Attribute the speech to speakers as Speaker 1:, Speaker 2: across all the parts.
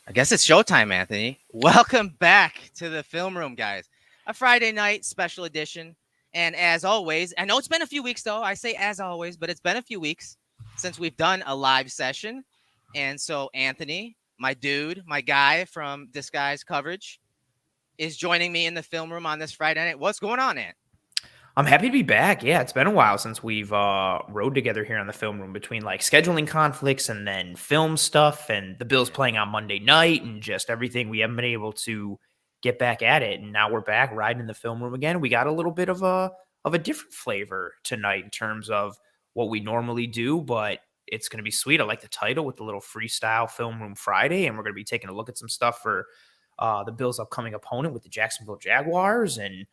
Speaker 1: I guess it's showtime, Anthony. Welcome back to the film room, guys. A Friday night special edition. And as always, I know it's been a few weeks though. I say as always, but it's been a few weeks since we've done a live session. And so Anthony, my dude, my guy from Disguise Coverage, is joining me in the film room on this Friday night. What's going on, Ant?
Speaker 2: I'm happy to be back. Yeah, it's been a while since we've rode together here on the film room between like scheduling conflicts and then film stuff and the Bills playing on Monday night and just everything. We haven't been able to get back at it, and now we're back riding in the film room again. We got a little bit of a different flavor tonight in terms of what we normally do, but it's going to be sweet. I like the title with the little freestyle film room Friday, and we're going to be taking a look at some stuff for the Bills' upcoming opponent with the Jacksonville Jaguars. And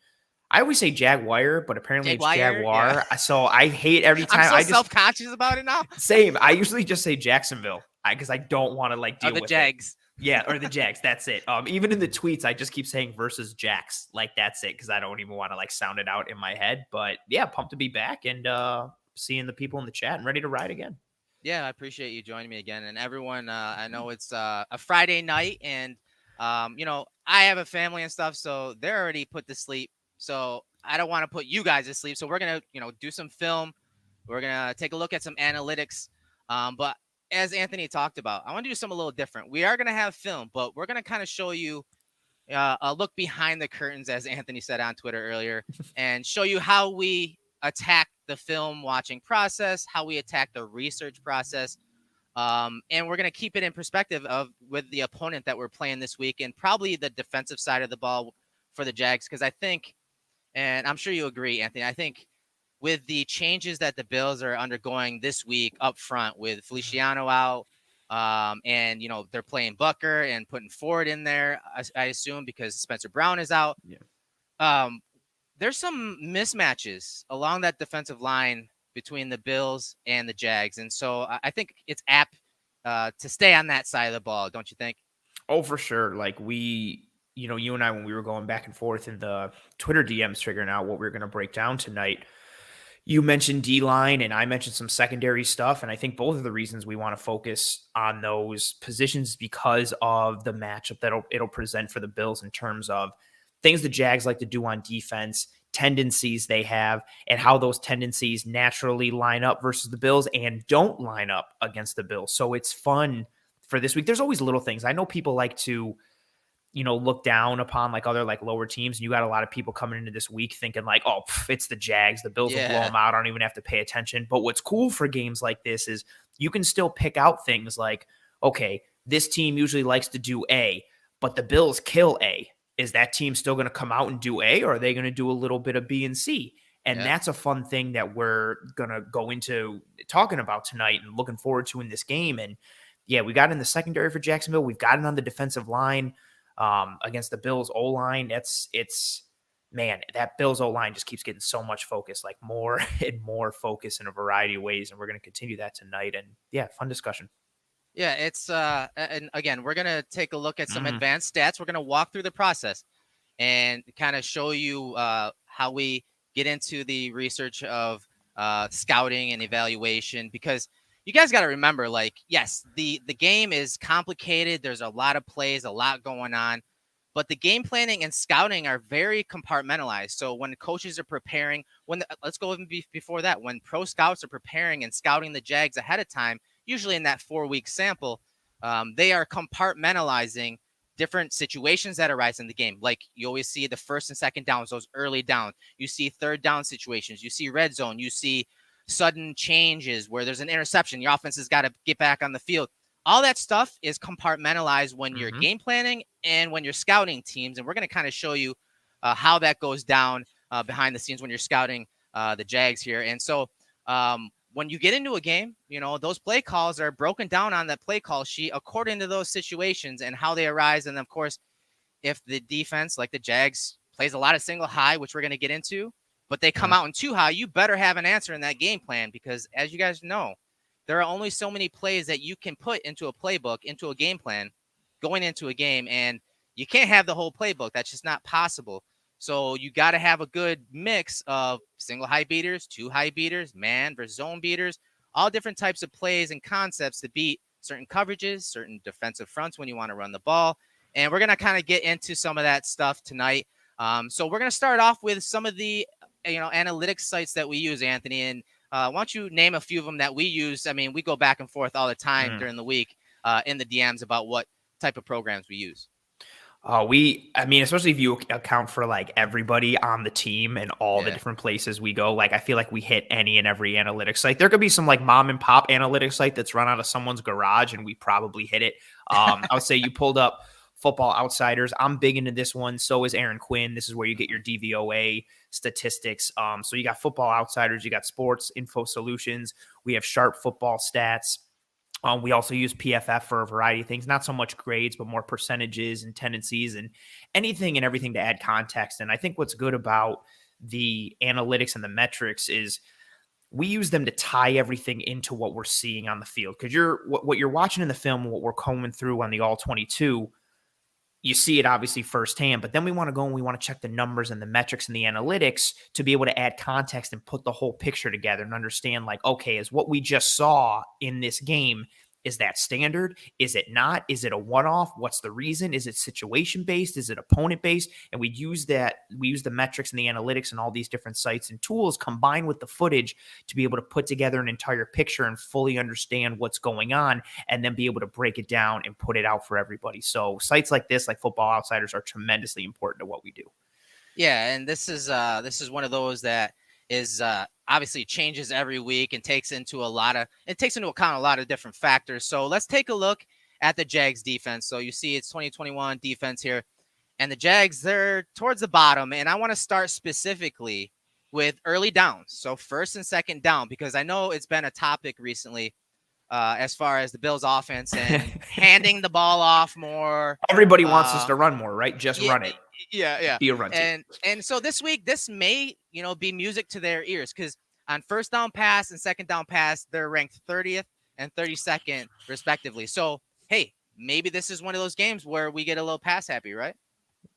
Speaker 2: I always say Jaguar, but apparently it's
Speaker 1: Jaguar? Yeah.
Speaker 2: Jaguar. So I hate every
Speaker 1: I'm
Speaker 2: time.
Speaker 1: so
Speaker 2: I just
Speaker 1: self-conscious about it now.
Speaker 2: same. I usually just say Jacksonville because I don't want to like
Speaker 1: Of
Speaker 2: deal
Speaker 1: the
Speaker 2: with it.
Speaker 1: Jags.
Speaker 2: Yeah, or the Jags. That's it. Even in the tweets, I just keep saying versus Jacks. Like that's it because I don't even want to like sound it out in my head. But yeah, pumped to be back and seeing the people in the chat and ready to ride again.
Speaker 1: Yeah, I appreciate you joining me again. And everyone, I know it's a Friday night, and I have a family and stuff, so they're already put to sleep. So I don't want to put you guys to sleep. So we're gonna, do some film. We're gonna take a look at some analytics. But as Anthony talked about, I want to do something a little different. We are gonna have film, but we're gonna kind of show you a look behind the curtains, as Anthony said on Twitter earlier, and show you how we attack the film watching process, how we attack the research process. And we're going to keep it in perspective of with the opponent that we're playing this week and probably the defensive side of the ball for the Jags. Because I think, and I'm sure you agree, Anthony, I think with the changes that the Bills are undergoing this week up front with Feliciano out, and they're playing Bucker and putting Ford in there, I assume because Spencer Brown is out.
Speaker 2: Yeah.
Speaker 1: Um, there's some mismatches along that defensive line between the Bills and the Jags, and so I think it's apt to stay on that side of the ball, don't you think?
Speaker 2: Oh, for sure. Like you and I, when we were going back and forth in the Twitter DMs, figuring out what we were going to break down tonight. You mentioned D line, and I mentioned some secondary stuff. And I think both of the reasons we want to focus on those positions because of the matchup that it'll present for the Bills in terms of things the Jags like to do on defense, tendencies they have, and how those tendencies naturally line up versus the Bills and don't line up against the Bills. So it's fun for this week. There's always little things. I know people like to look down upon like other like lower teams. And you got a lot of people coming into this week thinking like, oh, it's the Jags. The Bills will blow
Speaker 1: Yeah.
Speaker 2: them out. I don't even have to pay attention. But what's cool for games like this is you can still pick out things like, okay, this team usually likes to do A, but the Bills kill A. Is that team still going to come out and do A, or are they going to do a little bit of B and C? And
Speaker 1: Yeah.
Speaker 2: that's a fun thing that we're going to go into talking about tonight and looking forward to in this game. And yeah, we got in the secondary for Jacksonville. We've got it on the defensive line against the Bills O-line. Man, that Bills O-line just keeps getting so much focus, like more and more focus in a variety of ways. And we're going to continue that tonight. And yeah, fun discussion.
Speaker 1: Yeah, it's and again, we're gonna take a look at some
Speaker 2: Mhm.
Speaker 1: advanced stats. We're gonna walk through the process and kind of show you how we get into the research of scouting and evaluation, because you guys got to remember, like, yes, the game is complicated. There's a lot of plays, a lot going on, but the game planning and scouting are very compartmentalized. So when coaches are preparing, let's go even before that, when pro scouts are preparing and scouting the Jags ahead of time, usually in that 4-week sample, they are compartmentalizing different situations that arise in the game. Like you always see the first and second downs, those early downs. You see third down situations. You see red zone. You see sudden changes where there's an interception. Your offense has got to get back on the field. All that stuff is compartmentalized when you're game planning and when you're scouting teams. And we're going to kind of show you how that goes down behind the scenes when you're scouting the Jags here. And so when you get into a game, those play calls are broken down on that play call sheet according to those situations and how they arise. And of course, if the defense, like the Jags, plays a lot of single high, which we're going to get into, but they come out in too high, you better have an answer in that game plan, because as you guys know, there are only so many plays that you can put into a playbook, into a game plan going into a game, and you can't have the whole playbook. That's just not possible. So you got to have a good mix of single high beaters, two high beaters, man versus zone beaters, all different types of plays and concepts to beat certain coverages, certain defensive fronts when you want to run the ball. And we're going to kind of get into some of that stuff tonight. So we're going to start off with some of the, analytics sites that we use, Anthony. And why don't you name a few of them that we use? I mean, we go back and forth all the time during the week in the DMs about what type of programs we use.
Speaker 2: Especially if you account for like everybody on the team and all the different places we go, like I feel like we hit any and every analytics site. There could be some like mom and pop analytics site that's run out of someone's garage and we probably hit it. I would say you pulled up Football Outsiders. I'm big into this one. So is Aaron Quinn. This is where you get your DVOA statistics. So you got Football Outsiders, you got Sports Info Solutions. We have Sharp Football Stats. We also use PFF for a variety of things, not so much grades, but more percentages and tendencies and anything and everything to add context. And I think what's good about the analytics and the metrics is we use them to tie everything into what we're seeing on the field. Because what you're watching in the film, what we're combing through on the All 22, you see it obviously firsthand, but then we want to go and we want to check the numbers and the metrics and the analytics to be able to add context and put the whole picture together and understand like, okay, is what we just saw in this game, is that standard? Is it not? Is it a one-off? What's the reason? Is it situation-based? Is it opponent-based? And we use the metrics and the analytics and all these different sites and tools combined with the footage to be able to put together an entire picture and fully understand what's going on and then be able to break it down and put it out for everybody. So sites like this, like Football Outsiders, are tremendously important to what we do.
Speaker 1: Yeah, and this is one of those that is obviously changes every week and takes into account a lot of different factors. So let's take a look at the Jags defense. So you see it's 2021 defense here, and the Jags, they're towards the bottom. And I want to start specifically with early downs. So first and second down, because I know it's been a topic recently as far as the Bills offense and handing the ball off more.
Speaker 2: Everybody wants us to run more, right? Just run it.
Speaker 1: Yeah.
Speaker 2: Be a run team.
Speaker 1: And so this week, this may, be music to their ears, because on first down pass and second down pass, they're ranked 30th and 32nd respectively. So, hey, maybe this is one of those games where we get a little pass happy, right?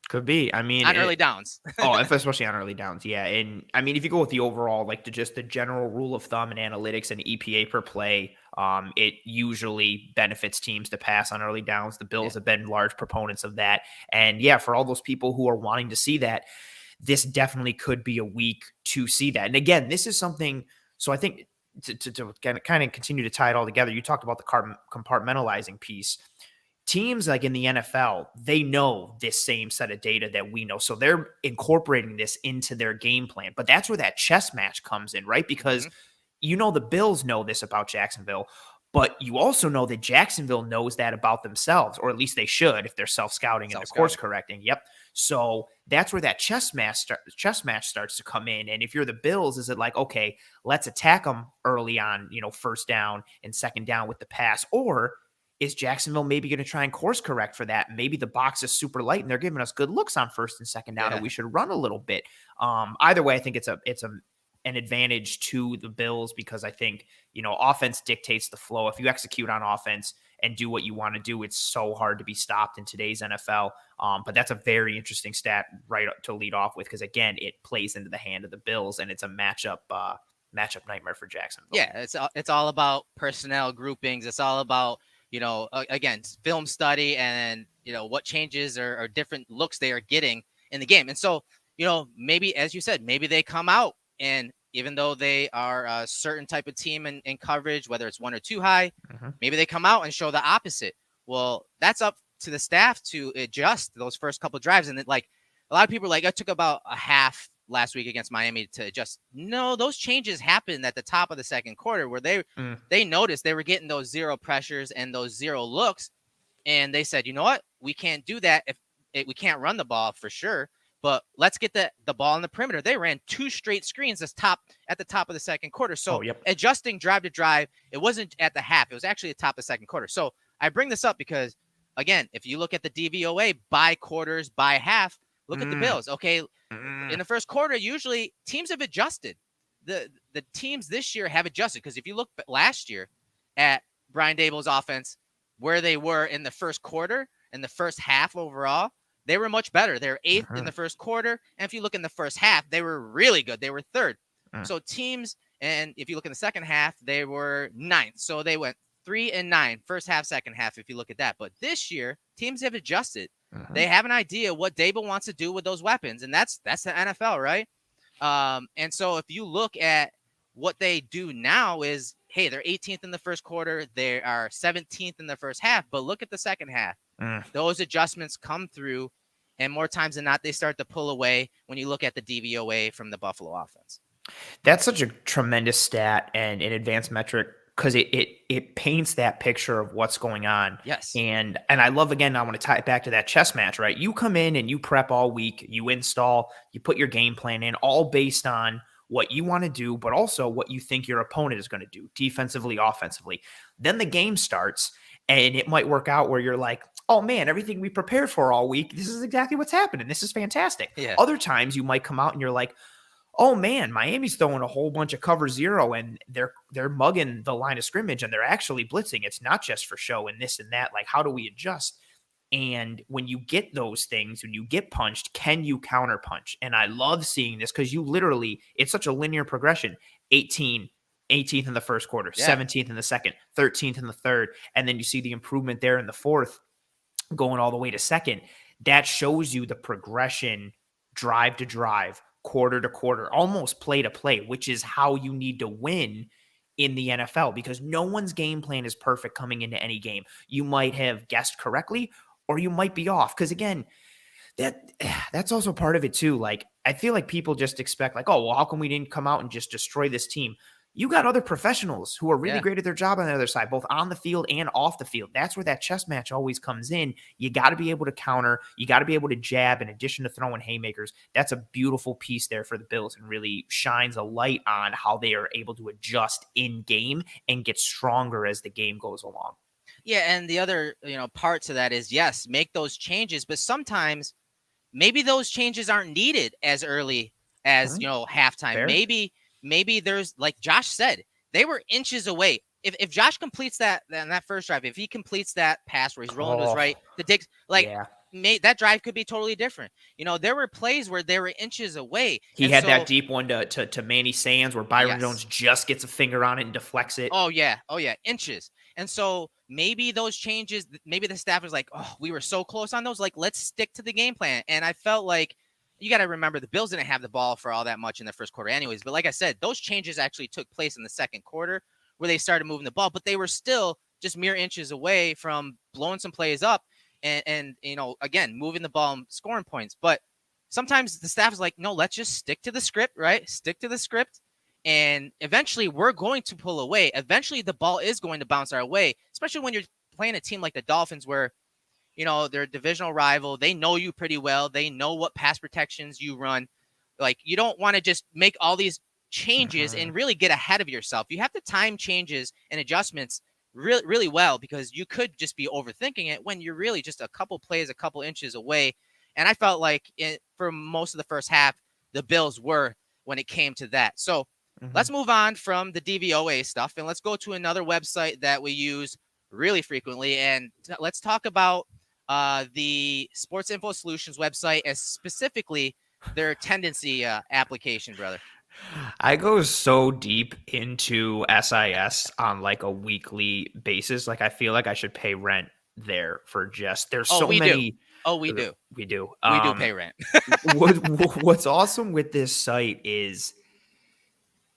Speaker 2: Could be. I mean,
Speaker 1: on early downs.
Speaker 2: Especially on early downs. Yeah. And I mean, if you go with the overall, like the general rule of thumb in analytics and EPA per play, it usually benefits teams to pass on early downs. The Bills have been large proponents of that. And yeah, for all those people who are wanting to see that, this definitely could be a week to see that. And again, this is something, so I think to kind of continue to tie it all together, you talked about the compartmentalizing piece. Teams like in the NFL, they know this same set of data that we know. So they're incorporating this into their game plan. But that's where that chess match comes in, right? Because the Bills know this about Jacksonville, but you also know that Jacksonville knows that about themselves, or at least they should if they're self-scouting and they're course correcting. Yep. So that's where that chess match starts to come in. And if you're the Bills, is it like, okay, let's attack them early on, first down and second down with the pass, or is Jacksonville maybe going to try and course correct for that? Maybe the box is super light and they're giving us good looks on first and second down, and we should run a little bit. Either way, I think it's an advantage to the Bills, because I think, offense dictates the flow. If you execute on offense and do what you want to do, it's so hard to be stopped in today's NFL. But that's a very interesting stat right to lead off with, because again, it plays into the hand of the Bills, and it's a matchup nightmare for Jacksonville.
Speaker 1: Yeah, it's all about personnel groupings. It's all about, again, film study and, what changes or different looks they are getting in the game. And so, maybe, as you said, maybe they come out, and even though they are a certain type of team in coverage, whether it's one or two high, maybe they come out and show the opposite. Well, that's up to the staff to adjust those first couple of drives. And like a lot of people are like, it took about a half last week against Miami to adjust. No, those changes happened at the top of the second quarter, where they noticed they were getting those zero pressures and those zero looks. And they said, you know what? We can't do that if we can't run the ball for sure, but let's get the ball on the perimeter. They ran 2 straight screens at the top of the second quarter. So adjusting drive to drive, it wasn't at the half. It was actually the top of the second quarter. So I bring this up because, again, if you look at the DVOA by quarters, by half, look at the Bills. Okay, in the first quarter, usually teams have adjusted. The teams this year have adjusted, because if you look last year at Brian Daboll's offense, where they were in the first quarter and the first half overall, they were much better. They were 8th in the first quarter. And if you look in the first half, they were really good. They were 3rd. So teams, and if you look in the second half, they were 9th. So they went 3-9, first half, second half, if you look at that. But this year, teams have adjusted.
Speaker 2: Mhm.
Speaker 1: They have an idea what Dable wants to do with those weapons, and that's the NFL, right? And so if you look at what they do now is, hey, they're 18th in the first quarter. They are 17th in the first half, but look at the second half. Those adjustments come through, and more times than not, they start to pull away when you look at the DVOA from the Buffalo offense.
Speaker 2: That's such a tremendous stat and an advanced metric because it paints that picture of what's going on.
Speaker 1: Yes.
Speaker 2: And I love, again, I want to tie it back to that chess match, right? You come in and you prep all week, you install, you put your game plan in, all based on what you want to do, but also what you think your opponent is going to do defensively, offensively. Then the game starts and it might work out where you're like, oh man, everything we prepared for all week, this is exactly what's happening. This is fantastic.
Speaker 1: Yeah.
Speaker 2: Other times you might come out and you're like, oh man, Miami's throwing a whole bunch of cover zero and they're mugging the line of scrimmage and they're actually blitzing. It's not just for show and this and that. Like, how do we adjust? And when you get those things, when you get punched, can you counter punch? And I love seeing this because you literally, it's such a linear progression. 18th in the first quarter, 17th in the second, 13th in the third. And then you see the improvement there in the fourth going all the way to second. That shows you the progression, drive to drive, quarter to quarter, almost play to play, which is how you need to win in the NFL because no one's game plan is perfect coming into any game. You might have guessed correctly or you might be off. Because again, that's also part of it too. Like, I feel like people just expect like, oh, well, how come we didn't come out and just destroy this team? You got other professionals who are really great at their job on the other side, both on the field and off the field. That's where that chess match always comes in. You got to be able to counter. You got to be able to jab in addition to throwing haymakers. That's a beautiful piece there for the Bills and really shines a light on how they are able to adjust in game and get stronger as the game goes along.
Speaker 1: Yeah, and the other, part to that is, yes, make those changes, but sometimes maybe those changes aren't needed as early as, halftime.
Speaker 2: Fair.
Speaker 1: Maybe there's, like Josh said, they were inches away. If Josh completes that first drive, if he completes that pass where he's rolling to his right, the digs, that drive could be totally different. There were plays where they were inches away.
Speaker 2: He had that deep one to Manny Sands where Byron Jones just gets a finger on it and deflects it.
Speaker 1: Oh yeah, inches. And so maybe those changes, maybe the staff was like, oh, we were so close on those. Like, let's stick to the game plan. And I felt like, you got to remember the Bills didn't have the ball for all that much in the first quarter anyways. But like I said, those changes actually took place in the second quarter where they started moving the ball, but they were still just mere inches away from blowing some plays up and again, moving the ball and scoring points. But sometimes the staff is like, no, let's just stick to the script, right? Stick to the script. And eventually we're going to pull away. Eventually the ball is going to bounce our way, especially when you're playing a team like the Dolphins where they're a divisional rival. They know you pretty well. They know what pass protections you run. Like, you don't want to just make all these changes and really get ahead of yourself. You have to time changes and adjustments really, really well because you could just be overthinking it when you're really just a couple plays, a couple inches away. And I felt like for most of the first half, the Bills were when it came to that. So let's move on from the DVOA stuff and let's go to another website that we use really frequently. And let's talk about the Sports Info Solutions website, as specifically their tendency application, brother.
Speaker 2: I go so deep into SIS on like a weekly basis. Like, I feel like I should pay rent there for just, there's so many.
Speaker 1: We do.
Speaker 2: We do.
Speaker 1: We do pay rent.
Speaker 2: What's awesome with this site is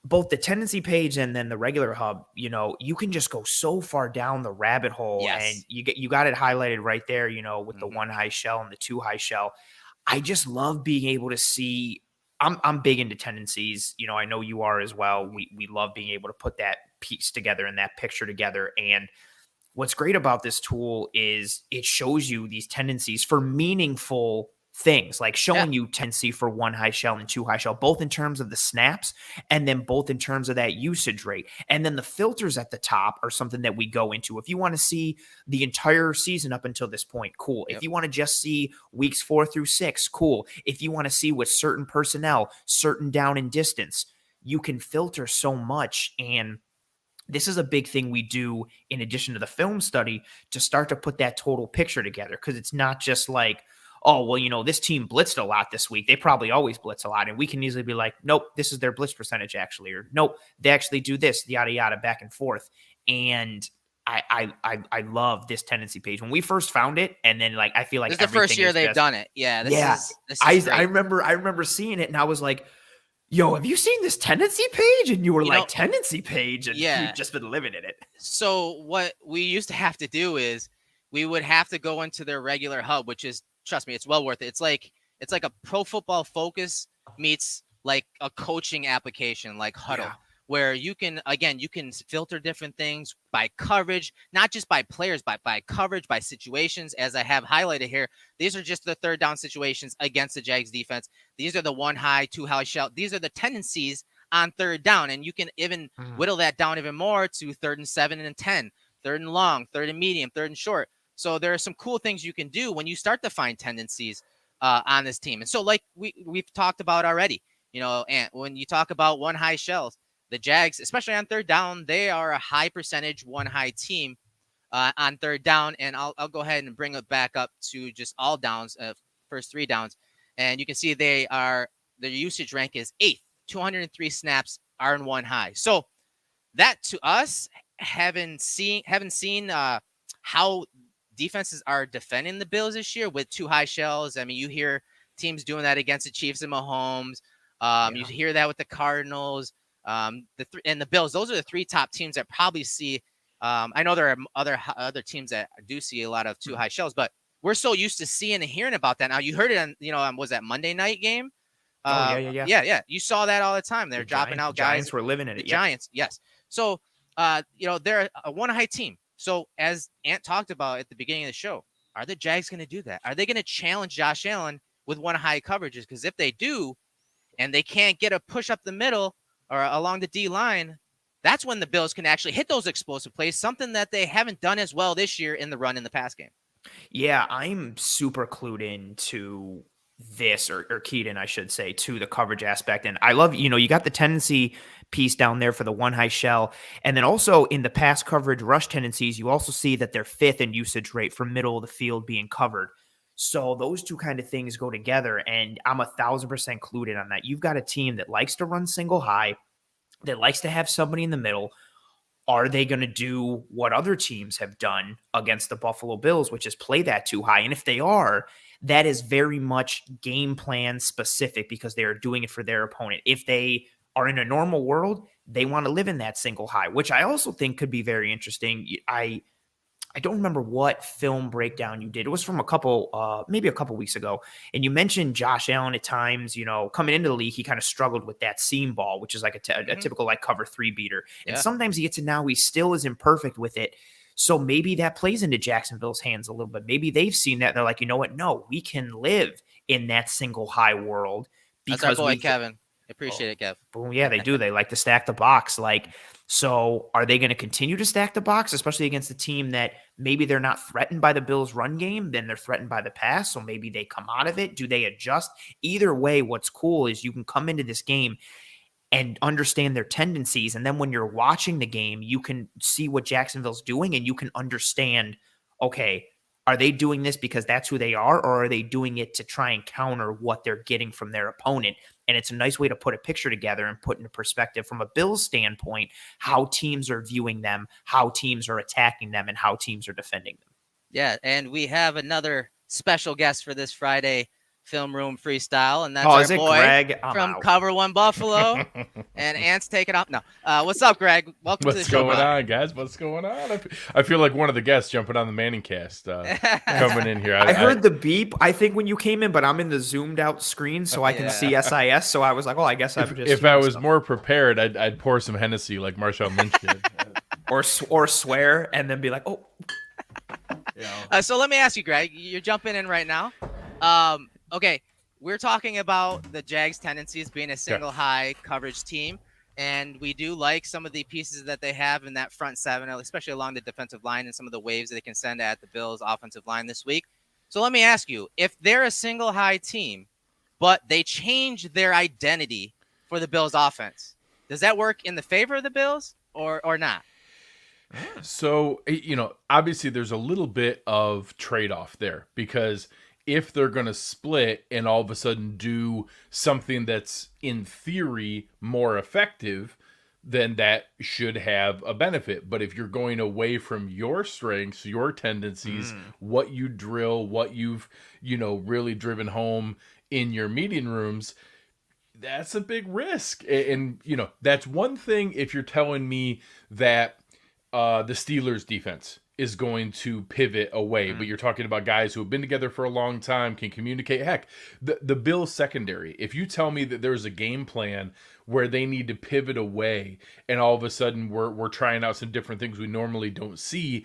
Speaker 2: both the tendency page and then the regular hub, you can just go so far down the rabbit hole and you got it highlighted right there, with the one high shell and the two high shell. I just love being able to see, I'm big into tendencies. I know you are as well. We love being able to put that piece together and that picture together. And what's great about this tool is it shows you these tendencies for meaningful things, like showing you tendency for one high shell and two high shell, both in terms of the snaps and then both in terms of that usage rate. And then the filters at the top are something that we go into. If you want to see the entire season up until this point, cool. If you want to just see weeks 4 through 6, cool. If you want to see with certain personnel, certain down and distance, you can filter so much. And this is a big thing we do in addition to the film study to start to put that total picture together. Because it's not just like, oh, well, this team blitzed a lot this week. They probably always blitz a lot. And we can easily be like, nope, this is their blitz percentage actually. Or nope, they actually do this, yada, yada, back and forth. And I love this tendency page when we first found it, and then like I feel
Speaker 1: This
Speaker 2: like
Speaker 1: is the first
Speaker 2: everything
Speaker 1: year
Speaker 2: is
Speaker 1: they've
Speaker 2: just
Speaker 1: done it. Yeah,
Speaker 2: yeah.
Speaker 1: this is great.
Speaker 2: I remember seeing it, and I was like, "Yo, have you seen this tendency page?" And you were
Speaker 1: You
Speaker 2: like,
Speaker 1: know,
Speaker 2: "Tendency page," and
Speaker 1: yeah.
Speaker 2: we've just been living in it.
Speaker 1: So what we used to have to do is we would have to go into their regular hub, which is, trust me, it's well worth it. It's like a Pro Football Focus meets like a coaching application like Huddle,
Speaker 2: Yeah.
Speaker 1: where you can, again, you can filter different things by coverage, not just by players, but by coverage, by situations. As I have highlighted here, these are just the third down situations against the Jags defense. These are the 1 high, 2 high shell. These are the tendencies on third down, and you can even whittle that down even more to 3rd and 7 and 10, 3rd and long, 3rd and medium, 3rd and short. So there are some cool things you can do when you start to find tendencies on this team. And so, like we've talked about already, and when you talk about 1 high shells, the Jags, especially on third down, they are a high percentage 1 high team on third down. And I'll go ahead and bring it back up to just all downs, first 3 downs, and you can see their usage rank is 8th. 203 snaps are in 1 high. So that to us, haven't seen how defenses are defending the Bills this year with 2 high shells. I mean, you hear teams doing that against the Chiefs and Mahomes. You hear that with the Cardinals, and the Bills. Those are the 3 top teams that probably see. I know there are other teams that do see a lot of 2 high shells, but we're so used to seeing and hearing about that. Now you heard it on, was that Monday night game? Yeah. You saw that all the time. They're dropping out guys.
Speaker 2: Giants were living in
Speaker 1: the
Speaker 2: it.
Speaker 1: Giants, yes. So, they're a 1 high team. So, as Ant talked about at the beginning of the show, are the Jags going to do that? Are they going to challenge Josh Allen with 1 high coverages? Because if they do, and they can't get a push up the middle or along the D line, that's when the Bills can actually hit those explosive plays, something that they haven't done as well this year in the run in the pass game.
Speaker 2: Yeah, I'm super clued in to this, or keyed in, I should say, to the coverage aspect. And I love, you got the tendency piece down there for the 1 high shell. And then also in the pass coverage rush tendencies, you also see that they're 5th in usage rate from middle of the field being covered. So those 2 kind of things go together. And I'm 1,000% clued in on that. You've got a team that likes to run single high, that likes to have somebody in the middle. Are they going to do what other teams have done against the Buffalo Bills, which is play that 2 high? And if they are, that is very much game plan specific because they are doing it for their opponent. If they are in a normal world, they want to live in that single high, which I also think could be very interesting. I don't remember what film breakdown you did. It was from maybe a couple weeks ago. And you mentioned Josh Allen at times, coming into the league, he kind of struggled with that seam ball, which is like a typical like cover 3 beater. And sometimes he gets it now. He still is imperfect with it. So maybe that plays into Jacksonville's hands a little bit. Maybe they've seen that. And they're like, you know what? No, we can live in that single high world.
Speaker 1: Because that's our boy, Kevin. Appreciate it, Kev.
Speaker 2: Boom. Yeah, they do. They like to stack the box. So are they going to continue to stack the box, especially against a team that maybe they're not threatened by the Bills' run game, then they're threatened by the pass, so maybe they come out of it? Do they adjust? Either way, what's cool is you can come into this game and understand their tendencies, and then when you're watching the game, you can see what Jacksonville's doing, and you can understand, okay, are they doing this because that's who they are, or are they doing it to try and counter what they're getting from their opponent? And it's a nice way to put a picture together and put into perspective from a Bills standpoint how teams are viewing them, how teams are attacking them, and how teams are defending them.
Speaker 1: Yeah, and we have another special guest for this Friday Film Room Freestyle, and that's
Speaker 2: our
Speaker 1: boy
Speaker 2: Greg?
Speaker 1: from Cover One Buffalo. And Ant's taking off. No, what's up, Greg? Welcome to the show.
Speaker 3: What's going on, guys? What's going on? I feel like one of the guests jumping on the Manning cast coming in here.
Speaker 2: I heard the beep, I think, when you came in, but I'm in the zoomed out screen, so I can see SIS. So I was like, I guess I'm just.
Speaker 3: If I was more prepared, I'd pour some Hennessy like Marshawn Lynch did.
Speaker 2: or swear and then be like, oh.
Speaker 1: So let me ask you, Greg. You're jumping in right now. Okay, we're talking about the Jags' tendencies being a single high coverage team, and we do like some of the pieces that they have in that front 7, especially along the defensive line and some of the waves that they can send at the Bills' offensive line this week. So let me ask you, if they're a single high team, but they change their identity for the Bills' offense, does that work in the favor of the Bills or not?
Speaker 3: So, obviously there's a little bit of trade-off there because if they're going to split and all of a sudden do something that's in theory more effective, then that should have a benefit. But if you're going away from your strengths, your tendencies, what you drill, what you've, really driven home in your meeting rooms, that's a big risk. And that's one thing if you're telling me that the Steelers defense is going to pivot away, but you're talking about guys who have been together for a long time, can communicate. Heck, the Bills secondary, if you tell me that there's a game plan where they need to pivot away and all of a sudden we're trying out some different things we normally don't see,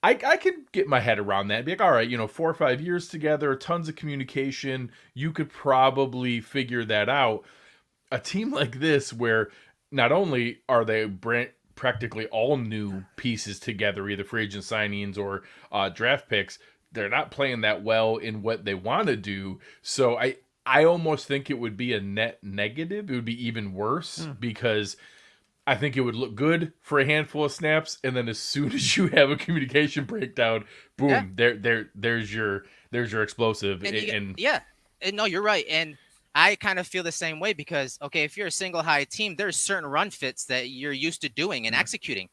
Speaker 3: I can get my head around that. Be like, all right, 4 or 5 years together, tons of communication, you could probably figure that out. A team like this, where not only are they practically all new pieces together, either free agent signings or draft picks, they're not playing that well in what they want to do. So I almost think it would be a net negative. It would be even worse because I think it would look good for a handful of snaps, and then as soon as you have a communication breakdown, boom, there's your explosive.
Speaker 1: And no, you're right. And I kind of feel the same way because, okay, if you're a single high team, there's certain run fits that you're used to doing and executing.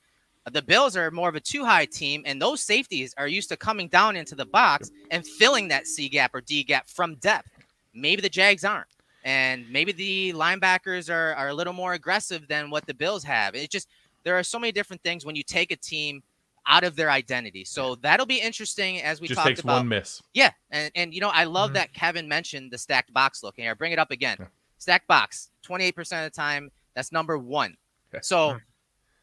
Speaker 1: The Bills are more of a 2-high team, and those safeties are used to coming down into the box and filling that C gap or D gap from depth. Maybe the Jags aren't, and maybe the linebackers are a little more aggressive than what the Bills have. It just, there are so many different things when you take a team out of their identity. So that'll be interesting as we
Speaker 3: just
Speaker 1: talked
Speaker 3: takes
Speaker 1: about.
Speaker 3: one miss.
Speaker 1: Yeah. And I love that Kevin mentioned the stacked box look. Here, bring it up again. Yeah. Stacked box, 28% of the time. That's number one. Okay. So,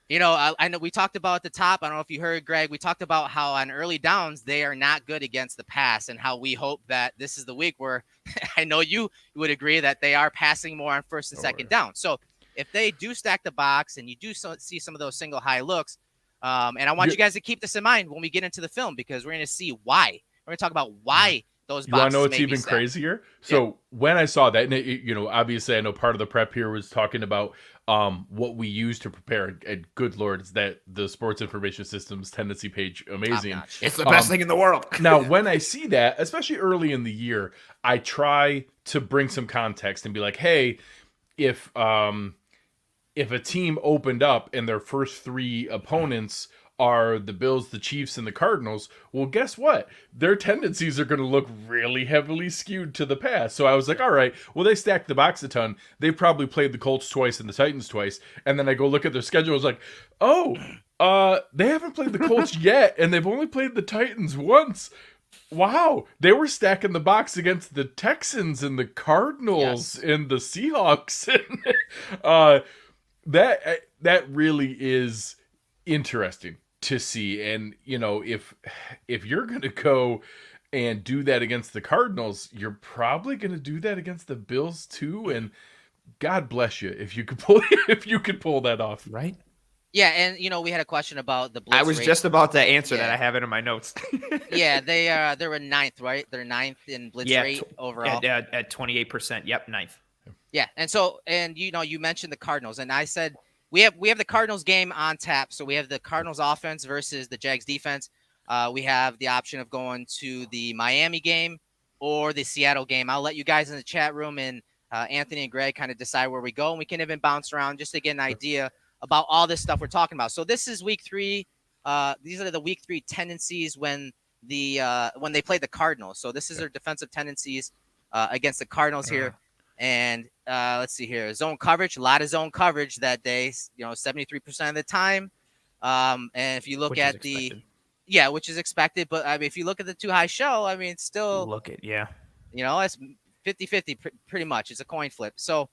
Speaker 1: I know we talked about at the top. I don't know if you heard, Greg, we talked about how on early downs, they are not good against the pass, and how we hope that this is the week where I know you would agree that they are passing more on first and second down. So if they do stack the box and you do see some of those single high looks, and I want you guys to keep this in mind when we get into the film, because we're going to see why. We're going to talk about why those boxes.
Speaker 3: You want to know what's even crazier? So when I saw that, and obviously I know part of the prep here was talking about what we use to prepare. And good Lord, is that the sports information systems tendency page amazing?
Speaker 2: It's the best thing in the world.
Speaker 3: Now, when I see that, especially early in the year, I try to bring some context and be like, hey, if a team opened up and their first 3 opponents are the Bills, the Chiefs, and the Cardinals, well, guess what? Their tendencies are going to look really heavily skewed to the pass. So I was like, all right, well, they stacked the box a ton. They probably played the Colts twice and the Titans twice. And then I go look at their schedule. I was like, oh, they haven't played the Colts yet, and they've only played the Titans once. Wow, they were stacking the box against the Texans and the Cardinals and the Seahawks. That really is interesting to see. And if you're gonna go and do that against the Cardinals, you're probably gonna do that against the Bills too. And God bless you if you could pull that off,
Speaker 2: right?
Speaker 1: Yeah, and we had a question about the blitz
Speaker 2: I was
Speaker 1: rate.
Speaker 2: just about to answer that. I have it in my notes.
Speaker 1: Yeah, they were 9th, right? They're 9th in blitz rate overall.
Speaker 2: At 28%. Yep, 9th.
Speaker 1: Yeah, and you mentioned the Cardinals, and I said we have the Cardinals game on tap. So we have the Cardinals offense versus the Jags defense. We have the option of going to the Miami game or the Seattle game. I'll let you guys in the chat room and Anthony and Greg kind of decide where we go, and we can even bounce around just to get an idea about all this stuff we're talking about. So this is week 3. These are the week 3 tendencies when they play the Cardinals. So this is their defensive tendencies against the Cardinals here. And let's see here. Zone coverage, a lot of zone coverage that day, 73% of the time. And if you look at which is expected. But I mean, if you look at the 2-high show, I mean, it's still it's 50-50 pretty much. It's a coin flip. So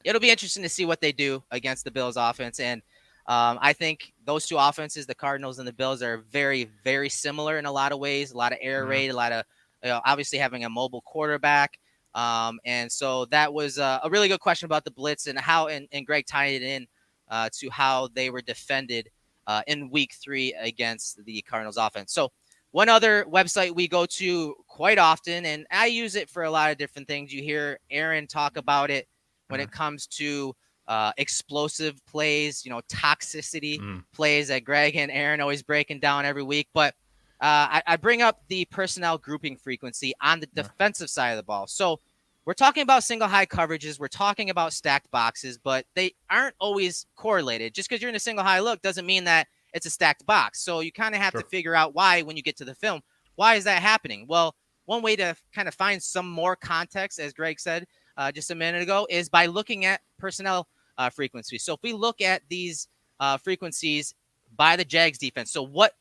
Speaker 1: it'll be interesting to see what they do against the Bills offense. And I think those two offenses, the Cardinals and the Bills, are very, very similar in a lot of ways. A lot of air raid, a lot of obviously having a mobile quarterback. And so that was a really good question about the blitz and how, and Greg tied it in to how they were defended in week 3 against the Cardinals offense. So one other website we go to quite often, and I use it for a lot of different things. You hear Aaron talk about it when it comes to explosive plays, toxicity plays that Greg and Aaron always breaking down every week. But I bring up the personnel grouping frequency on the defensive side of the ball. So we're talking about single high coverages. We're talking about stacked boxes, but they aren't always correlated. Just because you're in a single high look doesn't mean that it's a stacked box. So you kind of have to figure out why, when you get to the film, why is that happening? Well, one way to kind of find some more context, as Greg said just a minute ago, is by looking at personnel frequencies. So if we look at these frequencies by the Jags defense, so what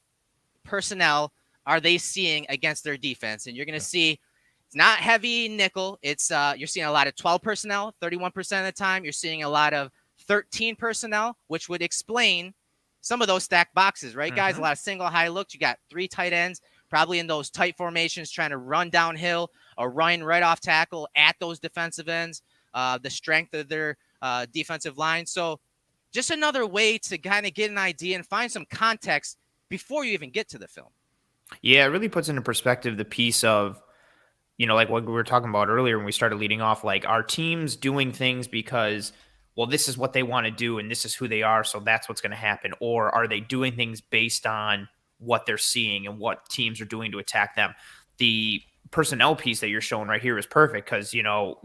Speaker 1: personnel are they seeing against their defense? And you're going to see it's not heavy nickel. It's you're seeing a lot of 12 personnel, 31% of the time. You're seeing a lot of 13 personnel, which would explain some of those stacked boxes, right, guys? A lot of single high looks. You got 3 tight ends, probably in those tight formations, trying to run downhill or run right off tackle at those defensive ends, the strength of their defensive line. So just another way to kind of get an idea and find some context before you even get to the film.
Speaker 2: Yeah, it really puts into perspective the piece of, like what we were talking about earlier when we started leading off, like our teams doing things because, well, this is what they want to do and this is who they are, so that's what's going to happen. Or are they doing things based on what they're seeing and what teams are doing to attack them? The personnel piece that you're showing right here is perfect because,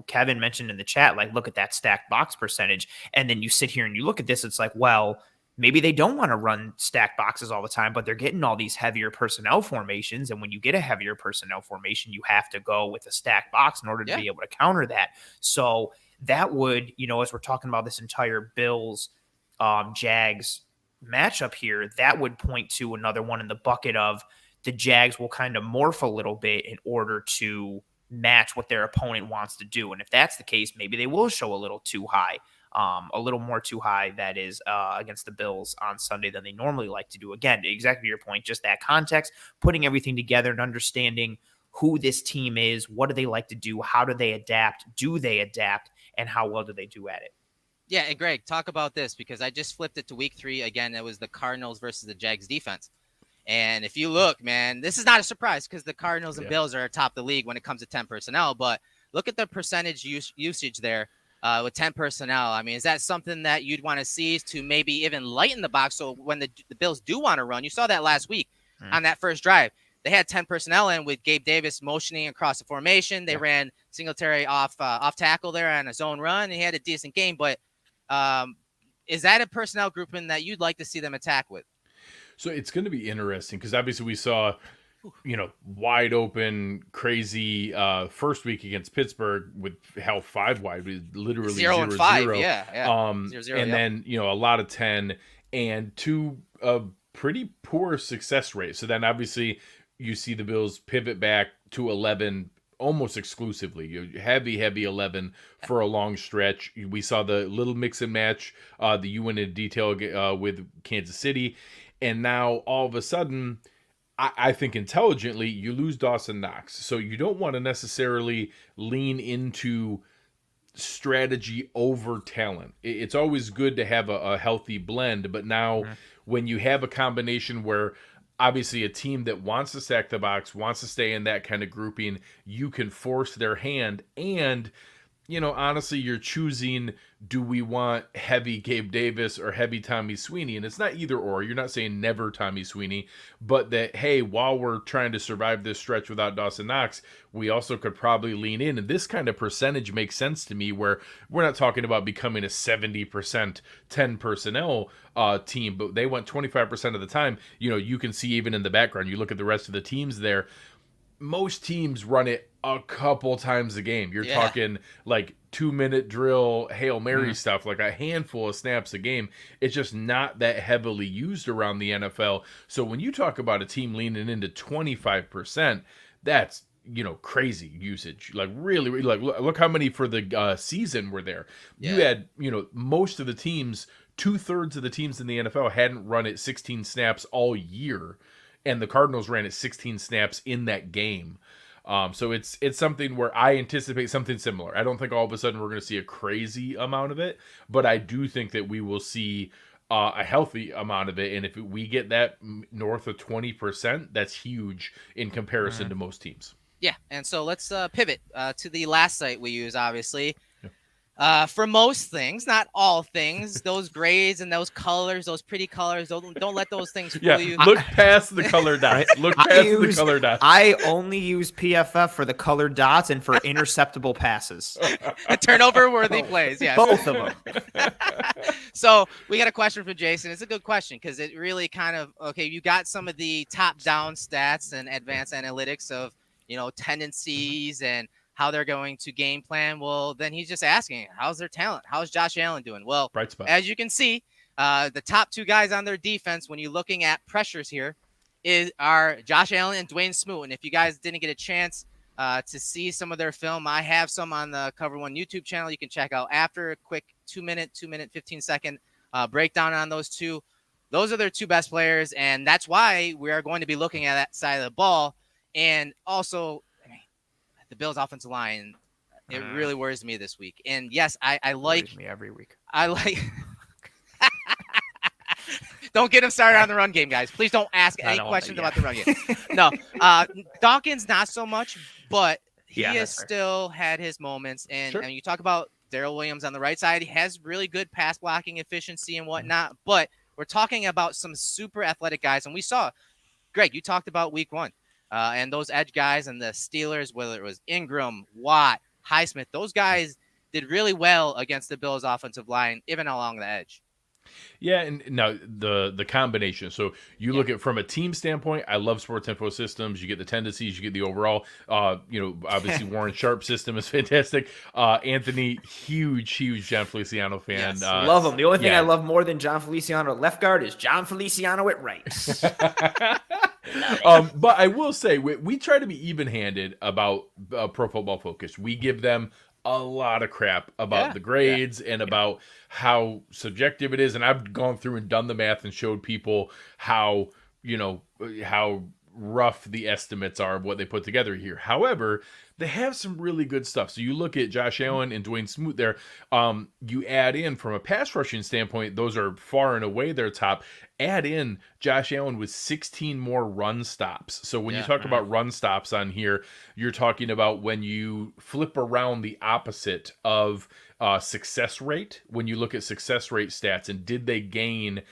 Speaker 2: Kevin mentioned in the chat, like, look at that stacked box percentage. And then you sit here and you look at this, it's like, well, maybe they don't want to run stacked boxes all the time, but they're getting all these heavier personnel formations. And when you get a heavier personnel formation, you have to go with a stacked box in order to be able to counter that. So that would, as we're talking about this entire Bills Jags matchup here, that would point to another one in the bucket of the Jags will kind of morph a little bit in order to match what their opponent wants to do. And if that's the case, maybe they will show a little too high. A little more too high, that is, against the Bills on Sunday than they normally like to do. Again, exactly your point, just that context, putting everything together and understanding who this team is, what do they like to do, how do they adapt, and how well do they do at it?
Speaker 1: Yeah, and Greg, talk about this because I just flipped it to week 3. Again, it was the Cardinals versus the Jags defense. And if you look, man, this is not a surprise because the Cardinals and Bills are atop the league when it comes to 10 personnel, but look at the percentage usage there. With 10 personnel, I mean, is that something that you'd want to see to maybe even lighten the box? So when the Bills do want to run, you saw that last week on that first drive, they had 10 personnel in with Gabe Davis motioning across the formation. They ran Singletary off tackle there on a zone run, and he had a decent game. But is that a personnel grouping that you'd like to see them attack with?
Speaker 3: So it's going to be interesting because obviously we saw, wide open, crazy first week against Pittsburgh with how 5 wide was literally
Speaker 1: 0 and 5. Yeah. 0-0,
Speaker 3: and then, a lot of 10 and 2 pretty poor success rate. So then obviously you see the Bills pivot back to 11 almost exclusively. Heavy 11 for a long stretch. We saw the little mix and match that you went into detail with Kansas City. And now all of a sudden, I think intelligently, you lose Dawson Knox. So you don't want to necessarily lean into strategy over talent. It's always good to have a healthy blend. But now when you have a combination where obviously a team that wants to stack the box, wants to stay in that kind of grouping, you can force their hand. And, honestly, you're choosing, do we want heavy Gabe Davis or heavy Tommy Sweeney? And it's not either or. You're not saying never Tommy Sweeney, but that, hey, while we're trying to survive this stretch without Dawson Knox, we also could probably lean in. And this kind of percentage makes sense to me where we're not talking about becoming a 70% 10 personnel team, but they went 25% of the time. You can see even in the background, you look at the rest of the teams there, most teams run it a couple times a game. You're talking like 2-minute drill, Hail Mary stuff, like a handful of snaps a game. It's just not that heavily used around the NFL. So when you talk about a team leaning into 25%, that's, crazy usage. Like really, like look how many for the season were there. You had, most of the teams, 2/3 of the teams in the NFL hadn't run it 16 snaps all year. And the Cardinals ran it 16 snaps in that game. So it's something where I anticipate something similar. I don't think all of a sudden we're going to see a crazy amount of it, but I do think that we will see a healthy amount of it. And if we get that north of 20%, that's huge in comparison to most teams.
Speaker 1: Yeah, and so let's pivot to the last site we use, obviously. For most things, not all things, those grades and those colors, those pretty colors, don't let those things fool you.
Speaker 3: Look past the color dots.
Speaker 2: Right?
Speaker 3: Look past the color dots.
Speaker 2: I only use PFF for the colored dots and for interceptable passes.
Speaker 1: Turnover-worthy plays, yes.
Speaker 2: Both of them.
Speaker 1: So we got a question from Jason. It's a good question because it really kind of, okay, you got some of the top-down stats and advanced analytics of, tendencies and how they're going to game plan. Well, then he's just asking, how's their talent? How's Josh Allen doing? Well,
Speaker 3: Bright spot.
Speaker 1: as you can see, the top two guys on their defense, when you're looking at pressures here, are Josh Allen and Dwayne Smoot. And if you guys didn't get a chance to see some of their film, I have some on the Cover One YouTube channel. You can check out after a quick 2 minute, 15-second breakdown on those two. Those are their two best players, and that's why we are going to be looking at that side of the ball. And also, the Bills' offensive line, it really worries me this week. And yes, I like
Speaker 2: me every week.
Speaker 1: I like. Don't get him started on the run game, guys. Please don't ask any questions about the run game. No, Dawkins not so much, but he has still had his moments. And, and you talk about Darrell Williams on the right side. He has really good pass blocking efficiency and whatnot. But we're talking about some super athletic guys, and we saw, Greg, you talked about week one. And those edge guys and the Steelers, whether it was Ingram, Watt, Highsmith, those guys did really well against the Bills' offensive line, even along the edge.
Speaker 3: Yeah, and now the combination. So you look at from a team standpoint, I love Sports Info Systems. You get the tendencies, you get the overall. Obviously Warren Sharp's system is fantastic. Anthony, huge John Feliciano fan.
Speaker 1: Yes.
Speaker 2: Love him. The only thing I love more than John Feliciano at left guard is John Feliciano at right.
Speaker 3: But I will say we try to be even-handed about Pro Football Focus. We give them a lot of crap about the grades and about how subjective it is. And I've gone through and done the math and showed people how rough the estimates are of what they put together here. However, they have some really good stuff. So you look at Josh Allen and Dwayne Smoot there. You add in from a pass rushing standpoint, those are far and away their top. Add in Josh Allen with 16 more run stops. So when you talk about run stops on here, you're talking about when you flip around the opposite of success rate. When you look at success rate stats and did they gain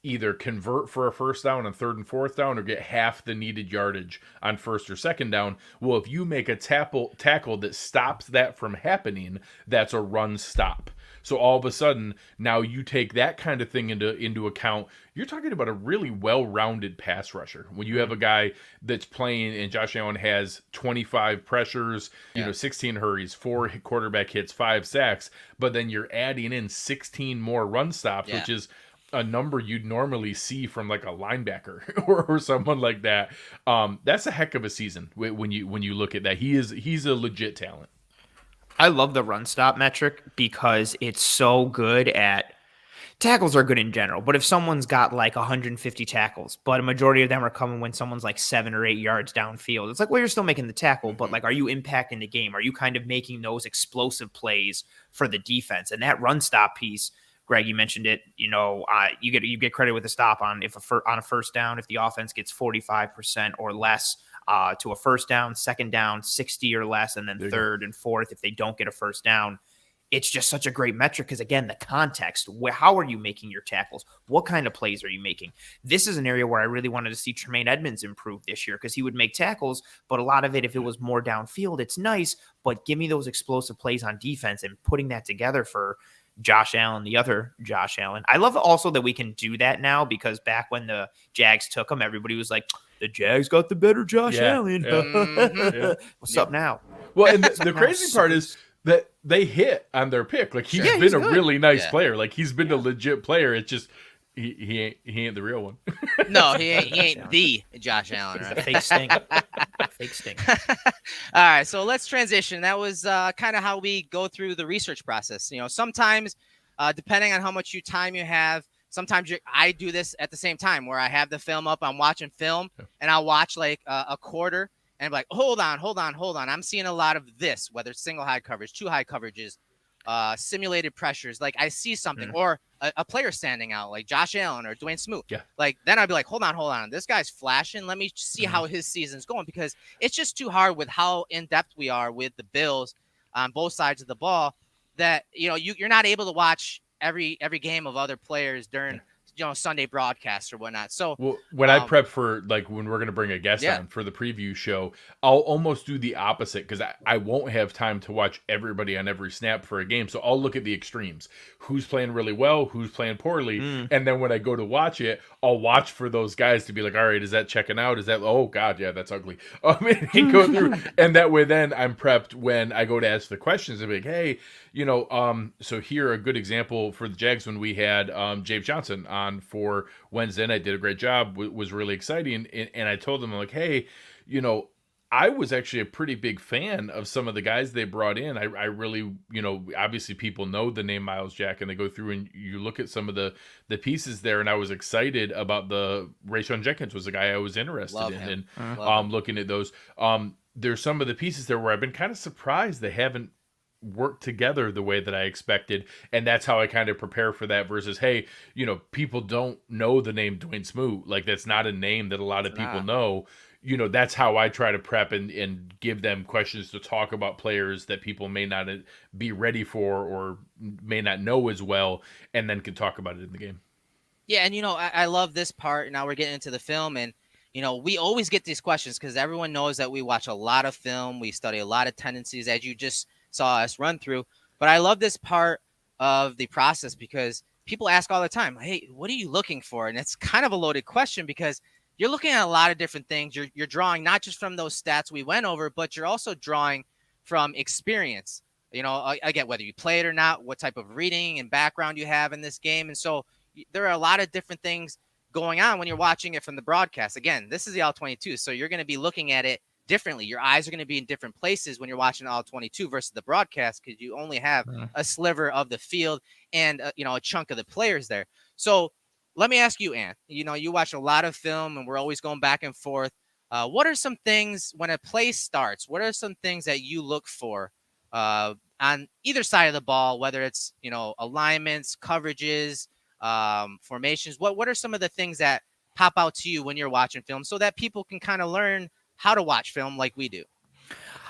Speaker 3: either convert for a first down on third and fourth down or get half the needed yardage on first or second down. Well, if you make a tackle that stops that from happening, that's a run stop. So all of a sudden, now you take that kind of thing into account. You're talking about a really well-rounded pass rusher. When you have a guy that's playing, and Josh Allen has 25 pressures, 16 hurries, 4 quarterback hits, 5 sacks, but then you're adding in 16 more run stops, which is a number you'd normally see from like a linebacker or someone like that. That's a heck of a season when you look at that. He's a legit talent.
Speaker 2: I love the run stop metric because it's so good at tackles are good in general. But if someone's got like 150 tackles, but a majority of them are coming when someone's like 7 or 8 yards downfield, it's like, well, you're still making the tackle, but like, are you impacting the game? Are you kind of making those explosive plays for the defense? And that run stop piece, Greg, you mentioned it. You get credit with a stop on on a first down if the offense gets 45% or less to a first down, second down 60 or less, and then third and fourth if they don't get a first down. It's just such a great metric because, again, the context. How are you making your tackles? What kind of plays are you making? This is an area where I really wanted to see Tremaine Edmonds improve this year because he would make tackles, but a lot of it, if it was more downfield, it's nice, but give me those explosive plays on defense and putting that together for Josh Allen, the other Josh Allen. I love also that we can do that now because back when the Jags took him, everybody was like, the Jags got the better Josh Allen. What's up now?
Speaker 3: Well, and the crazy part is that they hit on their pick. Like he's been a really nice player. Like he's been a legit player. It's just he ain't the real one.
Speaker 1: No, he ain't the Josh Allen. Right?
Speaker 2: Fake sting. Fake sting.
Speaker 1: All right, so let's transition. That was kind of how we go through the research process. Sometimes depending on how much time you have, sometimes I do this at the same time where I have the film up, I'm watching film, and I'll watch like a quarter and be like, hold on. I'm seeing a lot of this, whether it's single high coverage, 2 high coverages, simulated pressures. Like I see something or a player standing out like Josh Allen or Dwayne Smoot. Yeah. Like then I'd be like, hold on. This guy's flashing. Let me see how his season's going because it's just too hard with how in depth we are with the Bills on both sides of the ball. that, you're not able to watch every game of other players during, Sunday broadcasts or whatnot. So,
Speaker 3: well, when I prep for like when we're going to bring a guest
Speaker 1: yeah.
Speaker 3: on for the preview show, I'll almost do the opposite because I won't have time to watch everybody on every snap for a game. So I'll look at the extremes. Who's playing really well, who's playing poorly. And then when I go to watch it, I'll watch for those guys to be like, all right, is that checking out? Is that, oh God, yeah, that's ugly. And go through. And that way then I'm prepped when I go to ask the questions and be like, hey, so here a good example for the Jags when we had James Johnson on for Wednesday night, did a great job, was really exciting. And I told them, I'm like, hey, I was actually a pretty big fan of some of the guys they brought in. I really, obviously people know the name Miles Jack and they go through and you look at some of the pieces there. And I was excited about the Rayshon Jenkins was the guy I was interested
Speaker 1: Love
Speaker 3: in.
Speaker 1: him.
Speaker 3: And looking at those, there's some of the pieces there where I've been kind of surprised they haven't work together the way that I expected, and that's how I kind of prepare for that versus, hey, people don't know the name Dwayne Smoot, like that's not a name that a lot of people know. That's how I try to prep and give them questions to talk about players that people may not be ready for or may not know as well, and then can talk about it in the game.
Speaker 1: Yeah, and I love this part. Now we're getting into the film, and we always get these questions because everyone knows that we watch a lot of film, we study a lot of tendencies, as you just saw us run through. But I love this part of the process because people ask all the time, hey, what are you looking for? And it's kind of a loaded question because you're looking at a lot of different things. You're drawing not just from those stats we went over, but you're also drawing from experience. Again, whether you play it or not, what type of reading and background you have in this game. And so there are a lot of different things going on when you're watching it from the broadcast. Again, this is the All-22, so you're going to be looking at it differently. Your eyes are going to be in different places when you're watching All-22 versus the broadcast because you only have a sliver of the field and a chunk of the players there. So let me ask you, Ant. You watch a lot of film, and we're always going back and forth. What are some things when a play starts? What are some things that you look for on either side of the ball, whether it's alignments, coverages, formations? What are some of the things that pop out to you when you're watching film so that people can kind of learn how to watch film like we do?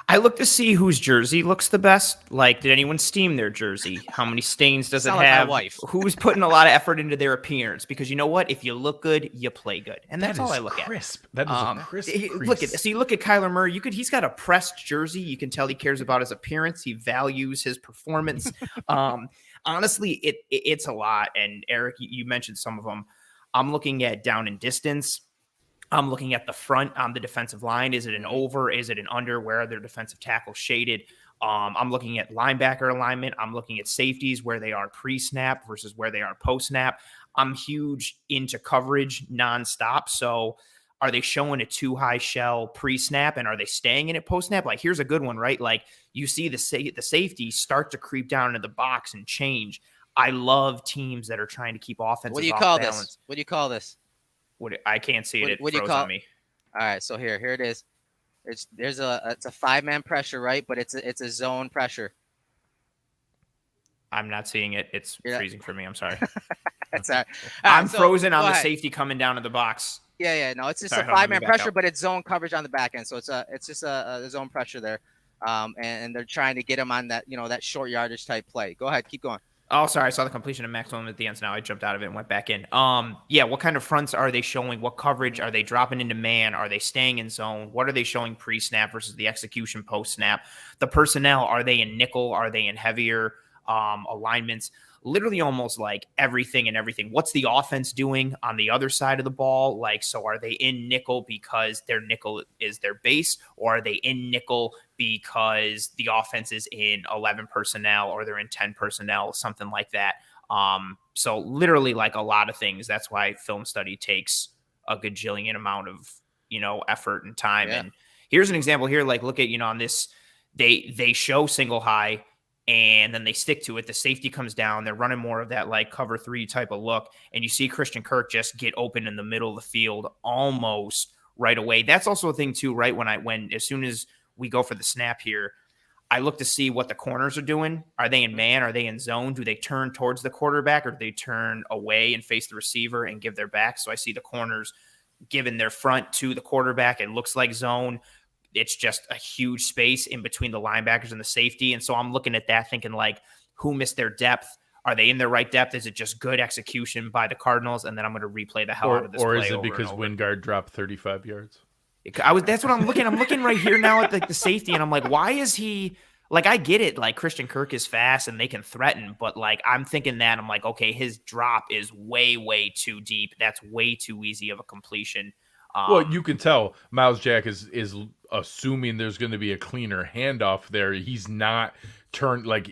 Speaker 2: I look to see whose jersey looks the best. Like, did anyone steam their jersey? How many stains does it
Speaker 1: Sound like
Speaker 2: have?
Speaker 1: my wife.
Speaker 2: Who's putting a lot of effort into their appearance? Because you know what? If you look good, you play good, and that's all I look
Speaker 3: crisp. That is a crisp.
Speaker 2: Look at so you look at Kaiir Murray. He's got a pressed jersey. You can tell he cares about his appearance. He values his performance. Honestly, it's a lot. And Erik, you mentioned some of them. I'm looking at down and distance. I'm looking at the front on the defensive line. Is it an over? Is it an under? Where are their defensive tackles shaded? I'm looking at linebacker alignment. I'm looking at safeties, where they are pre-snap versus where they are post-snap. I'm huge into coverage nonstop. So are they showing a too high shell pre-snap, and are they staying in it post-snap? Like, here's a good one, right? Like, you see the safety start to creep down into the box and change. I love teams that are trying to keep offenses
Speaker 1: What do you
Speaker 2: off
Speaker 1: call
Speaker 2: balance.
Speaker 1: this? What do you call this?
Speaker 2: I can't see it.
Speaker 1: What do
Speaker 2: It
Speaker 1: you
Speaker 2: froze
Speaker 1: call
Speaker 2: on me.
Speaker 1: All right, so here it is. It's a 5-man pressure, right? But it's a zone pressure.
Speaker 2: I'm not seeing it. It's freezing for me. I'm sorry.
Speaker 1: That's all right.
Speaker 2: I'm frozen on the
Speaker 1: ahead.
Speaker 2: safety coming down to the box.
Speaker 1: Yeah. No, it's just a 5-man pressure, but it's zone coverage on the back end. So it's just a zone pressure there. And they're trying to get him on that, that short yardage type play. Go ahead, keep going.
Speaker 2: Oh, sorry. I saw the completion of maximum at the end. So now I jumped out of it and went back in. What kind of fronts are they showing? What coverage are they dropping into man? Are they staying in zone? What are they showing pre-snap versus the execution post-snap? The personnel, are they in nickel? Are they in heavier alignments? Literally almost like everything and everything. What's the offense doing on the other side of the ball? Like, so are they in nickel because their nickel is their base, or are they in nickel because the offense is in 11 personnel or they're in 10 personnel, something like that? So literally like a lot of things. That's why film study takes a gajillion amount of, effort and time. Yeah. And here's an example here. Like, look at, on this, they show single high, and then they stick to it. The safety comes down. They're running more of that like cover 3 type of look. And you see Christian Kirk just get open in the middle of the field almost right away. That's also a thing too, right? When as soon as we go for the snap here, I look to see what the corners are doing. Are they in man? Are they in zone? Do they turn towards the quarterback, or do they turn away and face the receiver and give their back? So I see the corners giving their front to the quarterback. It looks like zone. It's just a huge space in between the linebackers and the safety. And so I'm looking at that thinking like, who missed their depth. Are they in their right depth? Is it just good execution by the Cardinals? And then I'm going to replay the hell out of this
Speaker 3: or
Speaker 2: play
Speaker 3: is it
Speaker 2: over
Speaker 3: because
Speaker 2: and over.
Speaker 3: Wingard dropped 35 yards?
Speaker 2: That's what I'm looking. I'm looking right here now at the safety, and I'm like, why is he like? I get it. Like Christian Kirk is fast and they can threaten, but like I'm thinking that I'm like, okay, his drop is way too deep. That's way too easy of a completion.
Speaker 3: Well, you can tell Miles Jack is assuming there's going to be a cleaner handoff there. He's not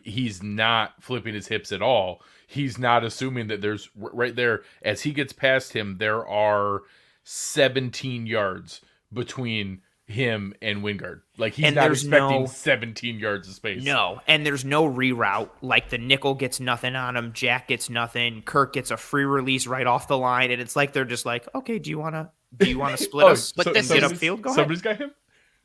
Speaker 3: he's not flipping his hips at all. He's not assuming that there's right there as he gets past him. There are 17 yards between him and Wingard. Like he's not expecting 17 yards of space.
Speaker 2: No, and there's no reroute. Like the nickel gets nothing on him, Jack gets nothing, Kirk gets a free release right off the line, and it's like they're just like, okay, do you want to split us
Speaker 1: but
Speaker 2: and get upfield? Go ahead.
Speaker 3: Somebody's got him.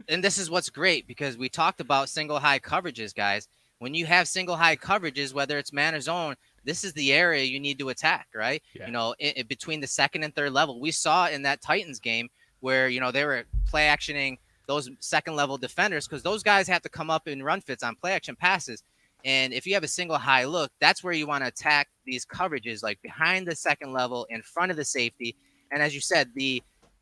Speaker 1: And this is what's great because we talked about single high coverages, guys. When you have single high coverages, whether it's man or zone, this is the area you need to attack, right?
Speaker 3: Yeah.
Speaker 1: Between the second and third level. We saw in that Titans game where, they were play actioning those second level defenders because those guys have to come up in run fits on play action passes. And if you have a single high look, that's where you want to attack these coverages, like behind the second level, in front of the safety. And as you said,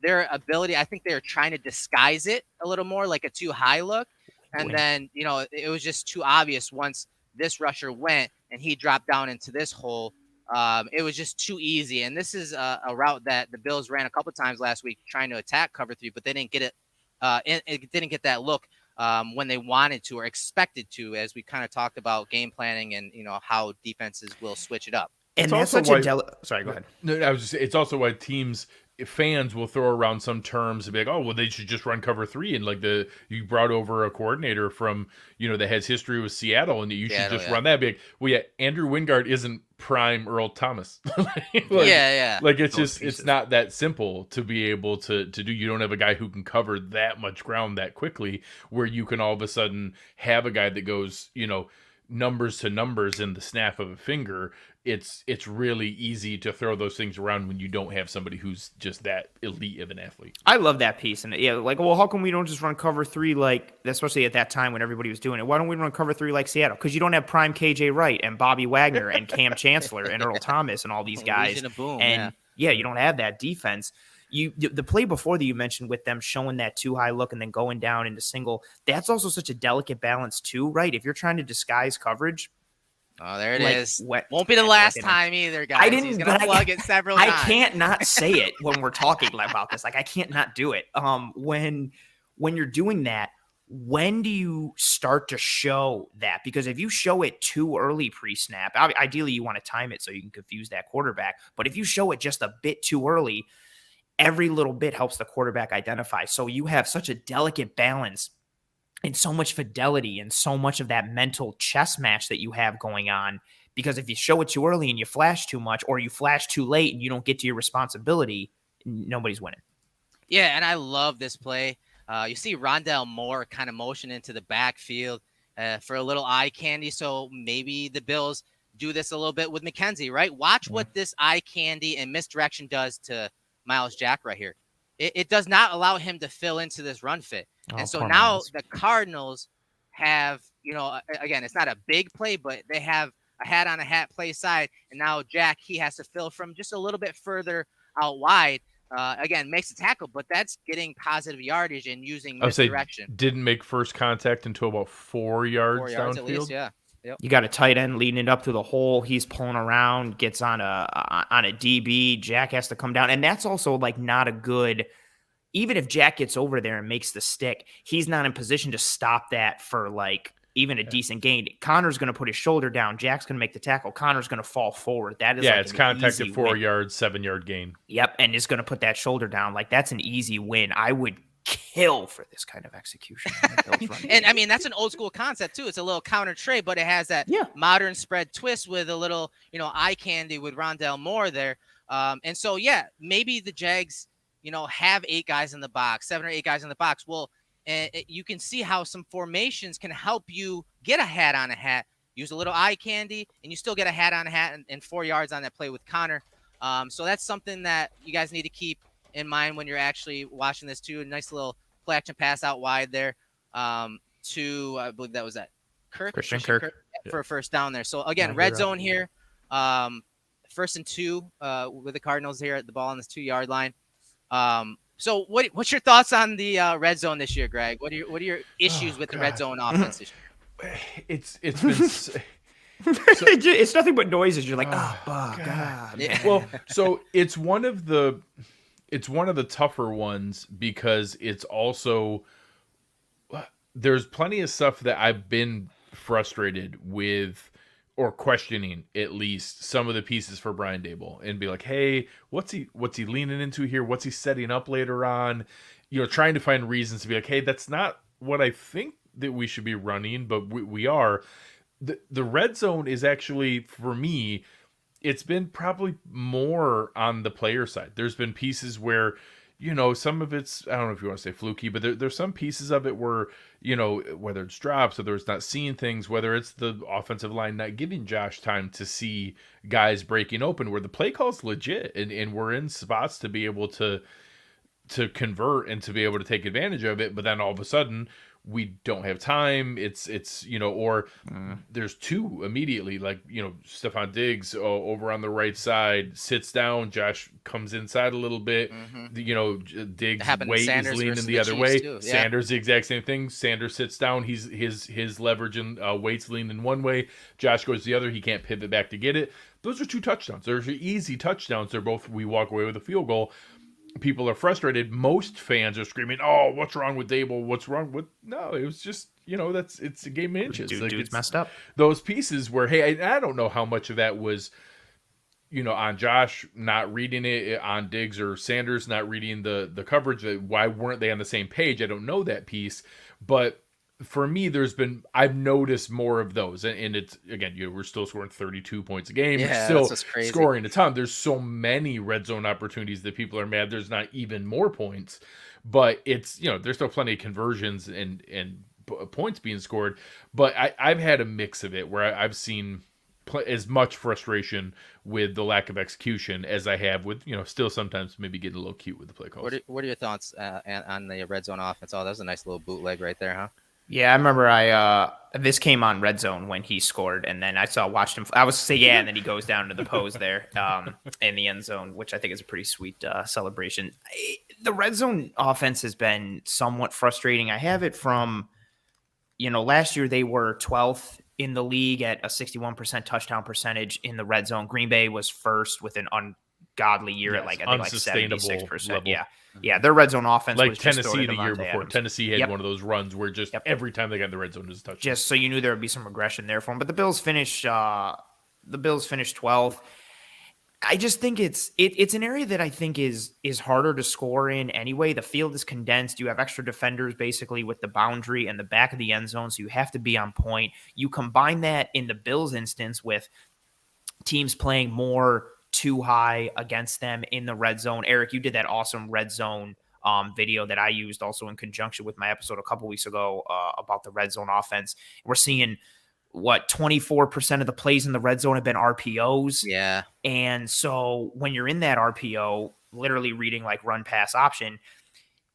Speaker 1: their ability, I think they're trying to disguise it a little more like a too high look. And then, it was just too obvious once this rusher went and he dropped down into this hole. It was just too easy. And this is a route that the Bills ran a couple times last week trying to attack cover 3, but they didn't get it. It didn't get that look when they wanted to or expected to, as we kind of talked about game planning and, how defenses will switch it up.
Speaker 2: And that's such sorry, go ahead.
Speaker 3: No, it's also why fans will throw around some terms and be like, oh, well, they should just run cover 3. And like you brought over a coordinator from, that has history with Seattle and you should just run that. Be like, well, yeah, Andrew Wingard isn't prime Earl Thomas. Like it's not that simple to be able to do. You don't have a guy who can cover that much ground that quickly where you can all of a sudden have a guy that goes, numbers to numbers in the snap of a finger. It's really easy to throw those things around when you don't have somebody who's just that elite of an athlete.
Speaker 2: I love that piece. And well, how come we don't just run cover 3 like, especially at that time when everybody was doing it? Why don't we run cover 3 like Seattle? Because you don't have prime KJ Wright and Bobby Wagner and Cam Chancellor and Earl Thomas and all these guys. You don't have that defense. The play before that you mentioned with them showing that too high look and then going down into single, that's also such a delicate balance too, right? If you're trying to disguise coverage.
Speaker 1: Oh, there it is. Won't be the last time either, guys. He's going to plug it several times.
Speaker 2: I can't not say it when we're talking about this. Like, I can't not do it. When you're doing that, when do you start to show that? Because if you show it too early pre-snap, ideally you want to time it so you can confuse that quarterback. But if you show it just a bit too early, every little bit helps the quarterback identify. So you have such a delicate balance and so much fidelity and so much of that mental chess match that you have going on. Because if you show it too early and you flash too much, or you flash too late and you don't get to your responsibility, nobody's winning.
Speaker 1: Yeah, and I love this play. You see Rondale Moore kind of motion into the backfield for a little eye candy. So maybe the Bills do this a little bit with McKenzie, right? Watch what this eye candy and misdirection does to Miles Jack right here. It does not allow him to fill into this run fit. And so now the Cardinals have, again, it's not a big play, but they have a hat on a hat play side. And now Jack, he has to fill from just a little bit further out wide. Again, makes a tackle, but that's getting positive yardage and using misdirection.
Speaker 3: Didn't make first contact until about 4 yards,
Speaker 1: 4 yards
Speaker 3: downfield.
Speaker 1: At least, yeah. Yep.
Speaker 2: You got a tight end leading it up to the hole. He's pulling around, gets on a DB. Jack has to come down. And that's also like not a good, even if Jack gets over there and makes the stick, he's not in position to stop that for like even a decent gain. Connor's going to put his shoulder down. Jack's going to make the tackle. Connor's going to fall forward. That is
Speaker 3: it's contact at 4 yards, 7 yard gain.
Speaker 2: Yep. And is going to put that shoulder down. Like that's an easy win. I would kill for this kind of execution.
Speaker 1: And I mean, that's an old school concept too. It's a little counter trade, but it has that modern spread twist with a little, eye candy with Rondale Moore there. And so, maybe the Jags, have 8 guys in the box, 7 or 8 guys in the box. Well, you can see how some formations can help you get a hat on a hat, use a little eye candy, and you still get a hat on a hat and 4 yards on that play with Connor. So that's something that you guys need to keep in mind when you're actually watching this too. A nice little play action pass out wide there to, I believe that was that
Speaker 2: Christian
Speaker 1: Kirk
Speaker 2: Kirk.
Speaker 1: for a first down there. So again,
Speaker 3: Yeah,
Speaker 1: red
Speaker 3: you're
Speaker 1: zone here. 1st and 2 with the Cardinals here at the ball on this 2-yard line. So what's your thoughts on the red zone this year, Greg? What are your issues with the red
Speaker 3: God.
Speaker 1: zone offense this year?
Speaker 3: It's been
Speaker 2: It's nothing but noises. You're like,
Speaker 3: Oh,
Speaker 2: God.
Speaker 1: Yeah.
Speaker 3: well, so it's one of the tougher ones because it's also there's plenty of stuff that I've been frustrated with or questioning at least some of the pieces for Brian Dable and be like, hey, what's he leaning into here? What's he setting up later on? Trying to find reasons to be like, hey, that's not what I think that we should be running, but we are. The red zone is actually, for me, it's been probably more on the player side. There's been pieces where, some of it's, I don't know if you want to say fluky, but there's some pieces of it where, whether it's drops, whether it's not seeing things, whether it's the offensive line not giving Josh time to see guys breaking open, where the play call's legit and we're in spots to be able to convert and to be able to take advantage of it, but then all of a sudden we don't have time. It's or there's two immediately, like Stephon Diggs over on the right side sits down, Josh comes inside a little bit. Diggs weight is leaning the other way.
Speaker 1: Too. Yeah.
Speaker 3: Sanders the exact same thing. Sanders sits down, his leverage and weight's leaning one way, Josh goes the other, he can't pivot back to get it. Those are 2 touchdowns. Those are easy touchdowns. They're both, we walk away with a field goal. People are frustrated. Most fans are screaming, "Oh, what's wrong with Dable? What's wrong with?" No, it was just it's a game of inches.
Speaker 2: Dude's messed up.
Speaker 3: Those pieces where, hey, I don't know how much of that was, on Josh not reading it, on Diggs or Sanders not reading the coverage. Why weren't they on the same page? I don't know that piece, but for me, I've noticed more of those, and it's, again, we're still scoring 32 points a game.
Speaker 1: Yeah,
Speaker 3: we're
Speaker 1: that's
Speaker 3: still
Speaker 1: crazy.
Speaker 3: scoring a ton. There's so many red zone opportunities that people are mad there's not even more points, but it's, there's still plenty of conversions and points being scored. But I've had a mix of it where I've seen as much frustration with the lack of execution as I have with, still sometimes maybe getting a little cute with the play calls.
Speaker 1: What are your thoughts on the red zone offense? Oh, that was a nice little bootleg right there, huh?
Speaker 2: Yeah, I remember this came on Red Zone when he scored, and then watched him. I was say yeah, and then he goes down to the pose there in the end zone, which I think is a pretty sweet celebration. The Red Zone offense has been somewhat frustrating. I have it from, last year they were 12th in the league at a 61% touchdown percentage in the red zone. Green Bay was first with an ungodly year at I think 76%.
Speaker 3: Level.
Speaker 2: Yeah, their red zone offense
Speaker 3: like
Speaker 2: was
Speaker 3: Tennessee the year before.
Speaker 2: Adams.
Speaker 3: Tennessee had one of those runs where just every time they got in the red zone, it was a touchdown.
Speaker 2: Just so you knew there would be some regression there for them. But the Bills finished 12th. I just think it's an area that I think is harder to score in anyway. The field is condensed. You have extra defenders basically with the boundary and the back of the end zone, so you have to be on point. You combine that in the Bills instance with teams playing more too high against them in the red zone. Eric, you did that awesome red zone video that I used also in conjunction with my episode a couple weeks ago about the red zone offense. We're seeing 24% of the plays in the red zone have been RPOs.
Speaker 1: Yeah.
Speaker 2: And so when you're in that RPO, literally reading like run pass option,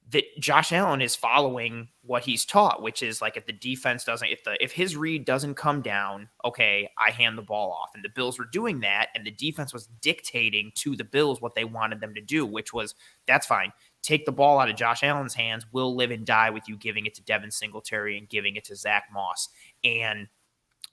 Speaker 2: that Josh Allen is following what he's taught, which is like if the defense doesn't, if his read doesn't come down, okay, I hand the ball off. And the Bills were doing that, and the defense was dictating to the Bills what they wanted them to do, which was, that's fine. Take the ball out of Josh Allen's hands. We'll live and die with you giving it to Devin Singletary and giving it to Zach Moss. And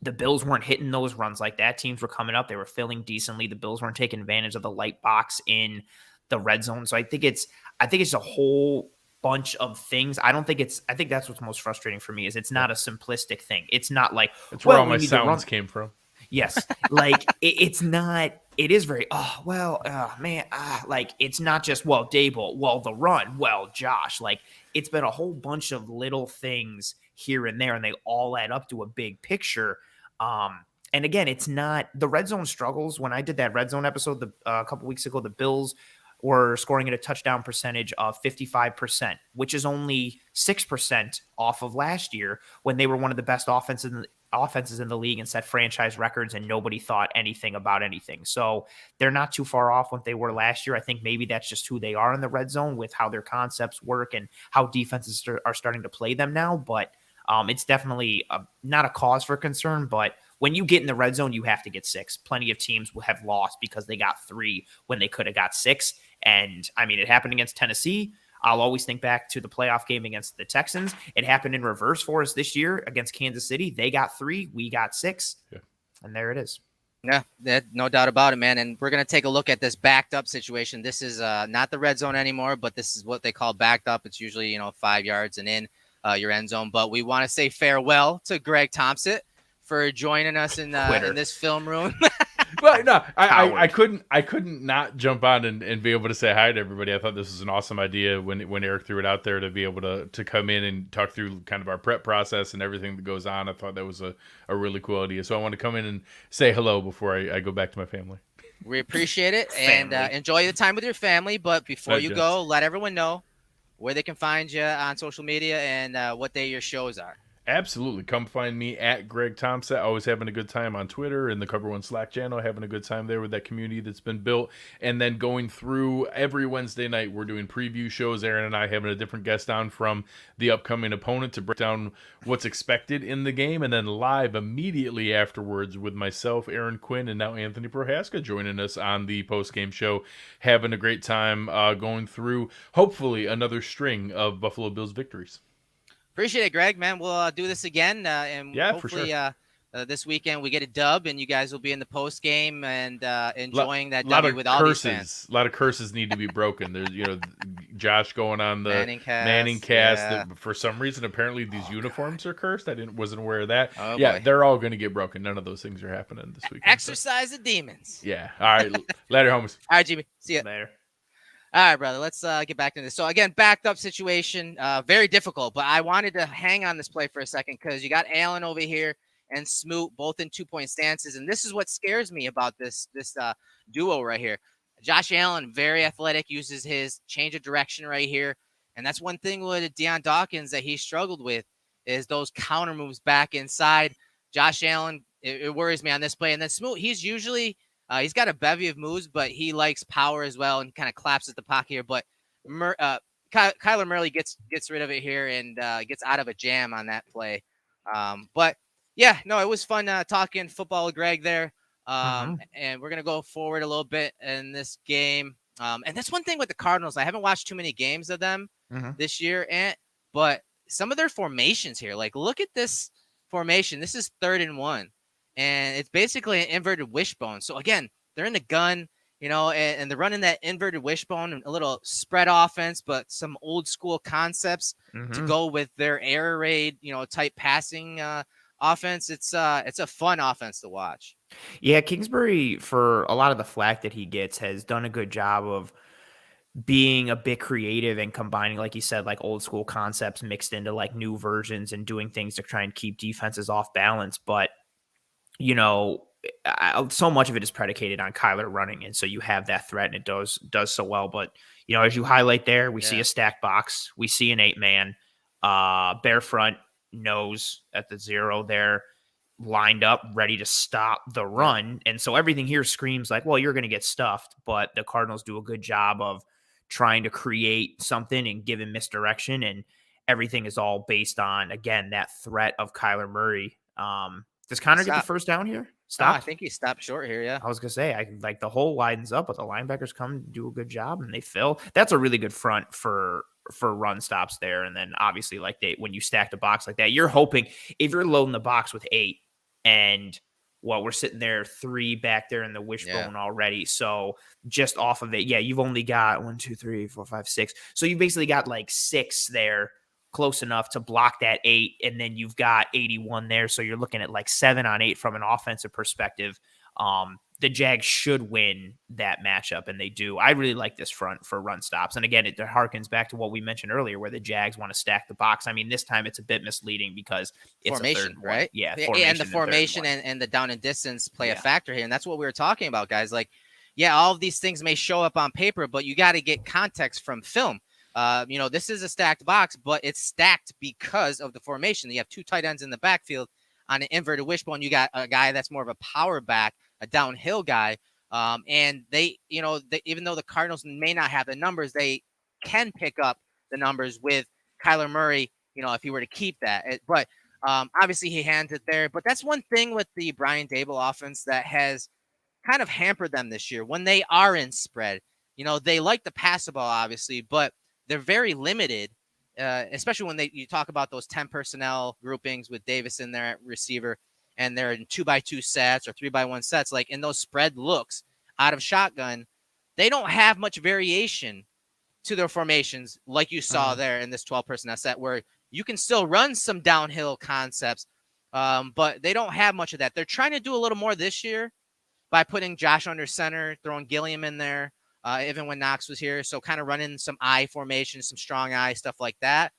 Speaker 2: the Bills weren't hitting those runs like that. Teams were coming up. They were filling decently. The Bills weren't taking advantage of the light box in the red zone. So I think it's a whole bunch of things. I think that's what's most frustrating for me is it's not a simplistic thing. It's not like
Speaker 3: it's where all my sounds came from.
Speaker 2: Yes. Like it's not, it is very, like it's not just, Dable, the run, Josh, like it's been a whole bunch of little things here and there, and they all add up to a big picture. And again, it's not the red zone struggles. When I did that red zone episode a couple weeks ago, the Bills were scoring at a touchdown percentage of 55%, which is only 6% off of last year when they were one of the best offenses in the league and set franchise records, and nobody thought anything about anything. So they're not too far off what they were last year. I think maybe that's just who they are in the red zone with how their concepts work and how defenses are starting to play them now. But It's definitely not a cause for concern, but when you get in the red zone, you have to get 6. Plenty of teams will have lost because they got 3 when they could have got 6. And I mean, it happened against Tennessee. I'll always think back to the playoff game against the Texans. It happened in reverse for us this year against Kansas City. They got 3, we got 6. Yeah. And there it is.
Speaker 1: Yeah, no doubt about it, man. And we're going to take a look at this backed up situation. This is not the red zone anymore, but this is what they call backed up. It's usually, 5 yards and in your end zone. But we want to say farewell to Greg Thompson for joining us in this film room.
Speaker 3: But no, I couldn't not jump on and be able to say hi to everybody. I thought this was an awesome idea when Erik threw it out there to be able to come in and talk through kind of our prep process and everything that goes on. I thought that was a really cool idea. So I want to come in and say hello before I go back to my family.
Speaker 1: We appreciate it and enjoy the time with your family. But before you go, let everyone know where they can find you on social media and what day your shows are.
Speaker 3: Absolutely. Come find me at Greg Thompson. Always having a good time on Twitter and the Cover One Slack channel, having a good time there with that community that's been built. And then going through every Wednesday night, we're doing preview shows. Aaron and I having a different guest on from the upcoming opponent to break down what's expected in the game. And then live immediately afterwards with myself, Aaron Quinn, and now Anthony Prohaska joining us on the post-game show, having a great time going through, hopefully, another string of Buffalo Bills victories.
Speaker 1: Appreciate it, Greg, man. We'll do this again. And hopefully this weekend we get a dub and you guys will be in the post game and enjoying that W with all these fans.
Speaker 3: A lot of curses need to be broken. There's, Josh going on the
Speaker 1: Manning cast.
Speaker 3: That for some reason, apparently these uniforms are cursed. Wasn't aware of that.
Speaker 1: Oh,
Speaker 3: yeah,
Speaker 1: boy.
Speaker 3: They're all going to get broken. None of those things are happening this weekend.
Speaker 1: Exercise the demons.
Speaker 3: Yeah. All right. Later, homies.
Speaker 1: All right, Jimmy. See ya.
Speaker 2: Later.
Speaker 1: All right, brother. Let's get back to this. So, again, backed up situation, very difficult. But I wanted to hang on this play for a second because you got Allen over here and Smoot both in 2-point stances. And this is what scares me about this duo right here. Josh Allen, very athletic, uses his change of direction right here. And that's one thing with Deion Dawkins that he struggled with is those counter moves back inside. Josh Allen, it worries me on this play. And then Smoot, he's usually – he's got a bevy of moves, but he likes power as well and kind of collapses the pocket here. But Kyler Murray gets rid of it here and gets out of a jam on that play. But, yeah, no, it was fun talking football with Greg there. And we're going to go forward a little bit in this game. And that's one thing with the Cardinals. I haven't watched too many games of them this year, but some of their formations here, like look at this formation. This is 3rd and 1. And it's basically an inverted wishbone. So, again, they're in the gun, and they're running that inverted wishbone and a little spread offense, but some old school concepts to go with their air raid, type passing offense. It's a fun offense to watch.
Speaker 2: Yeah, Kingsbury, for a lot of the flack that he gets, has done a good job of being a bit creative and combining, like you said, like old school concepts mixed into like new versions and doing things to try and keep defenses off balance. But so much of it is predicated on Kaiir running. And so you have that threat and it does so well. But, as you highlight there, we see a stacked box. We see an 8-man, bare front nose at the 0 there, lined up, ready to stop the run. And so everything here screams like, well, you're going to get stuffed. But the Cardinals do a good job of trying to create something and give him misdirection. And everything is all based on, again, that threat of Kyler Murray. Does Connor get the first down here? Stop.
Speaker 1: I think he stopped short here. Yeah.
Speaker 2: I was going to say, the hole widens up, but the linebackers come and do a good job and they fill. That's a really good front for run stops there. And then obviously when you stack the box like that, you're hoping if you're loading the box with 8 and we're sitting there 3 back there in the wishbone already. So just off of it, you've only got 1, 2, 3, 4, 5, 6. So you basically got like 6 there, close enough to block that 8, and then you've got 81 there, so you're looking at like 7 on 8 from an offensive perspective. The Jags should win that matchup, and they do. I really like this front for run stops, and again, it harkens back to what we mentioned earlier, where the Jags want to stack the box. I mean, this time it's a bit misleading because it's
Speaker 1: formation,
Speaker 2: a 3rd
Speaker 1: right?
Speaker 2: Yeah,
Speaker 1: and the formation and the down and distance play a factor here, and that's what we were talking about, guys. Like, all of these things may show up on paper, but you got to get context from film. This is a stacked box, but it's stacked because of the formation. You have 2 tight ends in the backfield on an inverted wishbone. You got a guy that's more of a power back, a downhill guy. And they, even though the Cardinals may not have the numbers, they can pick up the numbers with Kyler Murray, if he were to keep that. But Obviously, he hands it there, but that's one thing with the Brian Dable offense that has kind of hampered them this year when they are in spread. They like to pass the ball, obviously, but they're very limited, especially when you talk about those 10 personnel groupings with Davis in there at receiver, and they're in 2x2 sets or 3x1 sets. Like in those spread looks out of shotgun, they don't have much variation to their formations like you saw there in this 12 personnel set, where you can still run some downhill concepts, but they don't have much of that. They're trying to do a little more this year by putting Josh under center, throwing Gilliam in there, even when Knox was here. So kind of running some I formation, some strong I, stuff like that.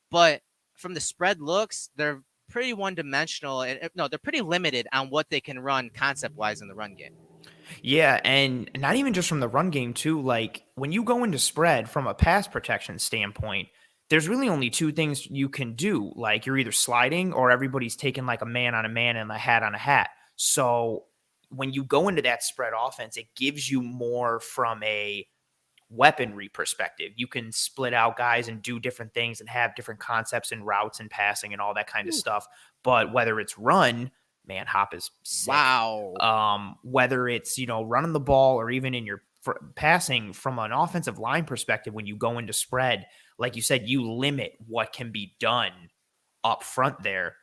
Speaker 1: But from the spread looks, they're pretty one-dimensional. No, they're pretty limited on what they can run concept-wise in the run game.
Speaker 2: Yeah, and not even just from the run game, too. Like, when you go into spread from a pass protection standpoint, there's really only two things you can do. Like, you're either sliding or everybody's taking like a man on a man and a hat on a hat. So when you go into that spread offense, it gives you more from a weaponry perspective. You can split out guys and do different things and have different concepts and routes and passing and all that kind of stuff. But whether it's run, man, Hop is sick.
Speaker 1: Wow.
Speaker 2: Whether it's, running the ball or even in your passing from an offensive line perspective, when you go into spread, like you said, you limit what can be done up front there.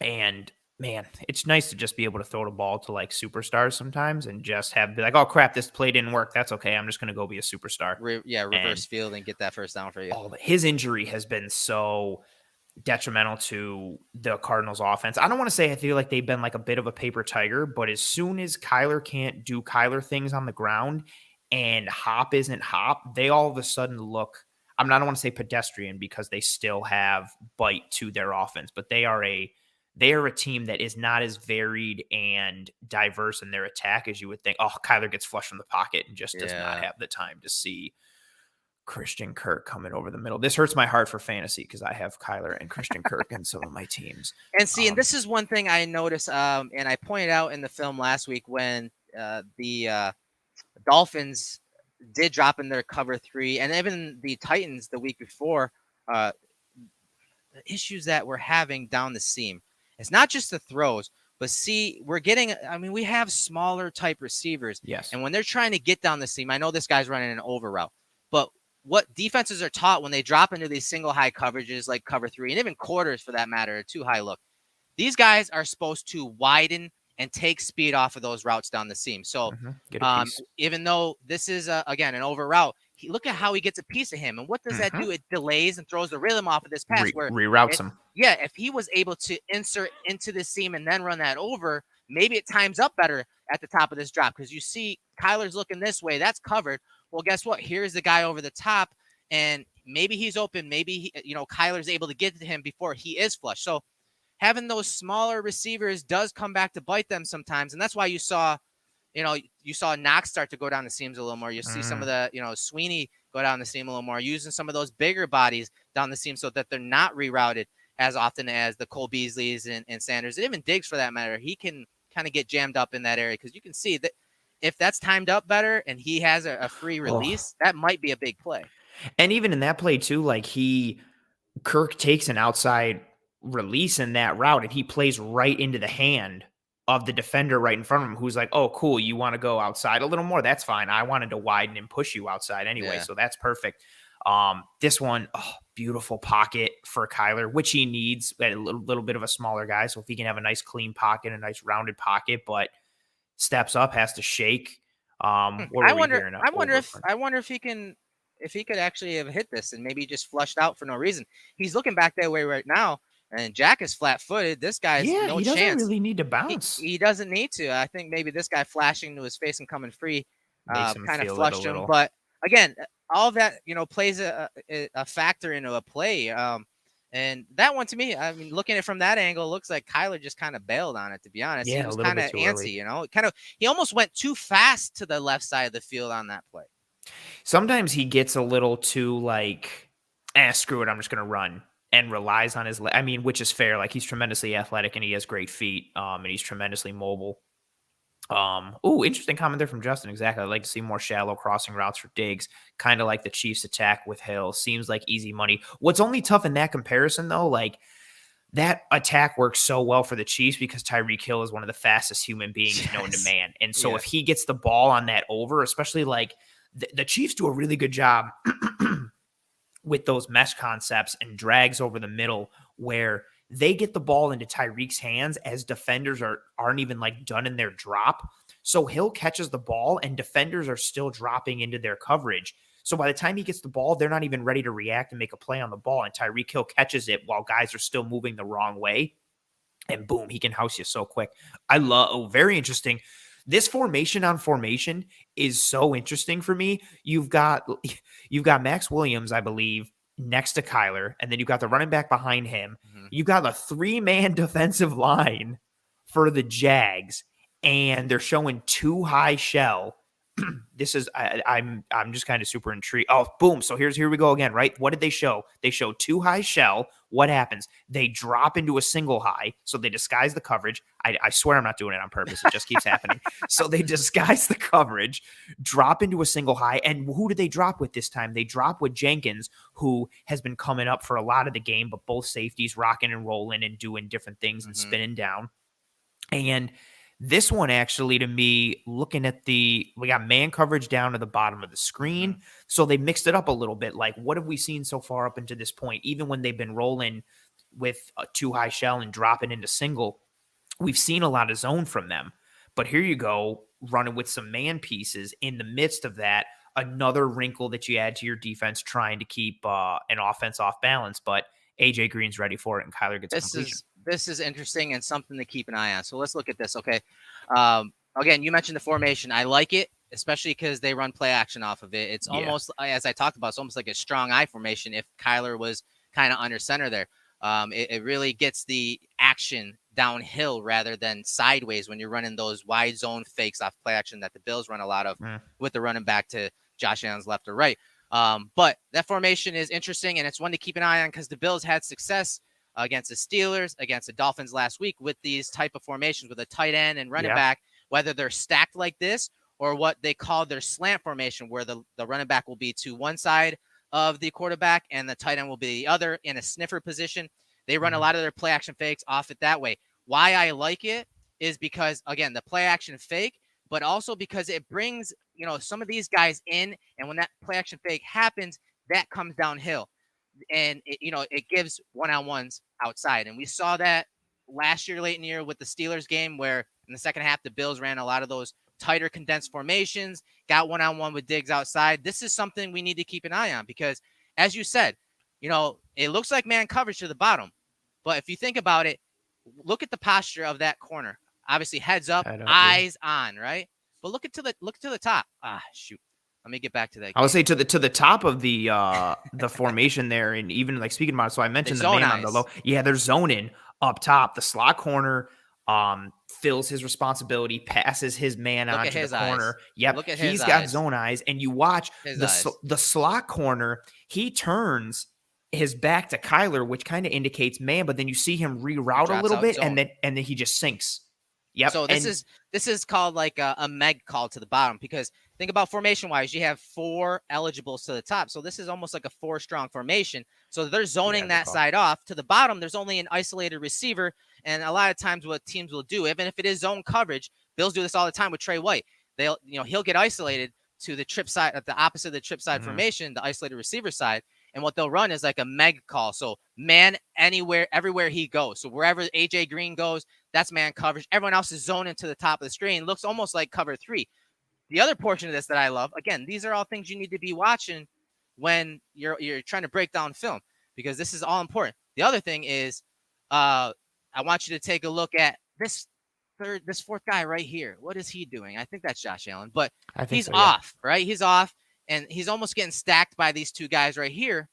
Speaker 2: And man, it's nice to just be able to throw the ball to like superstars sometimes and just be like, oh crap, this play didn't work. That's okay. I'm just going to go be a superstar.
Speaker 1: Reverse field and get that first down for you.
Speaker 2: His injury has been so detrimental to the Cardinals offense. I don't want to say I feel like they've been like a bit of a paper tiger, but as soon as Kaiir can't do Kaiir things on the ground and Hop isn't Hop, they all of a sudden look, I don't want to say pedestrian because they still have bite to their offense, but they are a team that is not as varied and diverse in their attack as you would think. Oh, Kaiir gets flushed from the pocket and just does not have the time to see Christian Kirk coming over the middle. This hurts my heart for fantasy because I have Kaiir and Christian Kirk in some of my teams.
Speaker 1: And see, and this is one thing I noticed, and I pointed out in the film last week when the Dolphins did drop in their cover 3, and even the Titans the week before, the issues that we're having down the seam. It's not just the throws, but we have smaller type receivers.
Speaker 2: Yes.
Speaker 1: And when they're trying to get down the seam, I know this guy's running an over route, but what defenses are taught when they drop into these single high coverages like cover 3 and even quarters for that matter, a 2 high look, these guys are supposed to widen and take speed off of those routes down the seam. So even though this is, again, an over route, look at how he gets a piece of him. And what does that do? It delays and throws the rhythm off of this pass.
Speaker 2: Reroutes him.
Speaker 1: Yeah, if he was able to insert into the seam and then run that over, maybe it times up better at the top of this drop because you see Kyler's looking this way. That's covered. Well, guess what? Here's the guy over the top, and maybe he's open. Maybe, Kyler's able to get to him before he is flush. So having those smaller receivers does come back to bite them sometimes. And that's why you saw Knox start to go down the seams a little more. You see some of the, Sweeney go down the seam a little more, using some of those bigger bodies down the seam so that they're not rerouted as often as the Cole Beasleys and Sanders. And even Diggs, for that matter, he can kind of get jammed up in that area because you can see that if that's timed up better and he has a free release, that might be a big play.
Speaker 2: And even in that play too, like Kirk takes an outside release in that route and he plays right into the hand of the defender right in front of him, who's like, oh, cool, you want to go outside a little more? That's fine. I wanted to widen and push you outside anyway, so that's perfect. This one, beautiful pocket for Kaiir, which he needs, a little bit of a smaller guy. So if he can have a nice clean pocket, a nice rounded pocket, but steps up, has to shake. I
Speaker 1: wonder if he could actually have hit this and maybe just flushed out for no reason. He's looking back that way right now, and Jack is flat-footed. This guy's no chance. He
Speaker 2: doesn't really need to bounce.
Speaker 1: He doesn't need to. I think maybe this guy flashing to his face and coming free kind of flushed him. But again, all of that, plays a factor into a play. And that one, to me, I mean, looking at it from that angle, looks like Kaiir just kind of bailed on it, to be honest.
Speaker 2: Yeah,
Speaker 1: he was kind of antsy, he almost went too fast to the left side of the field on that play.
Speaker 2: Sometimes he gets a little too screw it, I'm just going to run, and relies on his which is fair. Like, he's tremendously athletic and he has great feet, and he's tremendously mobile. Interesting comment there from Justin. Exactly. I'd like to see more shallow crossing routes for Diggs, kind of like the Chiefs attack with Hill. Seems like easy money. What's only tough in that comparison, though, like that attack works so well for the Chiefs because Tyreek Hill is one of the fastest human beings known to man. And so if he gets the ball on that over, especially like the Chiefs do a really good job with those mesh concepts and drags over the middle where they get the ball into Tyreek's hands as defenders aren't even like done in their drop. So Hill catches the ball and defenders are still dropping into their coverage. So by the time he gets the ball, they're not even ready to react and make a play on the ball. And Tyreek Hill catches it while guys are still moving the wrong way. And boom, he can house you so quick. Very interesting. This formation on formation is so interesting for me. You've got Max Williams, I believe, next to Kaiir, and then you've got the running back behind him. Mm-hmm. You've got a 3-man defensive line for the Jags, and they're showing 2 high shell. This is I'm just kind of super intrigued. Oh, boom. So here we go again, right? What did they show? They show 2 high shell. What happens? They drop into a single high. So they disguise the coverage. I swear I'm not doing it on purpose. It just keeps happening. So they disguise the coverage, drop into a single high. And who did they drop with this time? They drop with Jenkins, who has been coming up for a lot of the game, but both safeties rocking and rolling and doing different things and spinning down. And this one actually, to me, looking at we got man coverage down to the bottom of the screen. So they mixed it up a little bit. Like, what have we seen so far up into this point? Even when they've been rolling with a 2 high shell and dropping into single, we've seen a lot of zone from them. But here you go, running with some man pieces in the midst of that. Another wrinkle that you add to your defense, trying to keep an offense off balance. But AJ Green's ready for it, and Kaiir gets completion.
Speaker 1: This is interesting and something to keep an eye on. So let's look at this. Okay. Again, you mentioned the formation. I like it, especially because they run play action off of it. It's almost, as I talked about, it's almost like a strong eye formation if Kaiir was kind of under center there. It really gets the action downhill rather than sideways when you're running those wide zone fakes off play action that the Bills run a lot of with the running back to Josh Allen's left or right. But that formation is interesting, and it's one to keep an eye on because the Bills had success against the Steelers, against the Dolphins last week with these type of formations with a tight end and running back, whether they're stacked like this or what they call their slant formation, where the running back will be to one side of the quarterback and the tight end will be the other in a sniffer position. They run a lot of their play action fakes off it that way. Why I like it is because, again, the play action fake, but also because it brings, some of these guys in, and when that play action fake happens, that comes downhill. And it gives one-on-ones outside. And we saw that last year, late in the year with the Steelers game, where in the second half, the Bills ran a lot of those tighter condensed formations, got one-on-one with Diggs outside. This is something we need to keep an eye on because, as you said, it looks like man coverage to the bottom. But if you think about it, look at the posture of that corner. Obviously, heads up, eyes on, right? But look to the top. Shoot. Let me get back to that.
Speaker 2: I would say to the top of the formation there, and even like speaking about it, so I mentioned the man on the low. Yeah, they're zoning up top. The slot corner fills his responsibility, passes his man onto the corner. Yep, he's got zone eyes, and you watch the slot corner. He turns his back to Kaiir, which kind of indicates man, but then you see him reroute a little bit, and then he just sinks. Yep.
Speaker 1: So this is called like a meg call to the bottom because think about formation wise, you have 4 eligibles to the top. So this is almost like a 4-strong formation. So they're zoning that side off. To the bottom, there's only an isolated receiver. And a lot of times what teams will do, even if it is zone coverage, Bills do this all the time with Trey White. He'll get isolated to the trip side, at the opposite of the trip side formation, the isolated receiver side. And what they'll run is like a meg call. So man anywhere, everywhere he goes. So wherever AJ Green goes, that's man coverage. Everyone else is zoning to the top of the screen. Looks almost like cover 3. The other portion of this that I love, again, these are all things you need to be watching when you're trying to break down film because this is all important. The other thing is I want you to take a look at this 4th guy right here. What is he doing? I think that's Josh Allen, but he's off, right? He's off. And he's almost getting stacked by these 2 guys right here.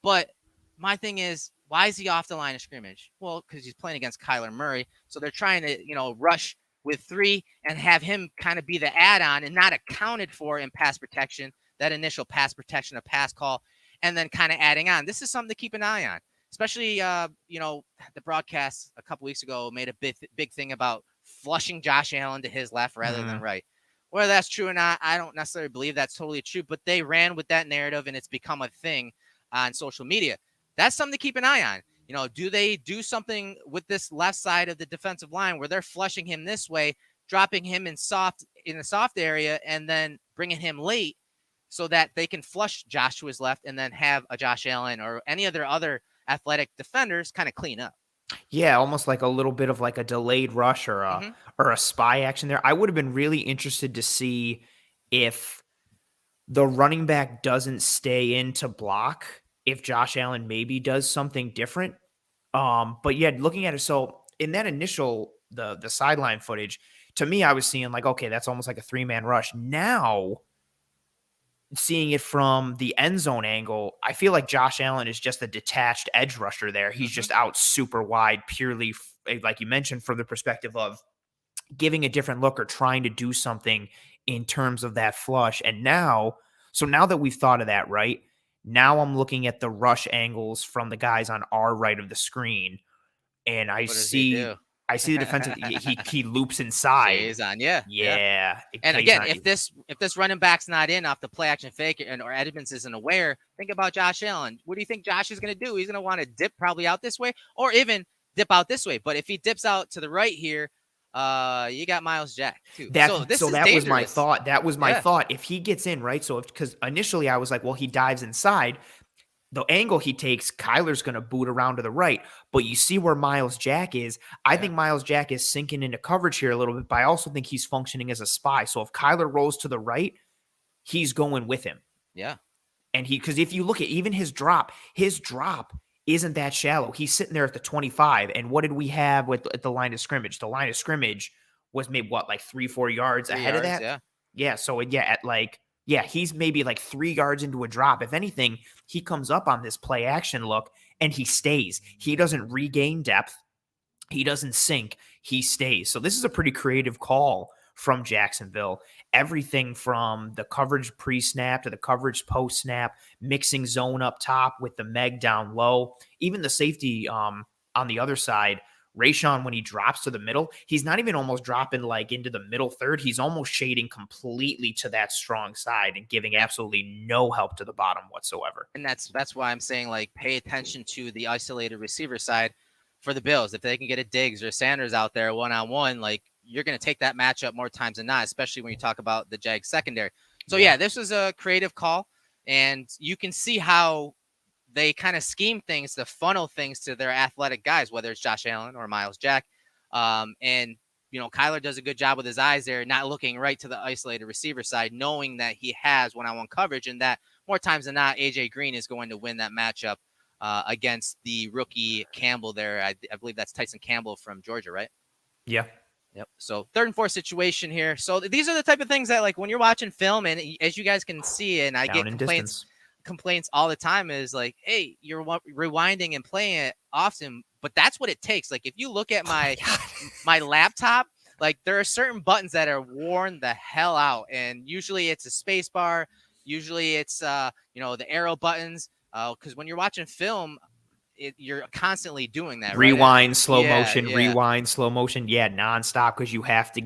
Speaker 1: But my thing is, why is he off the line of scrimmage? Well, because he's playing against Kyler Murray. So they're trying to, rush with 3 and have him kind of be the add-on and not accounted for in pass protection, that initial pass protection, a pass call, and then kind of adding on. This is something to keep an eye on, especially, the broadcast a couple weeks ago made a big thing about flushing Josh Allen to his left rather than right. Whether that's true or not, I don't necessarily believe that's totally true, but they ran with that narrative and it's become a thing on social media. That's something to keep an eye on. Do they do something with this left side of the defensive line where they're flushing him this way, dropping him in the soft area, and then bringing him late so that they can flush Joshua's left and then have a Josh Allen or any of their other athletic defenders kind of clean up.
Speaker 2: Yeah, almost like a little bit of like a delayed rush or a spy action there. I would have been really interested to see if the running back doesn't stay in to block, if Josh Allen maybe does something different. But yeah, looking at it, so in that initial the sideline footage, to me, I was seeing like, okay, that's almost like a 3-man rush. Now, seeing it from the end zone angle, I feel like Josh Allen is just a detached edge rusher there. He's just out super wide, purely, like you mentioned, from the perspective of giving a different look or trying to do something in terms of that flush. And now that we've thought of that, right, now I'm looking at the rush angles from the guys on our right of the screen, and I see the defensive. he loops inside.
Speaker 1: Stays on, yeah. And
Speaker 2: he's
Speaker 1: again,
Speaker 2: not-
Speaker 1: if this running back's not in off the play action fake or Edmonds isn't aware, think about Josh Allen. What do you think Josh is going to do? He's going to want to dip probably out this way, or even dip out this way. But if he dips out to the right here, you got Miles Jack too.
Speaker 2: That
Speaker 1: dangerous.
Speaker 2: was my thought. That was my thought. If he gets in, right? So because initially I was like, well, he dives inside. The angle he takes, Kyler's going to boot around to the right. But you see where Miles Jack is. I think Miles Jack is sinking into coverage here a little bit, but I also think he's functioning as a spy. So if Kyler rolls to the right, he's going with him.
Speaker 1: Yeah.
Speaker 2: And because if you look at even his drop isn't that shallow. He's sitting there at the 25. And what did we have at the line of scrimmage? The line of scrimmage was maybe like 3-4 yards ahead of that. Yeah. So he's maybe like 3 yards into a drop. If anything, he comes up on this play action look and he stays. He doesn't regain depth. He doesn't sink. He stays. So this is a pretty creative call from Jacksonville. Everything from the coverage pre-snap to the coverage post-snap, mixing zone up top with the Meg down low. Even the safety on the other side, Rayshon, when he drops to the middle, he's not even almost dropping like into the middle third. He's almost shading completely to that strong side and giving absolutely no help to the bottom whatsoever.
Speaker 1: And that's why I'm saying, like, pay attention to the isolated receiver side for the Bills. If they can get a Diggs or Sanders out there one-on-one, like, you're going to take that matchup more times than not, especially when you talk about the Jags secondary. So, yeah, this was a creative call, and you can see how they kind of scheme things to funnel things to their athletic guys, whether it's Josh Allen or Miles Jack. And, Kaiir does a good job with his eyes there, not looking right to the isolated receiver side, knowing that he has one-on-one coverage and that more times than not, AJ Green is going to win that matchup against the rookie Campbell there. I believe that's Tyson Campbell from Georgia, right?
Speaker 2: Yeah.
Speaker 1: Yep. So 3rd and 4th situation here. So these are the type of things that, like, when you're watching film, and as you guys can see, and I get complaints all the time, is like, hey, you're rewinding and playing it often, but that's what it takes. Like, if you look at my laptop, like, there are certain buttons that are worn the hell out, and usually it's a space bar, usually it's the arrow buttons, because when you're watching film, you're constantly doing that.
Speaker 2: Rewind, right? Slow motion, rewind, slow motion. Yeah, nonstop, because you have to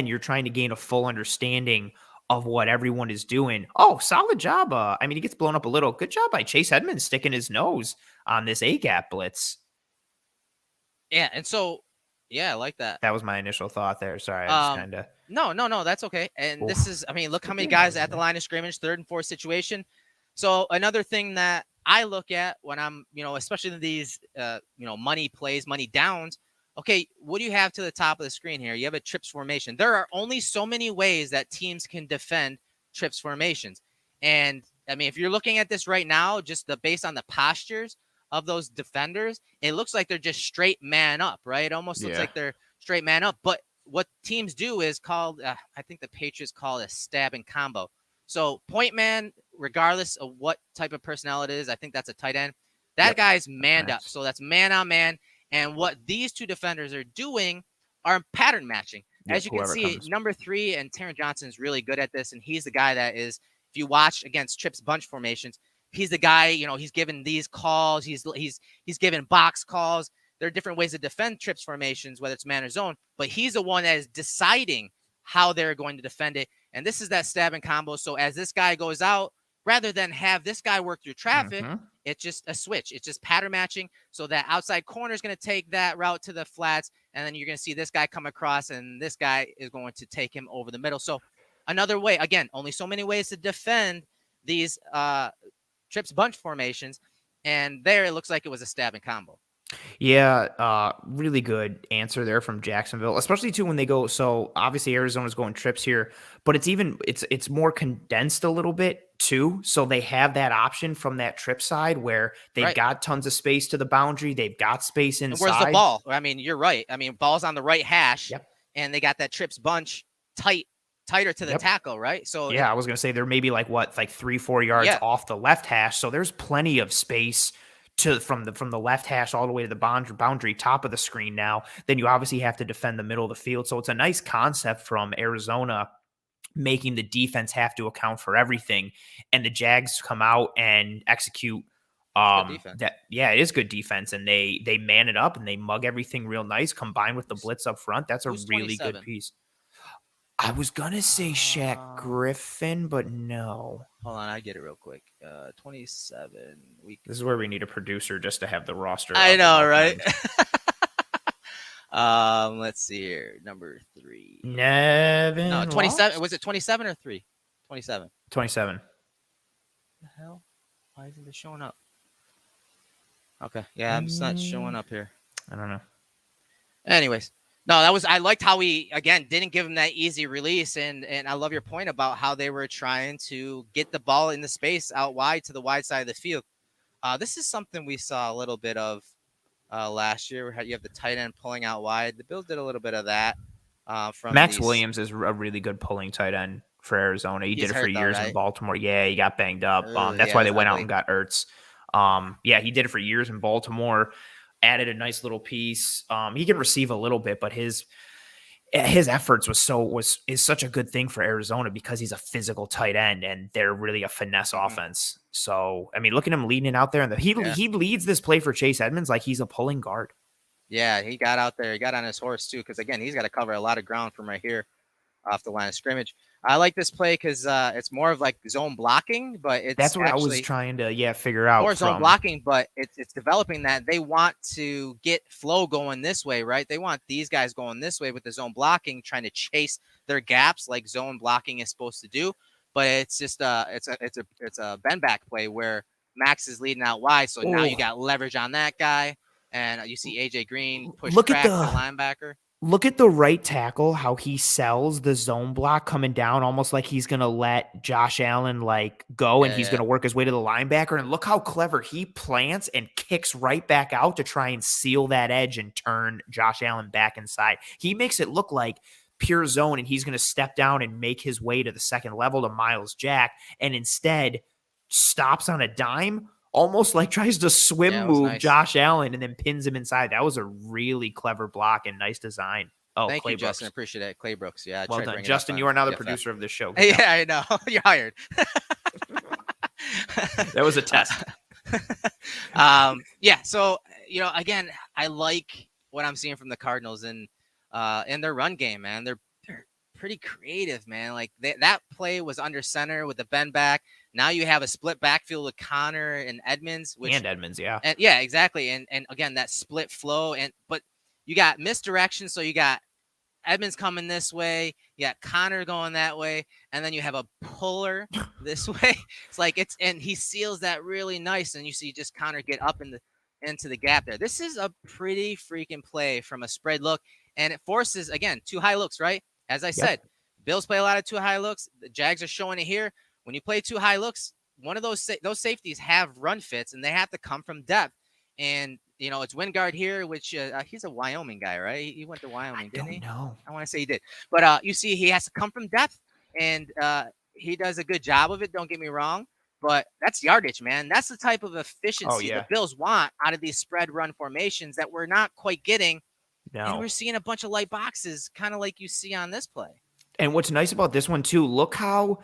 Speaker 2: you're trying to gain a full understanding of what everyone is doing. Oh, solid job. He gets blown up a little. Good job by Chase Edmonds sticking his nose on this A-gap blitz.
Speaker 1: Yeah, and so, I like that.
Speaker 2: That was my initial thought there. Sorry, I just kind of...
Speaker 1: No, that's okay. And this is, look how many guys at the line of scrimmage, 3rd and 4th situation. So another thing that I look at when I'm, especially in these, money plays, money downs. Okay, what do you have to the top of the screen here? You have a trips formation. There are only so many ways that teams can defend trips formations. And, if you're looking at this right now, just based on the postures of those defenders, it looks like they're just straight man up, right? It almost looks like they're straight man up. But what teams do is called, I think the Patriots call it a stab and combo. So point man, regardless of what type of personnel it is, I think that's a tight end. That guy's manned up. So that's man on man. And what these two defenders are doing are pattern matching. As you can see, number 3, and Taron Johnson is really good at this. And he's the guy that is, if you watch against trips bunch formations, he's the guy, he's given these calls. He's given box calls. There are different ways to defend trips formations, whether it's man or zone. But he's the one that is deciding how they're going to defend it. And this is that stab and combo. So as this guy goes out, rather than have this guy work through traffic, it's just a switch. It's just pattern matching. So that outside corner is going to take that route to the flats, and then you're going to see this guy come across, and this guy is going to take him over the middle. So another way, again, only so many ways to defend these trips bunch formations, and there it looks like it was a stab and combo.
Speaker 2: Yeah, really good answer there from Jacksonville, especially too when they go. So obviously Arizona's going trips here, but it's more condensed a little bit too. So they have that option from that trip side where they've got tons of space to the boundary. They've got space inside.
Speaker 1: And where's the ball? I mean, you're right. I mean, ball's on the right hash,
Speaker 2: Yep.
Speaker 1: and they got that trips bunch tighter to the tackle, right? So
Speaker 2: yeah, I was gonna say they're maybe like 3-4 yards off the left hash. So there's plenty of space from the left hash all the way to the boundary top of the screen now. Then you obviously have to defend the middle of the field. So it's a nice concept from Arizona, making the defense have to account for everything. And the Jags come out and execute that. Yeah, it is good defense. And they man it up and they mug everything real nice, combined with the blitz up front. That's a really good piece. I was going to say Shaq Griffin, but no.
Speaker 1: Hold on, I get it real quick. 27.
Speaker 2: This is where we need a producer just to have the roster.
Speaker 1: I know, right? Let's see here. Number 3.
Speaker 2: Nevin.
Speaker 1: No, 27. Was it 27 or 3? 27.
Speaker 2: 27.
Speaker 1: What the hell? Why isn't it showing up? Okay. Yeah, it's not showing up here.
Speaker 2: I don't know.
Speaker 1: Anyways. No, I liked how we, again, didn't give him that easy release. And I love your point about how they were trying to get the ball in the space out wide to the wide side of the field. This is something we saw a little bit of last year. Where you have the tight end pulling out wide. The Bills did a little bit of that. From
Speaker 2: Max Williams is a really good pulling tight end for Arizona. He did it for years in Baltimore. Yeah, he got banged up. That's why they went out and got Ertz. Yeah, he did it for years in Baltimore. Added a nice little piece. He can receive a little bit, but his efforts is such a good thing for Arizona because he's a physical tight end and they're really a finesse offense. So I mean, look at him leading it out there, and he leads this play for Chase Edmonds like he's a pulling guard.
Speaker 1: Yeah, he got out there. He got on his horse too, because again, he's got to cover a lot of ground from right here off the line of scrimmage. I like this play because it's more of like zone blocking, but that's
Speaker 2: what I was trying to figure out.
Speaker 1: More zone blocking, but it's developing that they want to get flow going this way, right? They want these guys going this way with the zone blocking, trying to chase their gaps like zone blocking is supposed to do. But it's just it's a bend back play where Max is leading out wide, so now you got leverage on that guy, and you see AJ Green push back the linebacker.
Speaker 2: Look at the right tackle, how he sells the zone block coming down, almost like he's going to let Josh Allen go and he's going to work his way to the linebacker. And look how clever he plants and kicks right back out to try and seal that edge and turn Josh Allen back inside. He makes it look like pure zone, and he's going to step down and make his way to the second level to Myles Jack, and instead stops on a dime, almost like tries to swim move Josh Allen and then pins him inside. That was a really clever block and nice design. Oh,
Speaker 1: thank
Speaker 2: Clay
Speaker 1: you,
Speaker 2: Brooks.
Speaker 1: Justin. Appreciate it. Clay Brooks. Yeah.
Speaker 2: Well done. Justin, you are now the producer of this show.
Speaker 1: Yeah, I know. You're hired.
Speaker 2: That was a test.
Speaker 1: Yeah. So, again, I like what I'm seeing from the Cardinals in their run game, man. They're pretty creative, man. Like that play was under center with the bend back. Now you have a split backfield with Connor and Edmonds,
Speaker 2: and Edmonds, yeah.
Speaker 1: And yeah, exactly. And again, that split flow, but you got misdirection. So you got Edmonds coming this way, you got Connor going that way, and then you have a puller this way. It's like and he seals that really nice, and you see just Connor get up into the gap there. This is a pretty freaking play from a spread look, and it forces, again, 2 high looks, right? As I said, Bills play a lot of 2 high looks. The Jags are showing it here. When you play 2 high looks, one of those safeties have run fits, and they have to come from depth. And, it's Wingard here, which he's a Wyoming guy, right? He went to Wyoming, didn't he?
Speaker 2: No.
Speaker 1: I want to say he did. But you see he has to come from depth, and he does a good job of it, don't get me wrong. But that's yardage, man. That's the type of efficiency the Bills want out of these spread run formations that we're not quite getting. No. And we're seeing a bunch of light boxes, kind of like you see on this play.
Speaker 2: And what's nice about this one, too, look how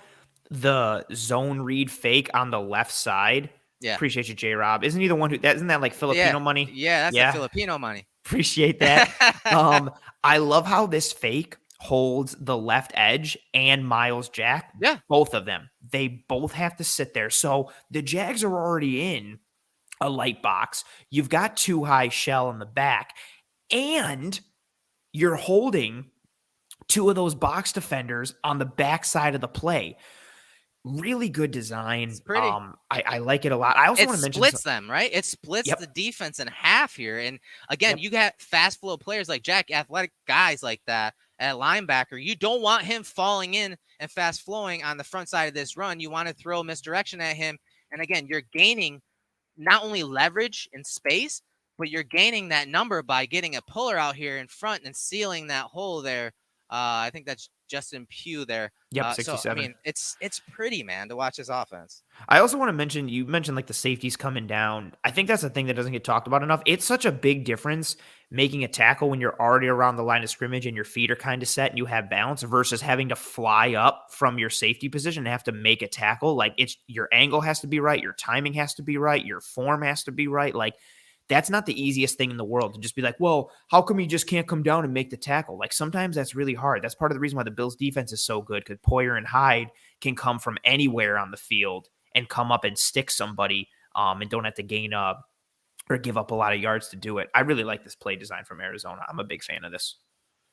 Speaker 2: the zone read fake on the left side. Yeah. Appreciate you, J-Rob. Isn't he the one isn't that like Filipino money?
Speaker 1: Yeah, that's the Filipino money.
Speaker 2: Appreciate that. I love how this fake holds the left edge and Myles Jack.
Speaker 1: Yeah.
Speaker 2: Both of them. They both have to sit there. So the Jags are already in a light box. You've got too high shell in the back, and you're holding two of those box defenders on the back side of the play. Really good design.
Speaker 1: It's pretty.
Speaker 2: I like it a lot. I also
Speaker 1: It
Speaker 2: want to mention
Speaker 1: splits them, right? It splits
Speaker 2: Yep.
Speaker 1: the defense in half here. And again,
Speaker 2: Yep.
Speaker 1: you got fast flow players like Jack, athletic guys like that at linebacker. You don't want him falling in and fast flowing on the front side of this run. You want to throw misdirection at him. And again, you're gaining not only leverage in space, but you're gaining that number by getting a puller out here in front and sealing that hole there. I think that's Justin Pugh there.
Speaker 2: Yep,
Speaker 1: So
Speaker 2: 67.
Speaker 1: I mean, it's pretty, man, to watch this offense.
Speaker 2: I also want to mention, you mentioned like the safeties coming down. I think that's the thing that doesn't get talked about enough. It's such a big difference making a tackle when you're already around the line of scrimmage and your feet are kind of set and you have balance versus having to fly up from your safety position and have to make a tackle. Like, it's your angle has to be right, your timing has to be right, your form has to be right. Like, that's not the easiest thing in the world to just be like, well, how come you just can't come down and make the tackle? Like, sometimes that's really hard. That's part of the reason why the Bills defense is so good, because Poyer and Hyde can come from anywhere on the field and come up and stick somebody and don't have to gain up or give up a lot of yards to do it. I really like this play design from Arizona. I'm a big fan of this.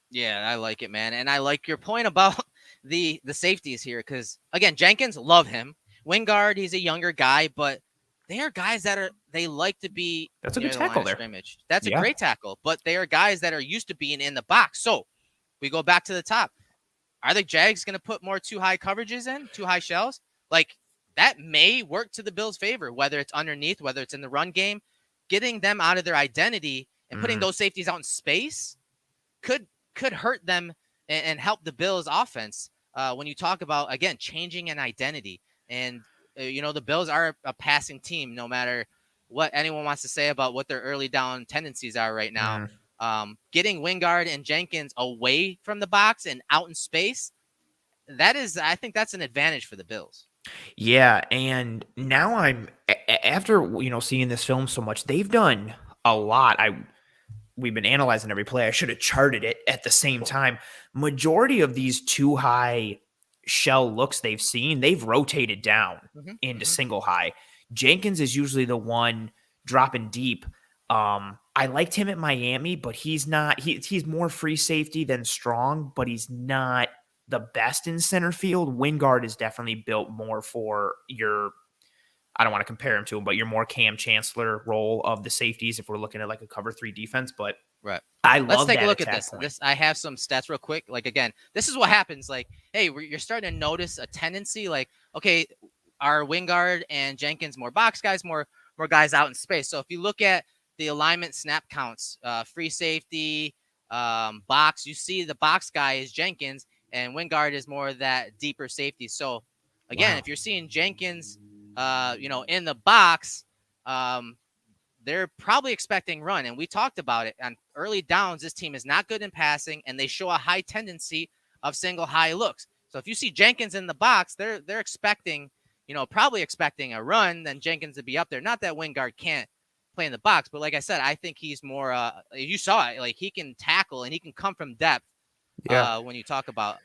Speaker 1: Yeah, I like it, man. And I like your point about the safeties here because, again, Jenkins, love him. Wingard, he's a younger guy, but they are guys that they like to be
Speaker 2: That's a
Speaker 1: near
Speaker 2: good
Speaker 1: the
Speaker 2: tackle
Speaker 1: line of
Speaker 2: there.
Speaker 1: scrimmage. That's
Speaker 2: Yeah.
Speaker 1: a great tackle, but they are guys that are used to being in the box. So we go back to the top. Are the Jags going to put more too high coverages in, too high shells? Like, that may work to the Bills' favor, whether it's underneath, whether it's in the run game. Getting them out of their identity and putting those safeties out in space could hurt them and help the Bills' offense when you talk about, again, changing an identity. And, the Bills are a passing team, no matter what anyone wants to say about what their early down tendencies are right now. Getting Wingard and Jenkins away from the box and out in space, I think that's an advantage for the Bills.
Speaker 2: Yeah, and now after seeing this film so much, they've done a lot. We've been analyzing every play. I should have charted it at the same time. Majority of these too high shell looks they've seen, they've rotated down into single high. Jenkins is usually the one dropping deep. I liked him at Miami, but he's not. He's more free safety than strong, but he's not the best in center field. Wingard is definitely built more for your, I don't want to compare him to him, but your more Cam Chancellor role of the safeties if we're looking at like a cover 3 defense. But
Speaker 1: right,
Speaker 2: let's
Speaker 1: take a look at this. I have some stats real quick. Like, again, this is what happens. Like, hey, you're starting to notice a tendency. Like, okay, are Wingard and Jenkins more box guys, more guys out in space? So if you look at the alignment snap counts, free safety, box, you see the box guy is Jenkins. And Wingard is more of that deeper safety. So, again, if you're seeing Jenkins, in the box, they're probably expecting run. And we talked about it on early downs. This team is not good in passing, and they show a high tendency of single high looks. So if you see Jenkins in the box, they're expecting, probably expecting a run. Then Jenkins to be up there. Not that Wingard can't play in the box, but like I said, I think he's more. You saw it, like he can tackle and he can come from depth.
Speaker 2: Yeah.
Speaker 1: When you talk about,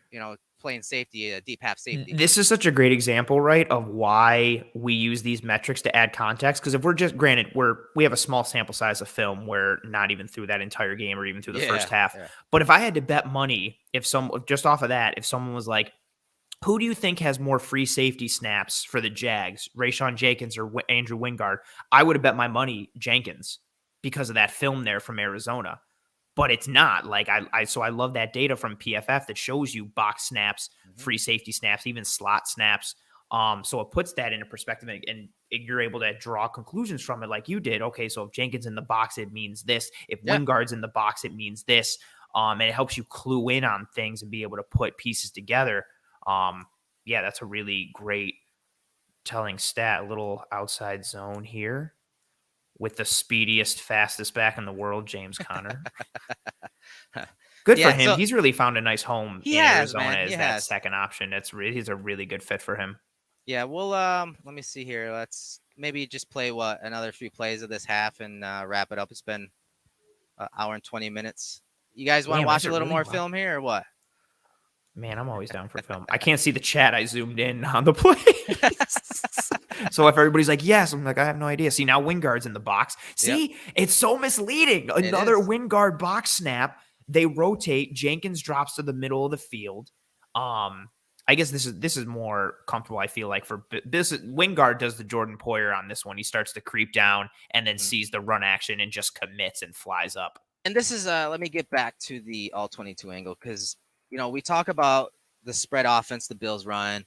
Speaker 1: playing safety, a deep half safety.
Speaker 2: This is such a great example, right, of why we use these metrics to add context. Because if we're just, granted, we have a small sample size of film, we're not even through that entire game or even through the first half. Yeah. But if I had to bet money, just off of that, if someone was like, who do you think has more free safety snaps for the Jags, Rayshon Jenkins or Andrew Wingard? I would have bet my money Jenkins because of that film there from Arizona. But it's not. Like, so I love that data from PFF that shows you box snaps, free safety snaps, even slot snaps. So it puts that into perspective, and you're able to draw conclusions from it like you did. Okay, so if Jenkins in the box, it means this. If Wingard's in the box, it means this. And it helps you clue in on things and be able to put pieces together. That's a really great telling stat. A little outside zone here with the speediest, fastest back in the world, James Conner. Good for him. So he's really found a nice home in Arizona as that second option. He's a really good fit for him.
Speaker 1: Yeah, well, let me see here. Let's maybe just play another few plays of this half and wrap it up. It's been an hour and 20 minutes. You guys want to watch a little more film here or what?
Speaker 2: Man, I'm always down for film. I can't see the chat. I zoomed in on the play. So if everybody's like, yes, I'm like, I have no idea. See, now Wingard's in the box. See, It's so misleading. Another Wingard box snap. They rotate. Jenkins drops to the middle of the field. I guess this is more comfortable, I feel like, for this. Wingard does the Jordan Poyer on this one. He starts to creep down and then sees the run action and just commits and flies up.
Speaker 1: And this is, let me get back to the all 22 angle, because, we talk about the spread offense the Bills run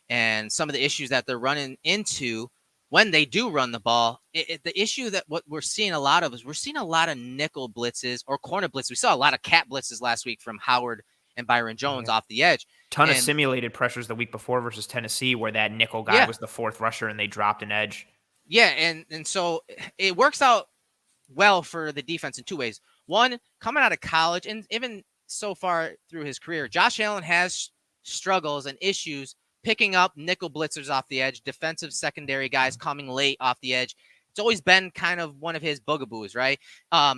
Speaker 1: and some of the issues that they're running into when they do run the ball. The issue that what we're seeing a lot of is we're seeing a lot of nickel blitzes or corner blitzes. We saw a lot of cat blitzes last week from Howard and Byron Jones off the edge.
Speaker 2: Ton of simulated pressures the week before versus Tennessee, where that nickel guy was the fourth rusher and they dropped an edge.
Speaker 1: Yeah, and so it works out well for the defense in two ways. One, coming out of college, and even so far through his career, Josh Allen has struggles and issues picking up nickel blitzers off the edge, defensive secondary guys coming late off the edge. It's always been kind of one of his bugaboos, right?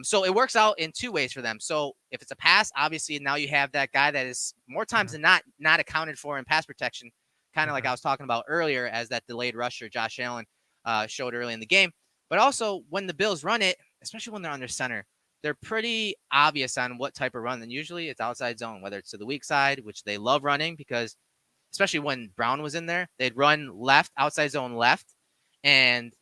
Speaker 1: So it works out in two ways for them. So if it's a pass, obviously now you have that guy that is more times than not accounted for in pass protection, kind of like I was talking about earlier as that delayed rusher Josh Allen showed early in the game. But also when the Bills run it, especially when they're under center, they're pretty obvious on what type of run. And usually it's outside zone, whether it's to the weak side, which they love running because especially when Brown was in there, they'd run left, outside zone left, and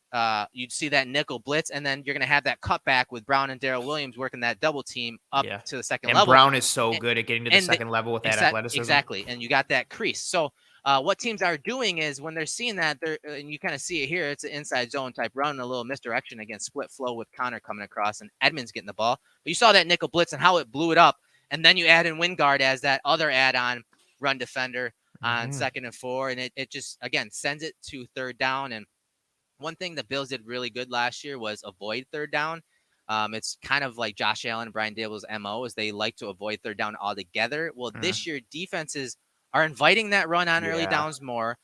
Speaker 1: you'd see that nickel blitz, and then you're going to have that cutback with Brown and Darrell Williams working that double team up to the second level.
Speaker 2: And Brown is so good at getting to the second level with that athleticism.
Speaker 1: Exactly, and you got that crease. So what teams are doing is when they're seeing that, and you kind of see it here, it's an inside zone type run, a little misdirection against split flow with Connor coming across and Edmonds getting the ball. But you saw that nickel blitz and how it blew it up, and then you add in Wingard as that other add-on run defender on 2nd and 4, and it just, again, sends it to third down. And one thing the Bills did really good last year was avoid third down. It's kind of like Josh Allen and Brian Daboll's MO is they like to avoid third down altogether. Well, this year defenses are inviting that run on early downs more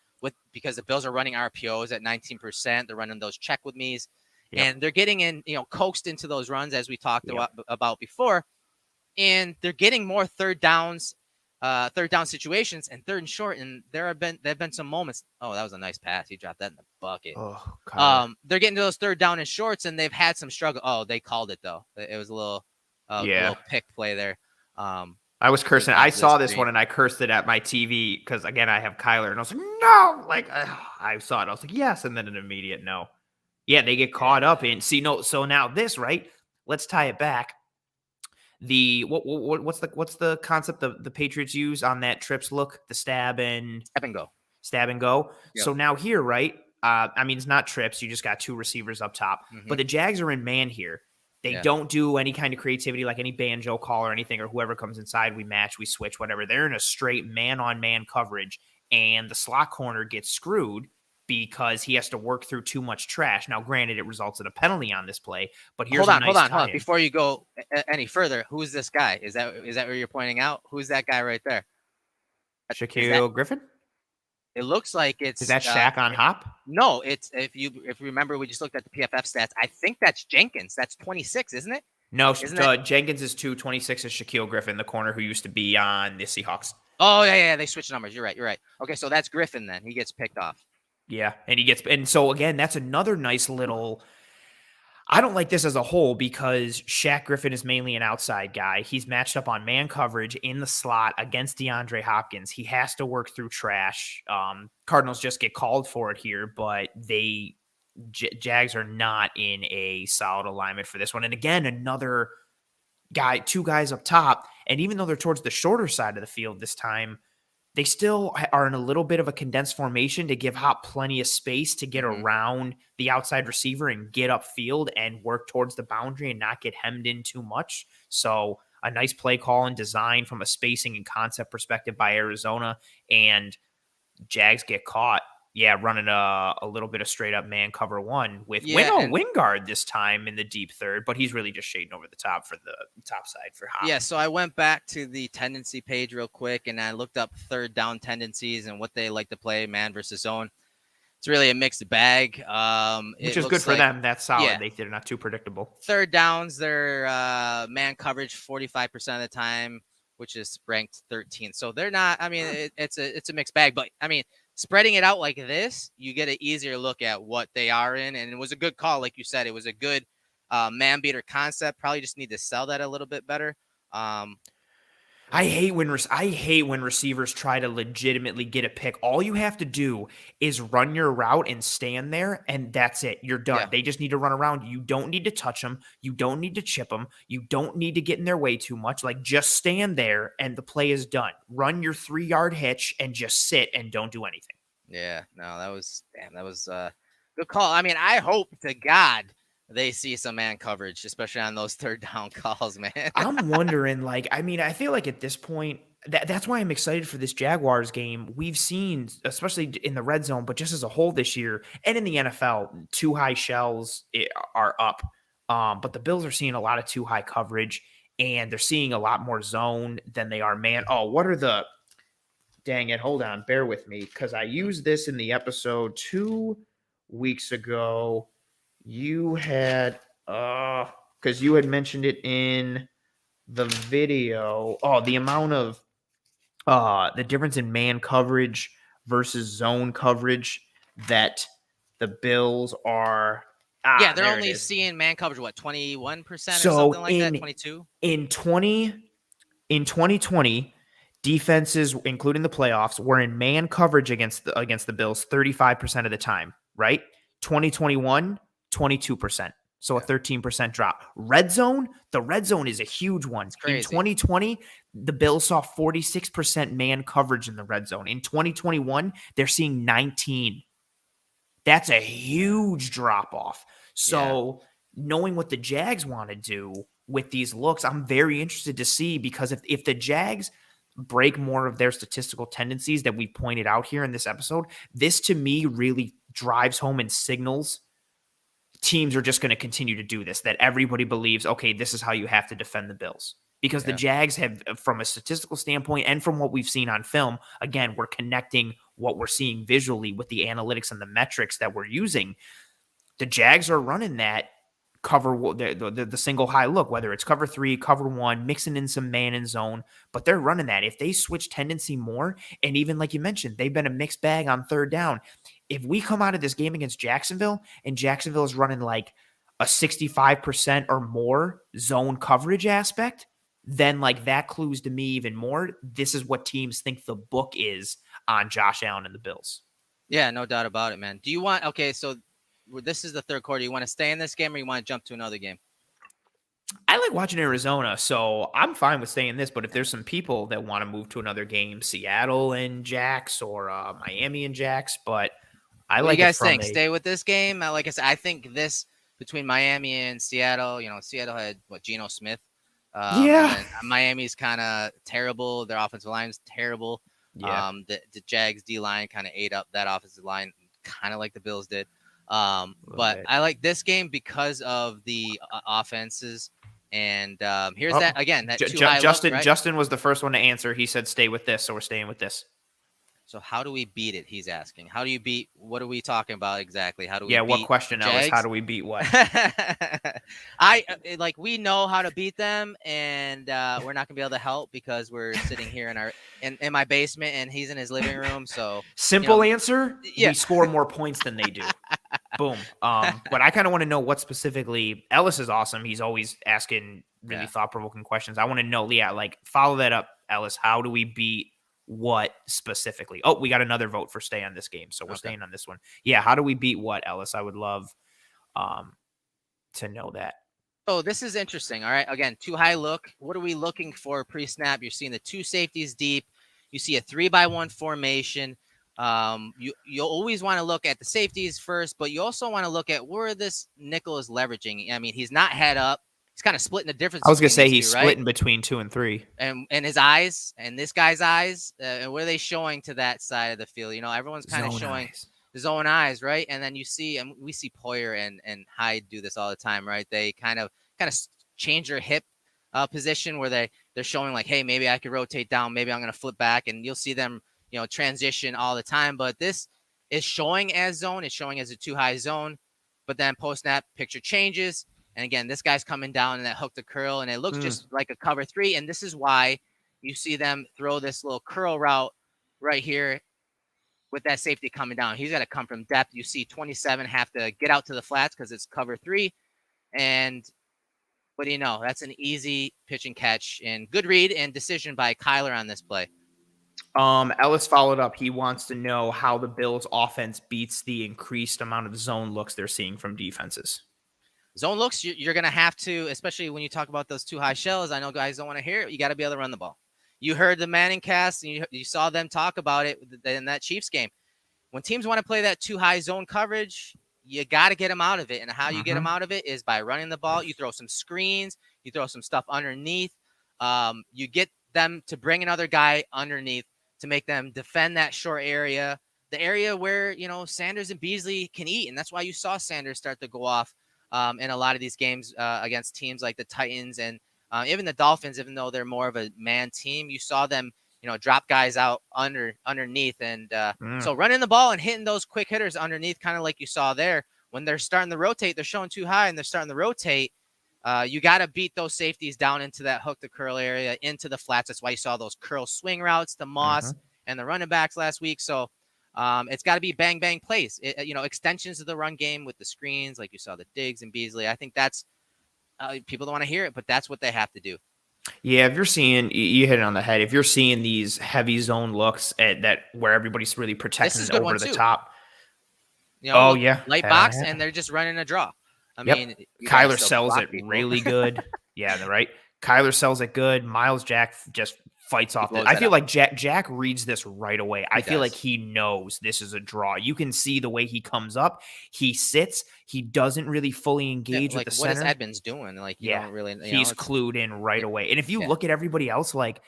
Speaker 1: because the Bills are running RPOs at 19%. They're running those check with me's, and they're getting in, coaxed into those runs as we talked about before, and they're getting more third down situations and third and short. And there have been some moments. Oh, that was a nice pass. He dropped that in the bucket. Oh, they're getting to those third down and shorts, and they've had some struggle. Oh, they called it though. It was a little pick play there.
Speaker 2: I was cursing. I saw this one and I cursed it at my TV because again I have Kaiir and I was like, no, like I saw it. I was like, yes, and then an immediate no. Yeah, they get caught up in. See, no. So now this, right? Let's tie it back. What's the concept the Patriots use on that trips look? The stab and go. Yep. So now here, right? I mean, it's not trips. You just got two receivers up top, but the Jags are in man here. They don't do any kind of creativity like any banjo call or anything, or whoever comes inside, we match, we switch, whatever. They're in a straight man-on-man coverage, and the slot corner gets screwed because he has to work through too much trash. Now, granted, it results in a penalty on this play, but here's hold on.
Speaker 1: Before you go any further, who's this guy? Is that what you're pointing out? Who's that guy right there?
Speaker 2: Shaquille Griffin?
Speaker 1: It looks like it's...
Speaker 2: Is that Shaq on Hop?
Speaker 1: No, it's if you remember, we just looked at the PFF stats. I think that's Jenkins. That's 26, isn't it?
Speaker 2: No, Jenkins is 2. 26 is Shaquille Griffin, the corner who used to be on the Seahawks.
Speaker 1: Oh, yeah, they switched numbers. You're right. Okay, so that's Griffin then. He gets picked off.
Speaker 2: Yeah, and so again, that's another nice little... I don't like this as a whole because Shaq Griffin is mainly an outside guy. He's matched up on man coverage in the slot against DeAndre Hopkins. He has to work through trash. Cardinals just get called for it here, but Jags are not in a solid alignment for this one. And again, another guy, two guys up top. And even though they're towards the shorter side of the field this time, they still are in a little bit of a condensed formation to give Hop plenty of space to get around the outside receiver and get upfield and work towards the boundary and not get hemmed in too much. So a nice play call and design from a spacing and concept perspective by Arizona, and Jags get caught. Yeah, running a little bit of straight up man cover one with Wingard this time in the deep third, but he's really just shading over the top for the top side for Hop.
Speaker 1: Yeah, so I went back to the tendency page real quick and I looked up third down tendencies and what they like to play, man versus zone. It's really a mixed bag.
Speaker 2: Which is good for them. That's solid. Yeah. They're not too predictable.
Speaker 1: Third downs, they're man coverage 45% of the time. which is ranked 13th. So they're not. I mean, it's a mixed bag. But I mean, spreading it out like this, you get an easier look at what they are in, and it was a good call, like you said. It was a good man beater concept. Probably just need to sell that a little bit better.
Speaker 2: I hate when receivers try to legitimately get a pick. All you have to do is run your route and stand there, and that's it. You're done.
Speaker 1: Yeah.
Speaker 2: They just need to run around. You don't need to touch them. You don't need to chip them. You don't need to get in their way too much. Like, just stand there, and the play is done. Run your 3-yard hitch and just sit and don't do anything.
Speaker 1: Yeah, no, that was good call. I mean, I hope to God they see some man coverage, especially on those third down calls, man.
Speaker 2: I'm wondering, like, I mean, I feel like at this point, that's why I'm excited for this Jaguars game. We've seen, especially in the red zone, but just as a whole this year and in the NFL, too high shells are up. But the Bills are seeing a lot of too high coverage, and they're seeing a lot more zone than they are man. Oh, what are the dang it? Hold on, bear with me, because I used this in the episode 2 weeks ago. You had because you had mentioned it in the video. Oh, the amount of the difference in man coverage versus zone coverage that the Bills are.
Speaker 1: Yeah, they're only seeing man coverage, what, 21% or
Speaker 2: So
Speaker 1: something like that? 22?
Speaker 2: In 2020, defenses, including the playoffs, were in man coverage against the Bills 35% of the time, right? 2021, 22%. So a 13% drop. Red zone, the red zone is a huge one. In 2020, the Bills saw 46% man coverage in the red zone. In 2021, they're seeing 19. That's a huge drop off. So knowing what the Jags want to do with these looks, I'm very interested to see, because if the Jags break more of their statistical tendencies that we pointed out here in this episode, this to me really drives home and signals teams are just going to continue to do this, that everybody believes, okay, this is how you have to defend the Bills. Because the Jags have, from a statistical standpoint and from what we've seen on film, again, we're connecting what we're seeing visually with the analytics and the metrics that we're using. The Jags are running that cover, the single high look, whether it's cover 3, cover 1, mixing in some man and zone, but they're running that. If they switch tendency more, and even like you mentioned, they've been a mixed bag on third down. If we come out of this game against Jacksonville and Jacksonville is running like a 65% or more zone coverage aspect, then like that clues to me even more. This is what teams think the book is on Josh Allen and the Bills.
Speaker 1: Yeah, no doubt about it, man. Do you want, okay, so this is the third quarter. You want to stay in this game or you want to jump to another game?
Speaker 2: I like watching Arizona, so I'm fine with staying this. But if there's some people that want to move to another game, Seattle and Jags or Miami and Jags, but I like.
Speaker 1: What do you guys think? Stay with this game? Like I said, I think this between Miami and Seattle. You know, Seattle had Geno Smith. And Miami's kind of terrible. Their offensive line is terrible.
Speaker 2: Yeah.
Speaker 1: The Jags D line kind of ate up that offensive line, kind of like the Bills did. But I like this game because of the offenses. And here's that again. That
Speaker 2: Justin was the first one to answer. He said, "Stay with this," so we're staying with this.
Speaker 1: So how do we beat it? He's asking. How do you beat? What are we talking about exactly? How do we?
Speaker 2: Yeah,
Speaker 1: beat
Speaker 2: what question,
Speaker 1: Jags?
Speaker 2: Ellis? How do we beat what?
Speaker 1: We know how to beat them, and we're not gonna be able to help because we're sitting here in my basement, and he's in his living room. So
Speaker 2: simple answer: we score more points than they do. Boom. But I kind of want to know what specifically. Ellis is awesome. He's always asking really thought-provoking questions. I want to know, like follow that up, Ellis. How do we beat what specifically? Oh, we got another vote for stay on this game, so we're staying on this one. Yeah, how do we beat what, Ellis? I would love to know that.
Speaker 1: Oh, this is interesting. All right, again, too high look. What are we looking for pre-snap? You're seeing the two safeties deep. You see a 3-by-1 formation. You'll always want to look at the safeties first, but you also want to look at where this nickel is leveraging. I mean, he's not head up. He's kind of splitting the difference.
Speaker 2: I was going to say he's splitting between 2 and 3.
Speaker 1: And his eyes and this guy's eyes, and what are they showing to that side of the field? You know, everyone's kind of showing his own eyes, right? And then you see, and we see Poyer and Hyde do this all the time, right? They kind of change their hip position where they're showing like, hey, maybe I could rotate down, maybe I'm going to flip back, and you'll see them, transition all the time. But this is showing as zone, it's showing as a too high zone, but then post snap picture changes. And again, this guy's coming down in that hook to curl, and it looks just like a cover 3. And this is why, you see them throw this little curl route right here with that safety coming down. He's got to come from depth. You see 27 have to get out to the flats because it's cover 3. And what do you know? That's an easy pitch and catch and good read and decision by Kaiir on this play.
Speaker 2: Ellis followed up. He wants to know how the Bills offense beats the increased amount of zone looks they're seeing from defenses.
Speaker 1: Zone looks, you're going to have to, especially when you talk about those too high shells. I know guys don't want to hear it. You got to be able to run the ball. You heard the Manning cast, and you saw them talk about it in that Chiefs game. When teams want to play that too high zone coverage, you got to get them out of it. And how you get them out of it is by running the ball. You throw some screens. You throw some stuff underneath. You get them to bring another guy underneath to make them defend that short area, the area where, Sanders and Beasley can eat. And that's why you saw Sanders start to go off in a lot of these games against teams like the Titans and even the Dolphins, even though they're more of a man team. You saw them, drop guys out underneath. And so running the ball and hitting those quick hitters underneath, kind of like you saw there, when they're starting to rotate, they're showing too high and they're starting to rotate. You got to beat those safeties down into that hook to curl area, into the flats. That's why you saw those curl swing routes to Moss and the running backs last week. So it's got to be bang, bang plays. Extensions of the run game with the screens, like you saw the Diggs and Beasley. I think that's people don't want to hear it, but that's what they have to do.
Speaker 2: Yeah, if you're seeing, you hit it on the head. If you're seeing these heavy zone looks where everybody's really protecting over the top.
Speaker 1: Light box, and they're just running a draw. I mean,
Speaker 2: Kaiir sells it really good. Yeah, right. Kaiir sells it good. Miles Jack just fights off it. I feel like Jack reads this right away. I feel like he knows this is a draw. You can see the way he comes up. He sits. He doesn't really fully engage with the center.
Speaker 1: What is Edmonds doing? Like, you don't really.
Speaker 2: He's clued in right away. And if you look at everybody else, like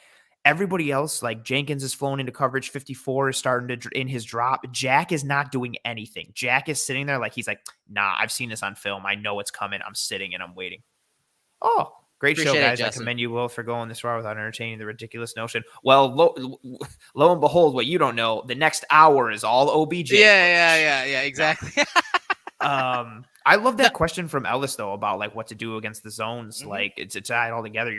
Speaker 2: Jenkins is flown into coverage. 54 is starting to in his drop. Jack is not doing anything. Jack is sitting there like he's like, nah, I've seen this on film. I know it's coming. I'm sitting and I'm waiting. Oh, great show, guys. I commend you both for going this far without entertaining the ridiculous notion. Well, lo and behold, what you don't know, the next hour is all OBJ.
Speaker 1: Yeah, exactly.
Speaker 2: I love that question from Ellis, though, about like what to do against the zones. Like it's tied all together.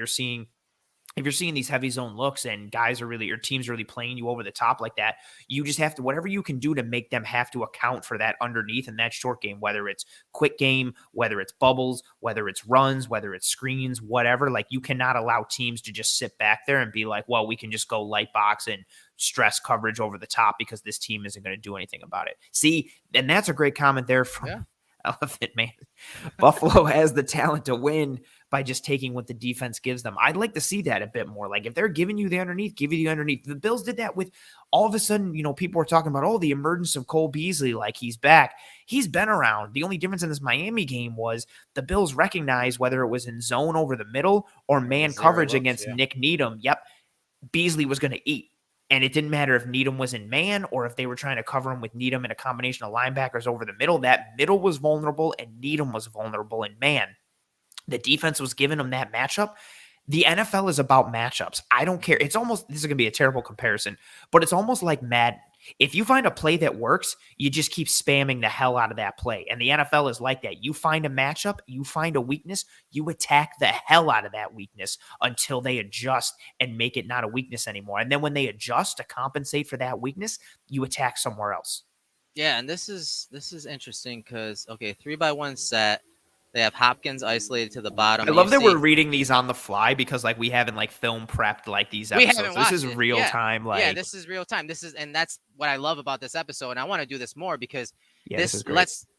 Speaker 2: If you're seeing these heavy zone looks and your team's really playing you over the top like that, you just have to, whatever you can do to make them have to account for that underneath in that short game, whether it's quick game, whether it's bubbles, whether it's runs, whether it's screens, whatever. Like you cannot allow teams to just sit back there and be like, well, we can just go light box and stress coverage over the top because this team isn't going to do anything about it. See, and that's a great comment there from Elephant Man. Buffalo has the talent to win by just taking what the defense gives them. I'd like to see that a bit more. Like if they're giving you the underneath, give you the underneath. The Bills did that with all of a sudden, people were talking about, the emergence of Cole Beasley, like he's back. He's been around. The only difference in this Miami game was the Bills recognized whether it was in zone over the middle or man coverage against Nick Needham. Yep. Beasley was going to eat. And it didn't matter if Needham was in man or if they were trying to cover him with Needham and a combination of linebackers over the middle. That middle was vulnerable and Needham was vulnerable in man. The defense was giving them that matchup. The NFL is about matchups. I don't care. This is going to be a terrible comparison, but it's almost like Madden. If you find a play that works, you just keep spamming the hell out of that play. And the NFL is like that. You find a matchup, you find a weakness, you attack the hell out of that weakness until they adjust and make it not a weakness anymore. And then when they adjust to compensate for that weakness, you attack somewhere else.
Speaker 1: Yeah, and this is interesting because 3-by-1 set. They have Hopkins isolated to the bottom.
Speaker 2: I love that we're reading these on the fly because we haven't film prepped like these episodes. This is real time.
Speaker 1: This is real time. And that's what I love about this episode. And I want to do this more because
Speaker 2: this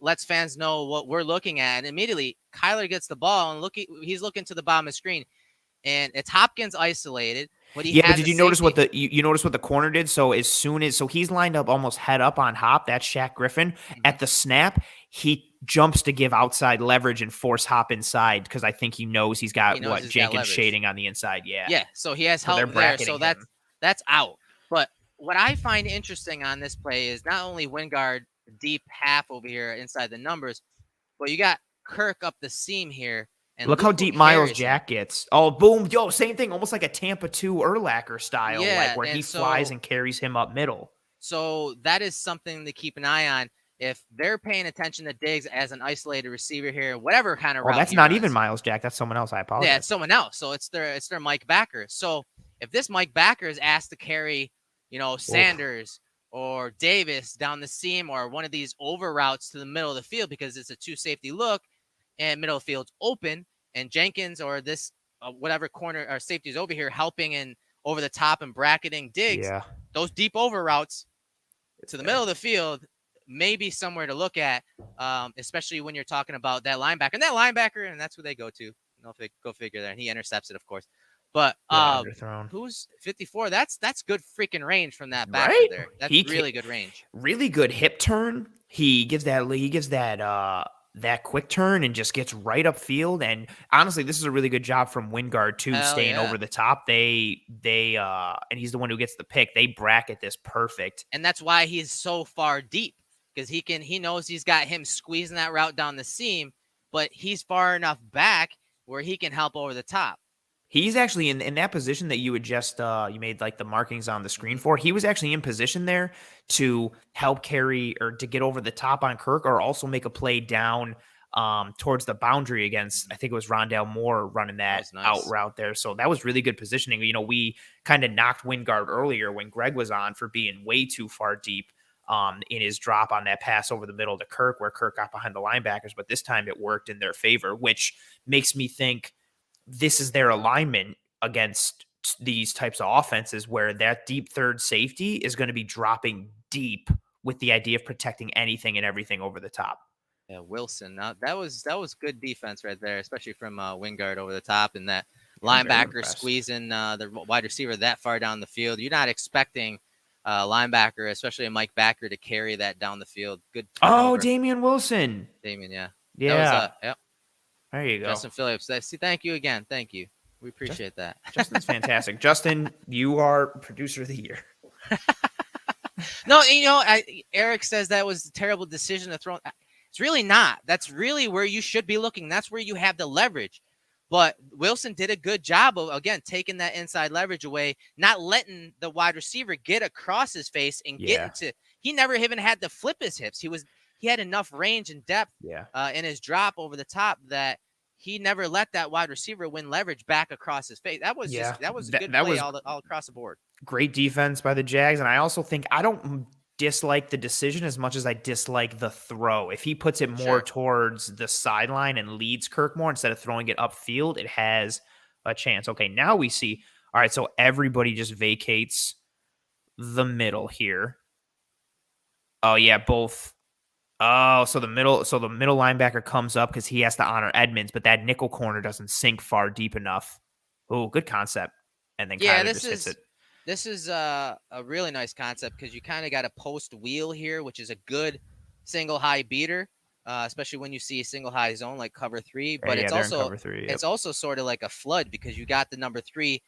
Speaker 1: lets fans know what we're looking at. And immediately Kaiir gets the ball and he's looking to the bottom of the screen, and it's Hopkins isolated. But
Speaker 2: did you notice what you notice what the corner did? So he's lined up almost head up on Hop. That's Shaq Griffin. At the snap, he jumps to give outside leverage and force Hop inside because I think he knows he's got Jenkins shading on the inside. Yeah.
Speaker 1: So he has help there. So that's out. But what I find interesting on this play is not only Wingard deep half over here inside the numbers, but you got Kirk up the seam here. And
Speaker 2: look how deep Miles Jack gets. Oh, boom. Yo, same thing. Almost like a Tampa 2 Urlacher style, where he flies and carries him up middle.
Speaker 1: So that is something to keep an eye on. If they're paying attention to Diggs as an isolated receiver here, whatever kind of route
Speaker 2: that's not even Miles Jack. That's someone else. I apologize.
Speaker 1: Yeah, it's someone else. So it's their Mike backer. So If this Mike Backer is asked to carry, Sanders or Davis down the seam or one of these over routes to the middle of the field because it's a 2 safety look and middle of the field's open, and Jenkins or this whatever corner or safety is over here helping and over the top and bracketing Diggs, those deep over routes to the middle of the field may be somewhere to look at, especially when you're talking about that linebacker. And that linebacker, and that's who they go to. Go figure there. And he intercepts it, of course. But who's 54? That's good freaking range from that backer there. That's really good range.
Speaker 2: Really good hip turn. He gives that quick turn and just gets right upfield. And honestly, this is a really good job from Wingard too, staying over the top. They and he's the one who gets the pick. They bracket this perfect.
Speaker 1: And that's why he's so far deep, because he knows he's got him squeezing that route down the seam, but he's far enough back where he can help over the top.
Speaker 2: He's actually in that position that you would just you made like the markings on the screen for. He was actually in position there to help carry or to get over the top on Kirk, or also make a play down towards the boundary against, I think it was Rondale Moore running that out route there. So that was really good positioning. We kind of knocked Wingard earlier when Greg was on for being way too far deep in his drop on that pass over the middle to Kirk, where Kirk got behind the linebackers. But this time it worked in their favor, which makes me think this is their alignment against these types of offenses, where that deep third safety is going to be dropping deep with the idea of protecting anything and everything over the top.
Speaker 1: Yeah, Wilson. That was good defense right there, especially from Wingard over the top, and that linebacker squeezing the wide receiver that far down the field. You're not expecting linebacker, especially a Mike Backer, to carry that down the field. Good.
Speaker 2: Oh, Damian Wilson.
Speaker 1: Damian, yeah.
Speaker 2: Yeah.
Speaker 1: Yep.
Speaker 2: There you go.
Speaker 1: Justin Phillips. Thank you again. Thank you. We appreciate that.
Speaker 2: Justin's fantastic. Justin, you are producer of the year.
Speaker 1: No, Erik says that was a terrible decision to throw. It's really not. That's really where you should be looking. That's where you have the leverage. But Wilson did a good job of, again, taking that inside leverage away, not letting the wide receiver get across his face and get into. He never even had to flip his hips. He had enough range and depth in his drop over the top that he never let that wide receiver win leverage back across his face. That was a good play all across the board.
Speaker 2: Great defense by the Jags. And I also think I don't dislike the decision as much as I dislike the throw. If he puts it more towards the sideline and leads Kirk more instead of throwing it upfield, it has a chance. Okay, now we see. All right, so everybody just vacates the middle here. Oh, yeah, both. Oh, so the middle linebacker comes up because he has to honor Edmonds, but that nickel corner doesn't sink far deep enough. Oh, good concept. And then Kaiir just hits it.
Speaker 1: This is a really nice concept because you kind of got a post wheel here, which is a good single high beater, especially when you see a single high zone like cover 3. But it's also sort of like a flood because you got the number 3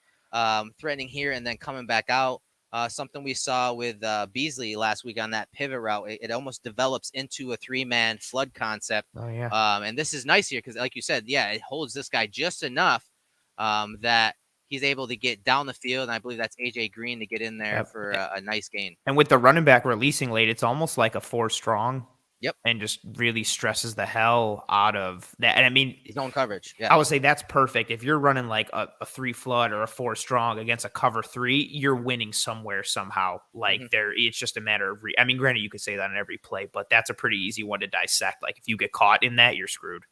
Speaker 1: threatening here and then coming back out. Something we saw with Beasley last week on that pivot route. It almost develops into a 3-man flood concept.
Speaker 2: Oh, yeah.
Speaker 1: And this is nice here because, like you said, it holds this guy just enough that he's able to get down the field. And I believe that's AJ Green to get in there for a nice gain.
Speaker 2: And with the running back releasing late, it's almost like a 4 strong.
Speaker 1: Yep.
Speaker 2: And just really stresses the hell out of that. And I mean,
Speaker 1: zone coverage. Yeah.
Speaker 2: I would say that's perfect. If you're running like a 3 flood or a 4 strong against a cover 3, you're winning somewhere somehow. Like it's just a matter of, I mean, granted, you could say that on every play, but that's a pretty easy one to dissect. Like if you get caught in that, you're screwed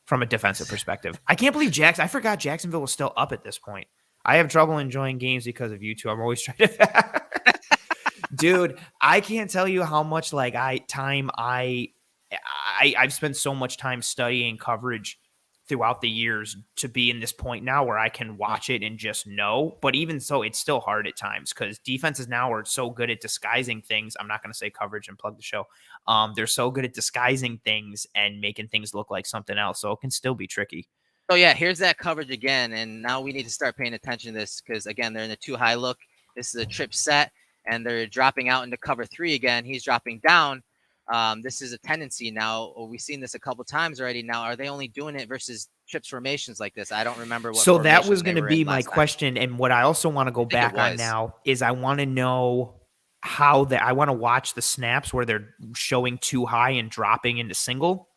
Speaker 2: from a defensive perspective. I can't believe I forgot Jacksonville was still up at this point. I have trouble enjoying games because of you two. I'm always trying to. Dude, I can't tell you how much I've spent so much time studying coverage throughout the years to be in this point now where I can watch it and just know. But even so, it's still hard at times because defenses now are so good at disguising things. I'm not going to say coverage and plug the show. They're so good at disguising things and making things look like something else. So it can still be tricky.
Speaker 1: So yeah, here's that coverage again. And now we need to start paying attention to this because again, they're in the 2 high look. This is a trip set. And they're dropping out into cover 3 again. He's dropping down. This is a tendency now. We've seen this a couple times already. Now, are they only doing it versus trips formations like this? I don't remember what.
Speaker 2: So that was going to be my question. And what I also want to go back on now is I want to know I want to watch the snaps where they're showing 2 high and dropping into single.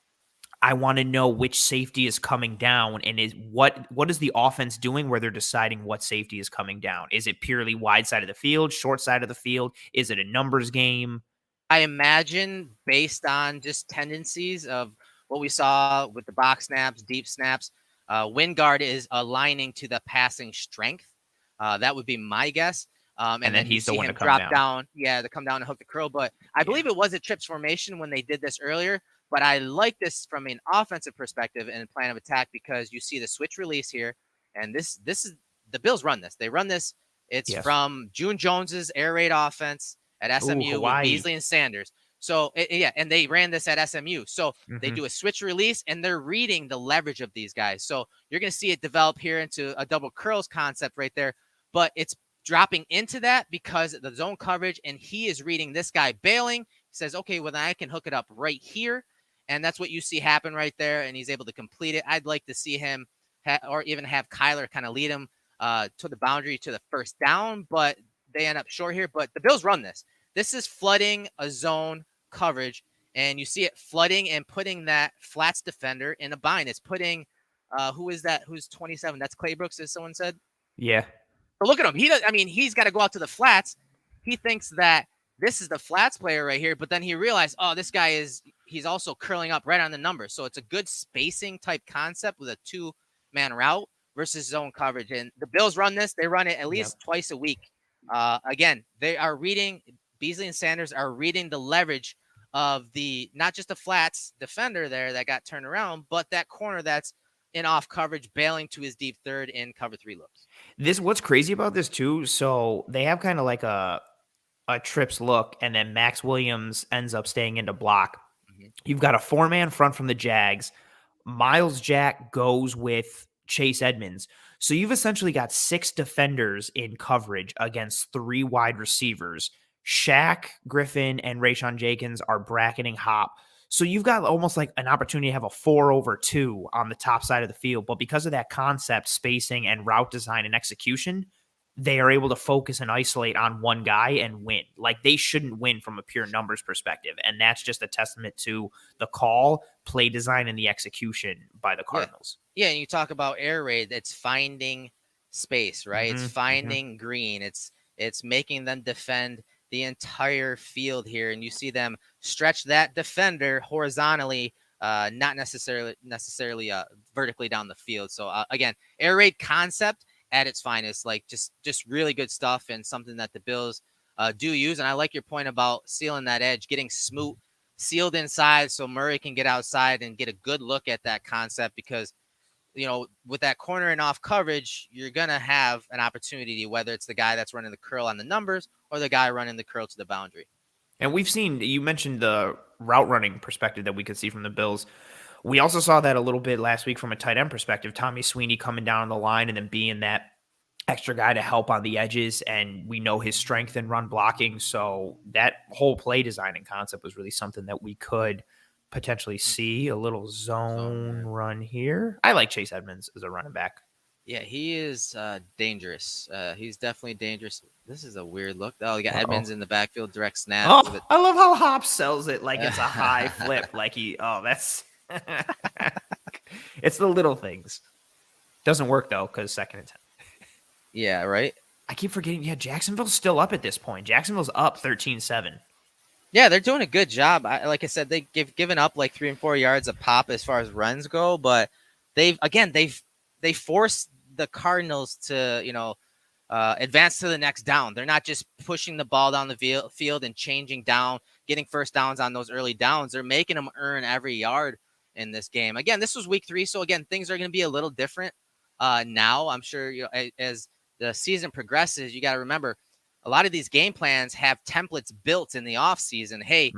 Speaker 2: I want to know which safety is coming down, and what is the offense doing where they're deciding what safety is coming down? Is it purely wide side of the field, short side of the field? Is it a numbers game?
Speaker 1: I imagine based on just tendencies of what we saw with the box snaps, deep snaps, Wingard is aligning to the passing strength. That would be my guess. And then you
Speaker 2: he's the
Speaker 1: see
Speaker 2: one to
Speaker 1: him
Speaker 2: come
Speaker 1: drop
Speaker 2: down.
Speaker 1: to come down and hook the curl. But I believe it was a trips formation when they did this earlier. But I like this from an offensive perspective and plan of attack because you see the switch release here, and this is the Bills run this. They run this. It's
Speaker 2: Yes.
Speaker 1: from June Jones's air raid offense at SMU with Beasley and Sanders. So and they ran this at SMU. So they do a switch release, and they're reading the leverage of these guys. So you're going to see it develop here into a double curls concept right there. But it's dropping into that because of the zone coverage, and he is reading this guy bailing. He says, okay, well, then I can hook it up right here. And that's what you see happen right there, and he's able to complete it. I'd like to see him or even have Kaiir kind of lead him to the boundary to the first down, but they end up short here. But the Bills run this. This is flooding a zone coverage, and you see it flooding and putting that flats defender in a bind. It's putting who is that? Who's 27? That's Clay Brooks, as someone said.
Speaker 2: Yeah.
Speaker 1: But look at him. He's got to go out to the flats. He thinks that this is the flats player right here, but then he realized, oh, this guy he's also curling up right on the number. So it's a good spacing type concept with a 2-man route versus zone coverage. And the Bills run this. They run it at least twice a week. Again, they are reading, Beasley and Sanders are reading the leverage of not just the flats defender there that got turned around, but that corner that's in off coverage, bailing to his deep third in cover 3 looks.
Speaker 2: What's crazy about this too, so they have kind of like a trips look, and then Max Williams ends up staying into block. You've got a 4-man front from the Jags. Miles Jack goes with Chase Edmonds. So you've essentially got 6 defenders in coverage against 3 wide receivers. Shaq, Griffin, and Rayshon Jenkins are bracketing Hop. So you've got almost like an opportunity to have a 4-over-2 on the top side of the field. But because of that concept, spacing, and route design and execution, they are able to focus and isolate on one guy and win. Like, they shouldn't win from a pure numbers perspective. And that's just a testament to the call, play design, and the execution by the Cardinals.
Speaker 1: Yeah, and you talk about air raid, it's finding space, right? It's finding green. It's making them defend the entire field here. And you see them stretch that defender horizontally, not necessarily vertically down the field. So again, air raid concept at its finest, like just really good stuff, and something that the Bills do use. And I like your point about sealing that edge, getting Smoot sealed inside so Murray can get outside and get a good look at that concept, because with that corner and off coverage, you're going to have an opportunity, whether it's the guy that's running the curl on the numbers or the guy running the curl to the boundary.
Speaker 2: And we've seen, you mentioned the route running perspective that we could see from the Bills. We also saw that a little bit last week from a tight end perspective. Tommy Sweeney coming down the line and then being that extra guy to help on the edges, and we know his strength in run blocking. So that whole play design and concept was really something that we could potentially see. A little zone run here. I like Chase Edmonds as a running back.
Speaker 1: Yeah, he is dangerous. He's definitely dangerous. This is a weird look. Oh, you got Edmonds in the backfield, direct snap.
Speaker 2: Oh, I love how Hop sells it like it's a high flip. Like that's... It's the little things. Doesn't work though, because 2nd and 10.
Speaker 1: Yeah, right.
Speaker 2: I keep forgetting. Yeah, Jacksonville's still up at this point. Jacksonville's up 13-7.
Speaker 1: Yeah, they're doing a good job. Like I said, they've given up like 3 and 4 yards a pop as far as runs go, but they forced the Cardinals to advance to the next down. They're not just pushing the ball down the field and changing down, getting first downs on those early downs. They're making them earn every yard in this game. Again, this was week 3, so again, things are going to be a little different now. I'm sure as the season progresses, you got to remember a lot of these game plans have templates built in the off season. Hey,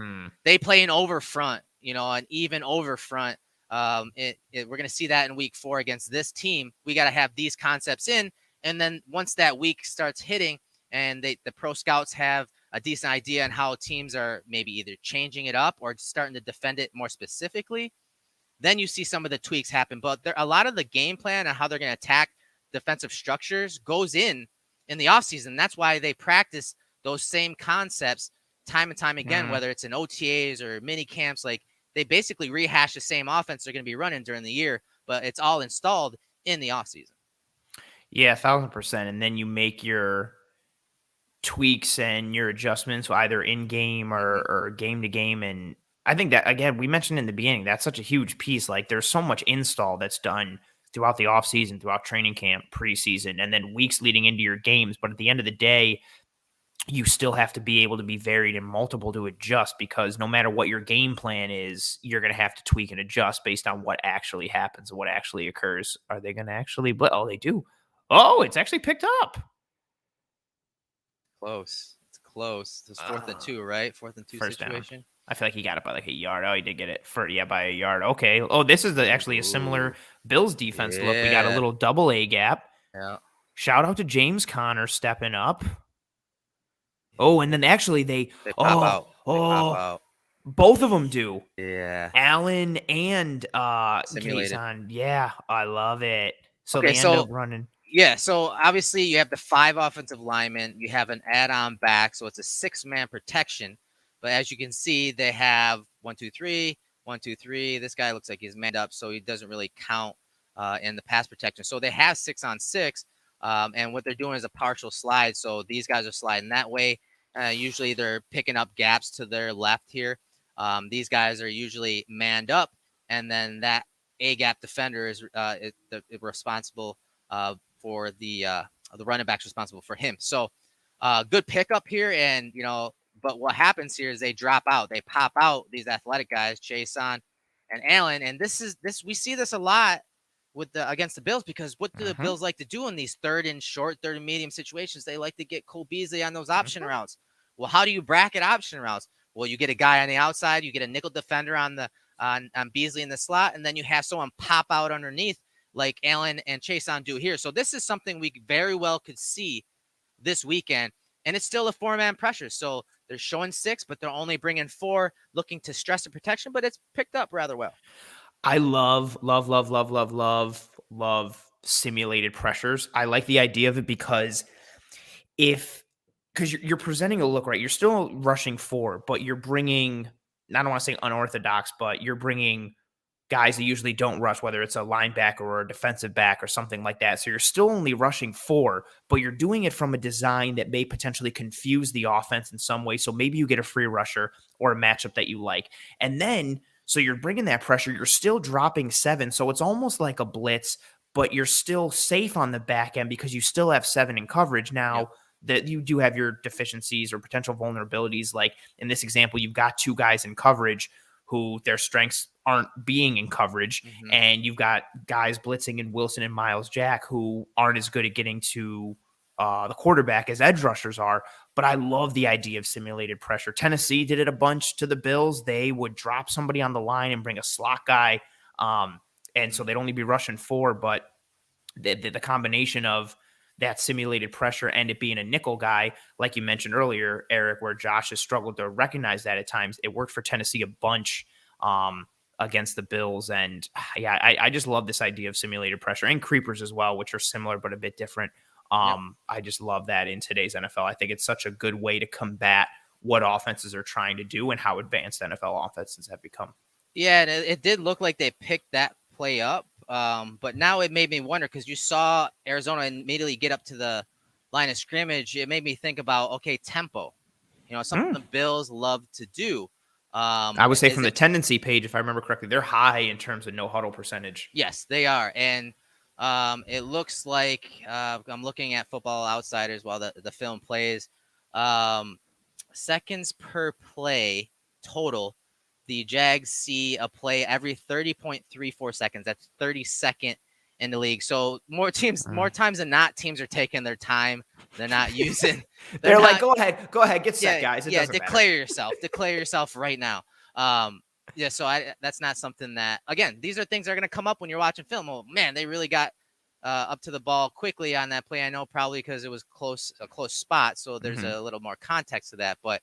Speaker 1: they play an over front, an even over front. We're going to see that in week 4 against this team. We got to have these concepts in. And then once that week starts hitting and the pro scouts have a decent idea on how teams are maybe either changing it up or starting to defend it more specifically, then you see some of the tweaks happen. But a lot of the game plan and how they're going to attack defensive structures goes in the offseason. That's why they practice those same concepts time and time again, whether it's in OTAs or mini camps. Like, they basically rehash the same offense they're going to be running during the year, but it's all installed in the offseason.
Speaker 2: Yeah, 1,000%. And then you make your tweaks and your adjustments either in game or game to game. And I think that, again, we mentioned in the beginning, that's such a huge piece. Like, there's so much install that's done throughout the offseason, throughout training camp, preseason, and then weeks leading into your games. But at the end of the day, you still have to be able to be varied and multiple to adjust, because no matter what your game plan is, you're going to have to tweak and adjust based on what actually happens and what actually occurs. Are they going to actually oh, they do. Oh, it's actually picked up.
Speaker 1: Close. It's close. It's 4th and 2, right? 4th and 2
Speaker 2: First
Speaker 1: situation.
Speaker 2: Down. I feel like he got it by like a yard. Oh, he did get it by a yard. Okay. Oh, this is actually a similar Bills defense look. We got a little double A gap.
Speaker 1: Yeah.
Speaker 2: Shout out to James Conner stepping up. Oh, and then actually they
Speaker 1: pop out. They pop out.
Speaker 2: Both of them do.
Speaker 1: Yeah.
Speaker 2: Allen and
Speaker 1: Simulated.
Speaker 2: Kaiir. Yeah, I love it. So
Speaker 1: Okay,
Speaker 2: they end up running.
Speaker 1: Yeah, so obviously you have the 5 offensive linemen. You have an add-on back, so it's a 6-man protection. But as you can see, they have 1, 2, 3, 1, 2, 3. This guy looks like he's manned up, so he doesn't really count in the pass protection. So they have 6 on 6, and what they're doing is a partial slide. So these guys are sliding that way. Usually they're picking up gaps to their left here. These guys are usually manned up, and then that A-gap defender is responsible for the running back's responsible for him. So good pickup here. And, but what happens here is they drop out. They pop out, these athletic guys, Chason and Allen. And we see this a lot against the Bills, because what do the Bills like to do in these 3rd and short, 3rd and medium situations? They like to get Cole Beasley on those option routes. Well, how do you bracket option routes? Well, you get a guy on the outside, you get a nickel defender on Beasley in the slot, and then you have someone pop out underneath like Allen and Chason do here. So this is something we very well could see this weekend, and it's still a 4-man pressure. So they're showing 6, but they're only bringing 4, looking to stress the protection, but it's picked up rather well.
Speaker 2: I love simulated pressures. I like the idea of it because you're presenting a look, right? You're still rushing 4, but you're bringing, I don't want to say unorthodox, but you're bringing guys that usually don't rush, whether it's a linebacker or a defensive back or something like that. So you're still only rushing 4, but you're doing it from a design that may potentially confuse the offense in some way. So maybe you get a free rusher or a matchup that you like. And then, so you're bringing that pressure, you're still dropping 7. So it's almost like a blitz, but you're still safe on the back end because you still have 7 in coverage. Now, that you do have your deficiencies or potential vulnerabilities. Like in this example, you've got 2 guys in coverage who their strengths aren't being in coverage. And you've got guys blitzing in Wilson and Miles Jack who aren't as good at getting to the quarterback as edge rushers are. But I love the idea of simulated pressure. Tennessee did it a bunch to the Bills. They would drop somebody on the line and bring a slot guy. And so they'd only be rushing 4, but the combination of that simulated pressure and it being a nickel guy, like you mentioned earlier, Eric, where Josh has struggled to recognize that at times, it worked for Tennessee a bunch against the Bills. And I just love this idea of simulated pressure and creepers as well, which are similar but a bit different. I just love that in today's NFL. I think it's such a good way to combat what offenses are trying to do and how advanced NFL offenses have become.
Speaker 1: Yeah, and it did look like they picked that play up. But now it made me wonder, because you saw Arizona immediately get up to the line of scrimmage. It made me think about, okay, tempo. Something the Bills love to do.
Speaker 2: I would say from the tendency page, if I remember correctly, they're high in terms of no huddle percentage.
Speaker 1: Yes, they are. And it looks like I'm looking at Football Outsiders while the film plays. Seconds per play total. The Jags see a play every 30.34 seconds. That's 32nd in the league. So more times than not, teams are taking their time. They're not using.
Speaker 2: They're like, go ahead, get set, guys. It doesn't
Speaker 1: declare
Speaker 2: matter.
Speaker 1: yourself. Declare yourself right now. So that's not something that, again, these are things that are going to come up when you're watching film. Oh man, they really got up to the ball quickly on that play. I know probably because it was a close spot, so there's a little more context to that. But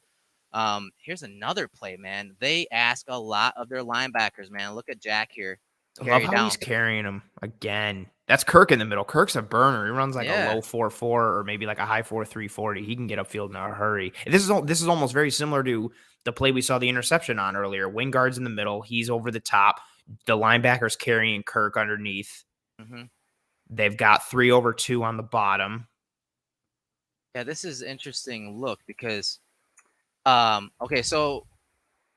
Speaker 1: here's another play, man. They ask a lot of their linebackers, man. Look at Jack here.
Speaker 2: I love how he's carrying them again. That's Kirk in the middle. Kirk's a burner. He runs like a
Speaker 1: Yeah.
Speaker 2: low 4.4 or maybe like a high 4.3 40. He can get upfield in a hurry. This is almost very similar to the play we saw the interception on earlier. Wingard's in the middle. He's over the top. The linebacker's carrying Kirk underneath.
Speaker 1: Mm-hmm.
Speaker 2: They've got 3 over 2 on the bottom.
Speaker 1: Yeah, this is interesting look because, okay, so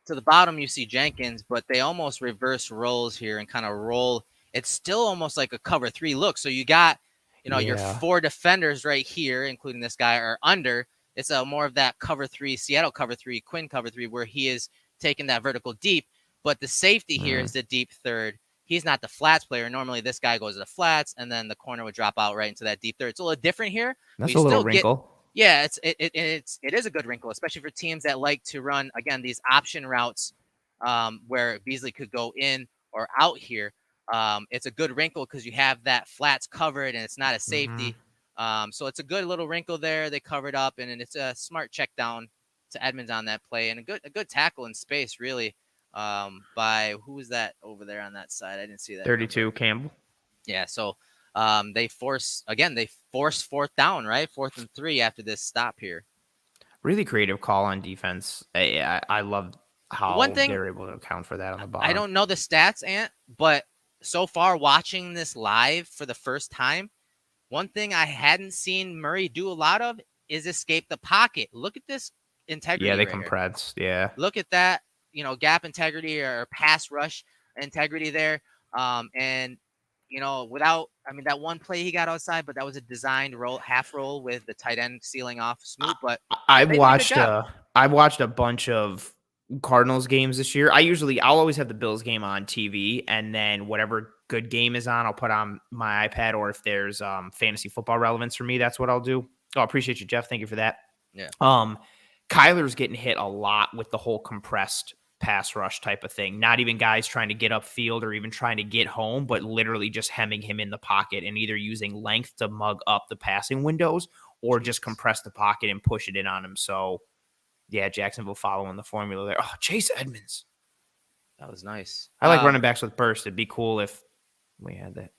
Speaker 1: to the bottom you see Jenkins, but they almost reverse roles here and kind of roll. It's still almost like a cover 3 look. So you got, your 4 defenders right here, including this guy, are under. It's a more of that cover 3, Seattle cover 3, Quinn cover 3, where he is taking that vertical deep. But the safety here is the deep third. He's not the flats player. Normally this guy goes to the flats, and then the corner would drop out right into that deep third. It's a little different here.
Speaker 2: That's a little wrinkle.
Speaker 1: Yeah, it is a good wrinkle, especially for teams that like to run, again, these option routes where Beasley could go in or out here. It's a good wrinkle because you have that flats covered and it's not a safety. So it's a good little wrinkle there. They covered up, and it's a smart check down to Edmonds on that play, and a good tackle in space, really, by who was that over there on that side? I didn't see that.
Speaker 2: 32
Speaker 1: number.
Speaker 2: Campbell.
Speaker 1: Yeah, so they force 4th down, right? 4th and 3 after this stop here.
Speaker 2: Really creative call on defense. I love how they're able to account for that on the bottom.
Speaker 1: I don't know the stats, Ant, but so far watching this live for the first time, one thing I hadn't seen Murray do a lot of is escape the pocket. Look at this integrity.
Speaker 2: Yeah, they
Speaker 1: right
Speaker 2: compress.
Speaker 1: Here.
Speaker 2: Yeah.
Speaker 1: Look at that, gap integrity or pass rush integrity there. And that one play he got outside, but that was a designed half roll with the tight end sealing off smooth. But
Speaker 2: I've watched a bunch of Cardinals games this year. I'll always have the Bills game on TV, and then whatever good game is on, I'll put on my iPad, or if there's fantasy football relevance for me, that's what I'll do. Oh, I appreciate you, Jeff. Thank you for that.
Speaker 1: Yeah.
Speaker 2: Kyler's getting hit a lot with the whole compressed pass rush type of thing. Not even guys trying to get upfield or even trying to get home, but literally just hemming him in the pocket and either using length to mug up the passing windows or just compress the pocket and push it in on him. So, yeah, Jacksonville following the formula there. Oh, Chase Edmonds.
Speaker 1: That was nice.
Speaker 2: I like running backs with burst. It'd be cool if we had that.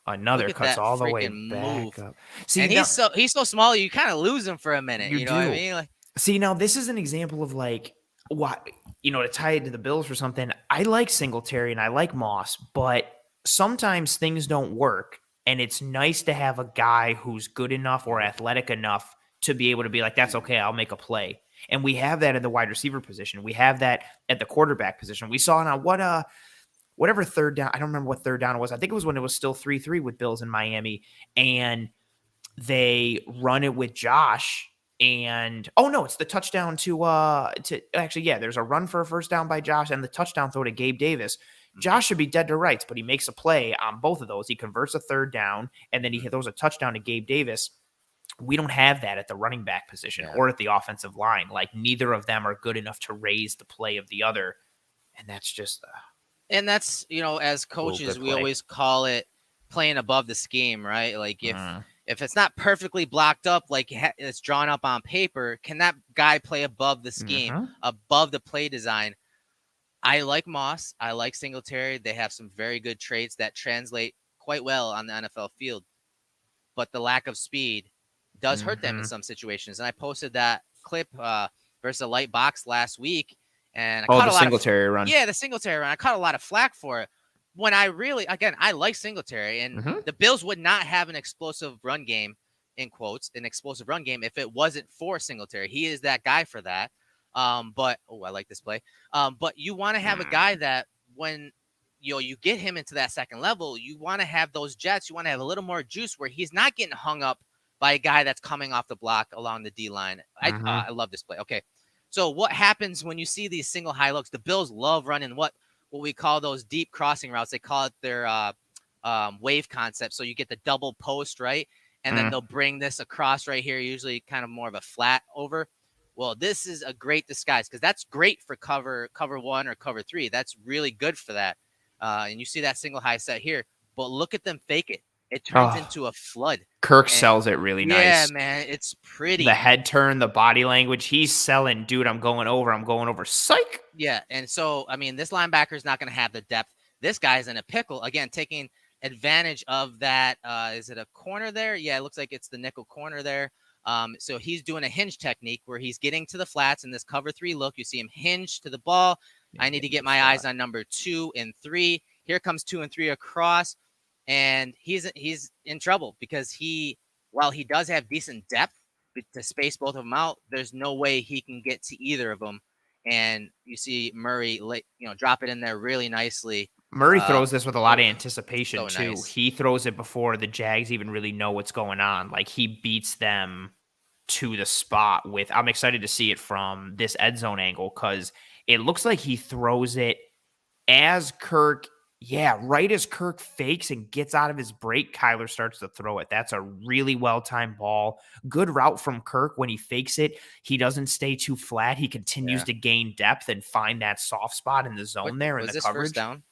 Speaker 2: Another cuts all the way back up.
Speaker 1: See, and he's so small, you kind of lose him for a minute. You know what I mean?
Speaker 2: See, now this is an example of what to tie it to the Bills for something. I like Singletary and I like Moss, but sometimes things don't work, and it's nice to have a guy who's good enough or athletic enough to be able to be like, that's okay, I'll make a play. And we have that in the wide receiver position. We have that at the quarterback position. We saw now whatever third down. I don't remember what third down it was. I think it was when it was still 3-3 with Bills in Miami, and they run it with Josh. And it's the touchdown there's a run for a first down by Josh and the touchdown throw to Gabe Davis. Josh should be dead to rights, but he makes a play on both of those. He converts a third down, and then he throws a touchdown to Gabe Davis. We don't have that at the running back position or at the offensive line. Like, neither of them are good enough to raise the play of the other. And that's just
Speaker 1: and that's, as coaches, we always call it playing above the scheme, right? Like if it's not perfectly blocked up, like it's drawn up on paper, can that guy play above the scheme, above the play design? I like Moss. I like Singletary. They have some very good traits that translate quite well on the NFL field. But the lack of speed does hurt them in some situations. And I posted that clip versus a light box last week. And I caught a lot
Speaker 2: Singletary run.
Speaker 1: Yeah, the Singletary run. I caught a lot of flack for it. When I like Singletary, and the Bills would not have an explosive run game, in quotes, an explosive run game if it wasn't for Singletary. He is that guy for that. I like this play. But you want to have a guy that when you get him into that second level, you want to have those jets. You want to have a little more juice where he's not getting hung up by a guy that's coming off the block along the D line. I love this play. Okay, so what happens when you see these single high looks? The Bills love running what we call those deep crossing routes. They call it their wave concept. So you get the double post, right? And then they'll bring this across right here, usually kind of more of a flat over. Well, this is a great disguise because that's great for cover 1 or cover 3. That's really good for that. And you see that single high set here. But look at them fake it. It turns into a flood.
Speaker 2: Kirk sells it really nice.
Speaker 1: Yeah, man, it's pretty.
Speaker 2: The head turn, the body language, he's selling, dude, I'm going over, psych.
Speaker 1: Yeah, and so, I mean, this linebacker is not going to have the depth this guy's in a pickle. Again, taking advantage of that. Is it a corner there? Yeah, it looks like it's the nickel corner there. So he's doing a hinge technique where he's getting to the flats in this cover 3 look. You see him hinge to the ball. I need to get my eyes on number 2 and 3. Here comes 2 and 3 across, and he's in trouble because while he does have decent depth to space both of them out, there's no way he can get to either of them. And you see Murray, drop it in there really nicely.
Speaker 2: Murray throws this with a lot of anticipation,
Speaker 1: so
Speaker 2: too.
Speaker 1: nice.
Speaker 2: He throws it before the Jags even really know what's going on. Like, he beats them to the spot with – I'm excited to see it from this end zone angle because it looks like he throws it as Kirk – right as Kirk fakes and gets out of his break, Kaiir starts to throw it. That's a really well-timed ball. Good route from Kirk. When he fakes it, he doesn't stay too flat. He continues to gain depth and find that soft spot in the zone there in the coverage.
Speaker 1: First down?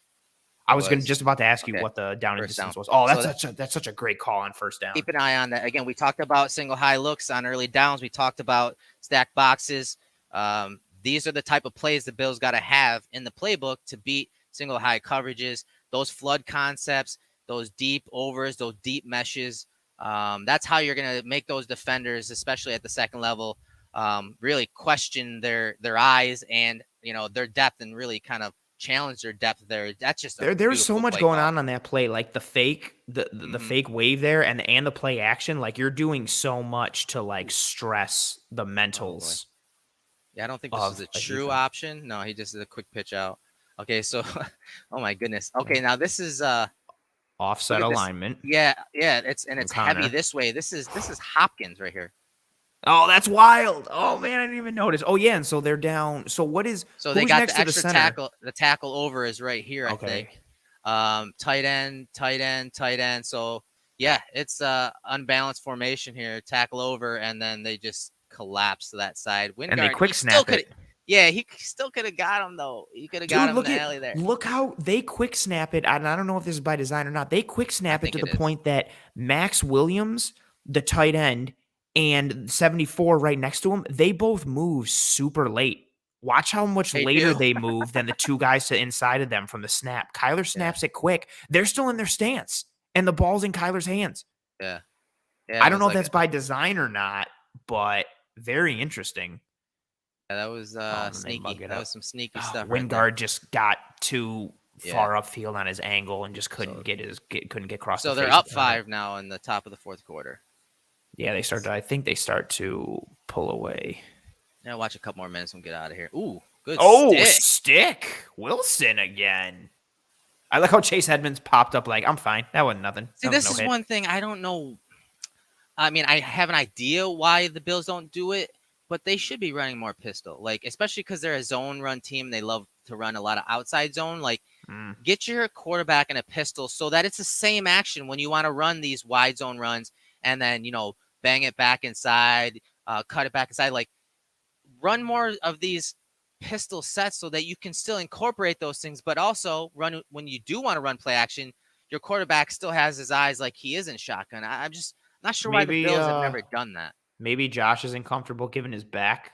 Speaker 2: I was just about to ask you what the down and distance was. Oh, that's such a great call on first down.
Speaker 1: Keep an eye on that. Again, we talked about single high looks on early downs. We talked about stack boxes. These are the type of plays the Bills got to have in the playbook to beat single high coverages, those flood concepts, those deep overs, those deep meshes. That's how you're going to make those defenders, especially at the second level, really question their eyes and their depth, and really kind of challenge their depth there. That's just
Speaker 2: there's so much going on that play, like the fake, the fake wave there, and the play action. Like, you're doing so much to like stress the mentals.
Speaker 1: Yeah, I don't think this is a true option. No, he just did a quick pitch out. Okay, so, oh my goodness. Okay, now this is
Speaker 2: offset alignment.
Speaker 1: Yeah, it's heavy this way. This is Hopkins right here.
Speaker 2: Oh, that's wild. Oh man, I didn't even notice. Oh yeah, and so they're down. So what is?
Speaker 1: So they got the extra tackle. The tackle over is right here, I think. Tight end. So yeah, it's unbalanced formation here. Tackle over, and then they just collapse to that side. Wingard,
Speaker 2: and they quick snap it.
Speaker 1: Yeah, he still could have got him, though. He could have got him in the alley there.
Speaker 2: Look how they quick snap it. And I don't know if this is by design or not. They quick snap it to the point that Max Williams, the tight end, and 74 right next to him, they both move super late. Watch how much later they move than the two guys to inside of them from the snap. Kaiir snaps it quick. They're still in their stance, and the ball's in Kyler's hands.
Speaker 1: Yeah.
Speaker 2: I don't know if that's by design or not, but very interesting.
Speaker 1: Yeah, that was sneaky. That was some sneaky stuff.
Speaker 2: Wingard just got too far upfield on his angle and just couldn't get across.
Speaker 1: So they're up 5 now in the top of the fourth quarter.
Speaker 2: Yeah, I think they start to pull away.
Speaker 1: Yeah, watch a couple more minutes and get out of here. Ooh, good.
Speaker 2: Stick Wilson again. I like how Chase Edmonds popped up like, I'm fine. That wasn't nothing.
Speaker 1: See, this is one thing I don't know. I mean, I have an idea why the Bills don't do it, but they should be running more pistol, like, especially because they're a zone run team. They love to run a lot of outside zone. Like, get your quarterback in a pistol so that it's the same action when you want to run these wide zone runs, and then, bang it back inside, cut it back inside. Like, run more of these pistol sets so that you can still incorporate those things, but also run when you do want to run play action. Your quarterback still has his eyes like he is in shotgun. I'm just not sure why the Bills have never done that.
Speaker 2: Maybe Josh isn't comfortable giving his back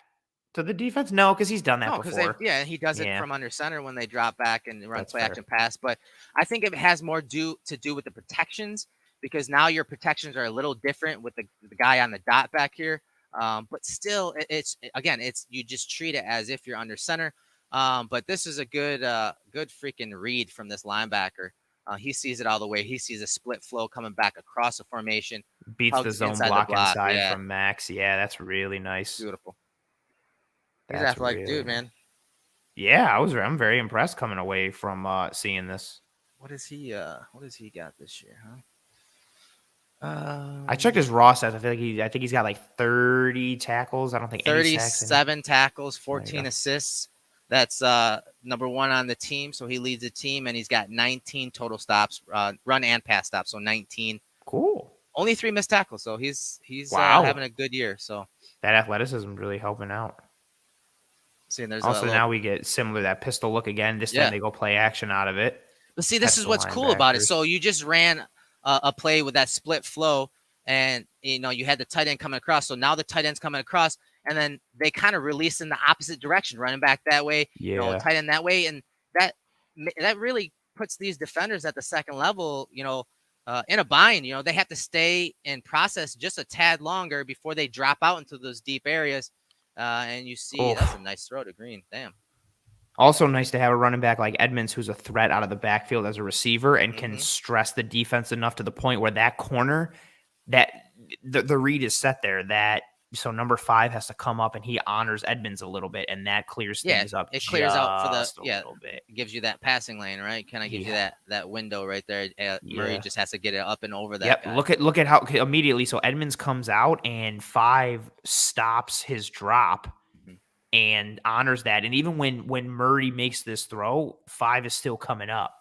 Speaker 2: to the defense. No, because he's done that before.
Speaker 1: He does it from under center when they drop back and run play action pass. But I think it has more to do with the protections, because now your protections are a little different with the guy on the dot back here. But still, it's you just treat it as if you're under center. But this is a good freaking read from this linebacker. He sees it all the way. He sees a split flow coming back across the formation.
Speaker 2: Beats the zone block inside from Max. Yeah, that's really nice.
Speaker 1: Beautiful. He's an athletic dude, man.
Speaker 2: Yeah, I'm very impressed coming away from seeing this.
Speaker 1: What has he got this year, huh?
Speaker 2: I checked his raw stats. I think he's got like 30 tackles. I don't think
Speaker 1: 37 tackles, 14 assists. That's number 1 on the team, so he leads the team, and he's got 19 total stops, run and pass stops, so 19.
Speaker 2: Cool.
Speaker 1: Only 3 missed tackles, so he's having a good year. So
Speaker 2: that athleticism really helping out.
Speaker 1: See, and there's
Speaker 2: also now we get similar that pistol look again. This time they go play action out of it.
Speaker 1: But see, this is what's cool about it. So you just ran a play with that split flow, and you had the tight end coming across. So now the tight end's coming across, and then they kind of release in the opposite direction, running back that way, tight end that way, and that really puts these defenders at the second level, in a bind. They have to stay and process just a tad longer before they drop out into those deep areas. And you see, that's a nice throw to Green. Damn.
Speaker 2: Also nice to have a running back like Edmonds who's a threat out of the backfield as a receiver and can stress the defense enough to the point where that corner, that the read is set there, so number 5 has to come up and he honors Edmonds a little bit, and that clears things up.
Speaker 1: It clears out for
Speaker 2: a little bit.
Speaker 1: It gives you that passing lane, right? Kind of gives you that window right there. Murray just has to get it up and over that. Guy.
Speaker 2: Look at how immediately. So Edmonds comes out and 5 stops his drop and honors that. And even when Murray makes this throw, 5 is still coming up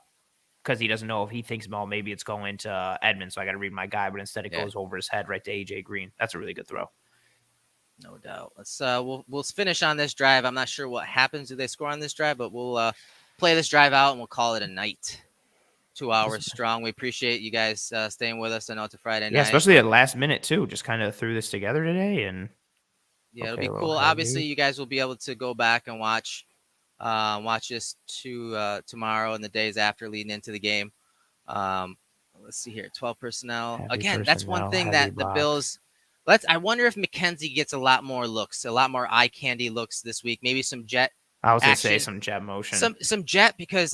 Speaker 2: because he doesn't know if he thinks, well, maybe it's going to Edmonds, so I got to read my guy. But instead, it goes over his head right to AJ Green. That's a really good throw.
Speaker 1: No doubt. Let's we'll finish on this drive. I'm not sure what happens if they score on this drive, but we'll play this drive out and we'll call it a night. 2 hours strong. We appreciate you guys staying with us. I know it's a Friday night.
Speaker 2: Yeah, especially at last minute too. Just kind of threw this together today, and
Speaker 1: it'll be cool. Obviously, you guys will be able to go back and watch this tomorrow and the days after leading into the game. Let's see here. 12 personnel. Again, that's one thing that the Bills. I wonder if McKenzie gets a lot more looks, a lot more eye candy looks this week. Maybe some jet.
Speaker 2: I was going to say some jet motion.
Speaker 1: Some jet because,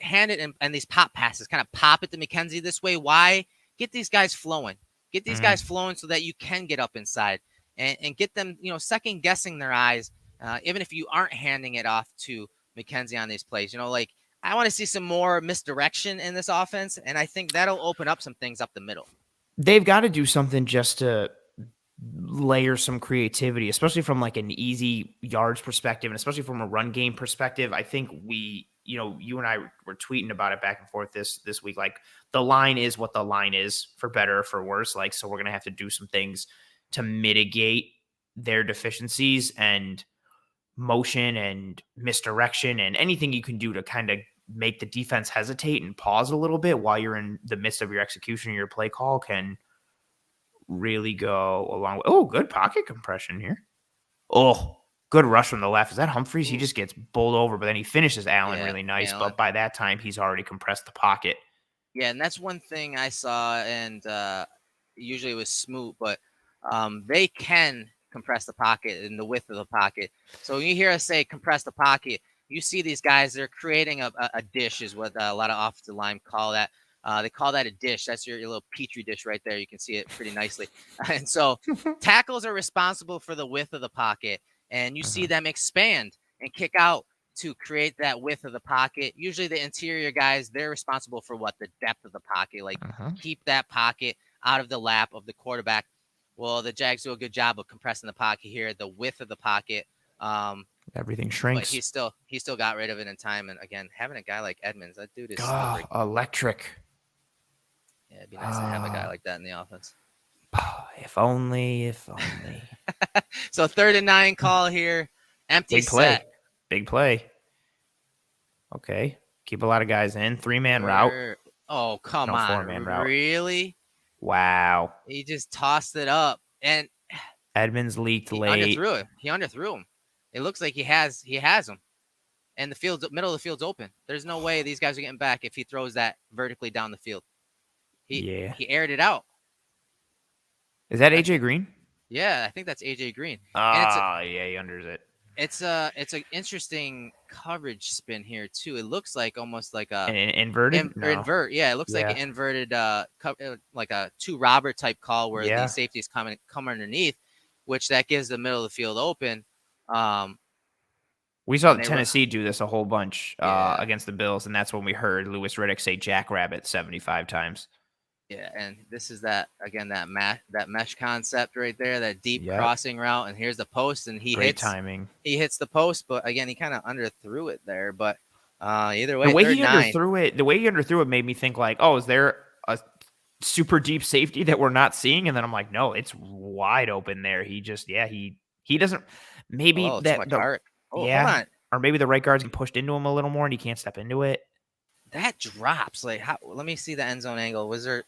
Speaker 1: hand it and these pop passes, kind of pop it to McKenzie this way. Why? Get these guys flowing. Get these guys flowing so that you can get up inside and get them, second guessing their eyes, even if you aren't handing it off to McKenzie on these plays. I want to see some more misdirection in this offense, and I think that'll open up some things up the middle.
Speaker 2: They've got to do something just to layer some creativity, especially from an easy yards perspective and especially from a run game perspective. I think you and I were tweeting about it back and forth this week. The line is what the line is, for better or for worse. So we're going to have to do some things to mitigate their deficiencies and motion and misdirection and anything you can do to kind of make the defense hesitate and pause a little bit while you're in the midst of your execution of your play call can really go along with. Oh, good pocket compression here. Oh, good rush from the left. Is that Humphries? He just gets bowled over, but then he finishes Allen really nice. Allen. But by that time, he's already compressed the pocket.
Speaker 1: Yeah, and that's one thing I saw, and usually it was Smoot, but they can compress the pocket and the width of the pocket. So when you hear us say compress the pocket, you see these guys, they're creating a dish is what a lot of offensive line call that. They call that a dish. That's your little petri dish right there. You can see it pretty nicely. And so tackles are responsible for the width of the pocket, and you see them expand and kick out to create that width of the pocket. Usually the interior guys, they're responsible for the depth of the pocket, keep that pocket out of the lap of the quarterback. Well, the Jags do a good job of compressing the pocket here, the width of the pocket.
Speaker 2: Everything shrinks.
Speaker 1: But he still got rid of it in time. And again, having a guy like Edmonds, that dude is
Speaker 2: electric.
Speaker 1: Yeah, it'd be nice to have a guy like that in the offense.
Speaker 2: If only.
Speaker 1: So 3rd and 9 call here. Empty set.
Speaker 2: Big play. Okay. Keep a lot of guys in. 3-man route.
Speaker 1: Oh, come on.
Speaker 2: 4-man route.
Speaker 1: Really?
Speaker 2: Wow.
Speaker 1: He just tossed it up. And
Speaker 2: Edmonds leaked late.
Speaker 1: He underthrew him. It looks like he has him. And the middle of the field's open. There's no way these guys are getting back if he throws that vertically down the field. He aired it out.
Speaker 2: Is that AJ Green?
Speaker 1: Yeah, I think that's AJ Green.
Speaker 2: He unders it.
Speaker 1: It's an interesting coverage spin here too. It looks like almost like an
Speaker 2: inverted.
Speaker 1: Invert. Yeah, it looks like an inverted, like a 2 Robert type call where the safeties come underneath, which that gives the middle of the field open.
Speaker 2: We saw Tennessee do this a whole bunch against the Bills, and that's when we heard Louis Riddick say Jackrabbit 75 times.
Speaker 1: Yeah, and this is that mesh concept right there, that deep crossing route, and here's the post, and he hits the post, but again, he kind of underthrew it there. But either way,
Speaker 2: the way he underthrew it made me think is there a super deep safety that we're not seeing? And then I'm like, no, it's wide open there. He just he doesn't maybe
Speaker 1: hold on.
Speaker 2: Or maybe the right guard's getting pushed into him a little more, and he can't step into it.
Speaker 1: That drops let me see the end zone angle. Was there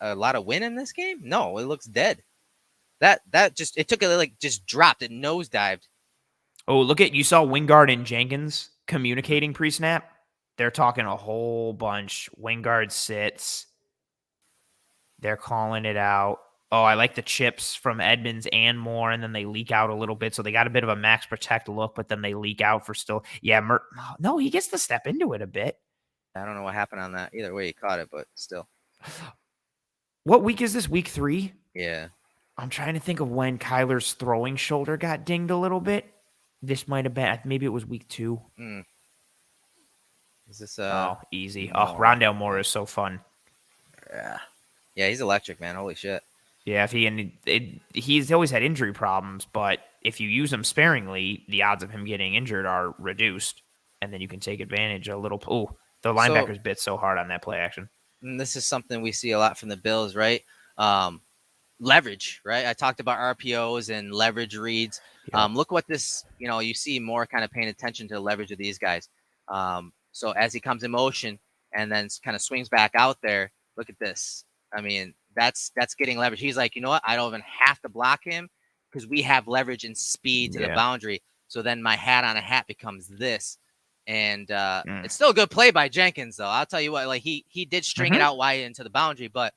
Speaker 1: a lot of wind in this game? No, it looks dead. That just it took just dropped. It nosedived.
Speaker 2: Oh, you saw Wingard and Jenkins communicating pre-snap. They're talking a whole bunch. Wingard sits. They're calling it out. Oh, I like the chips from Edmonds and Moore, and then they leak out a little bit. So they got a bit of a max protect look, but then they leak out for still. Yeah, no, he gets to step into it a bit.
Speaker 1: I don't know what happened on that. Either way, he caught it, but still.
Speaker 2: What week is this? Week 3?
Speaker 1: Yeah.
Speaker 2: I'm trying to think of when Kyler's throwing shoulder got dinged a little bit. This might have been, maybe it was week 2.
Speaker 1: Is this
Speaker 2: easy.
Speaker 1: Moore?
Speaker 2: Oh, Rondale Moore is so fun.
Speaker 1: Yeah, he's electric, man. Holy shit.
Speaker 2: Yeah, he's always had injury problems, but if you use him sparingly, the odds of him getting injured are reduced, and then you can take advantage a little. Oh, the linebackers bit so hard on that play action.
Speaker 1: And this is something we see a lot from the Bills, right? Leverage, right? I talked about RPOs and leverage reads. Yep. Look what this, you see more kind of paying attention to the leverage of these guys. So as he comes in motion and then kind of swings back out there, look at this. I mean, that's getting leverage. He's like, you know what? I don't even have to block him because we have leverage and speed to the boundary. So then my hat on a hat becomes this. And it's still a good play by Jenkins, though. I'll tell you what, like he did string it out wide into the boundary, but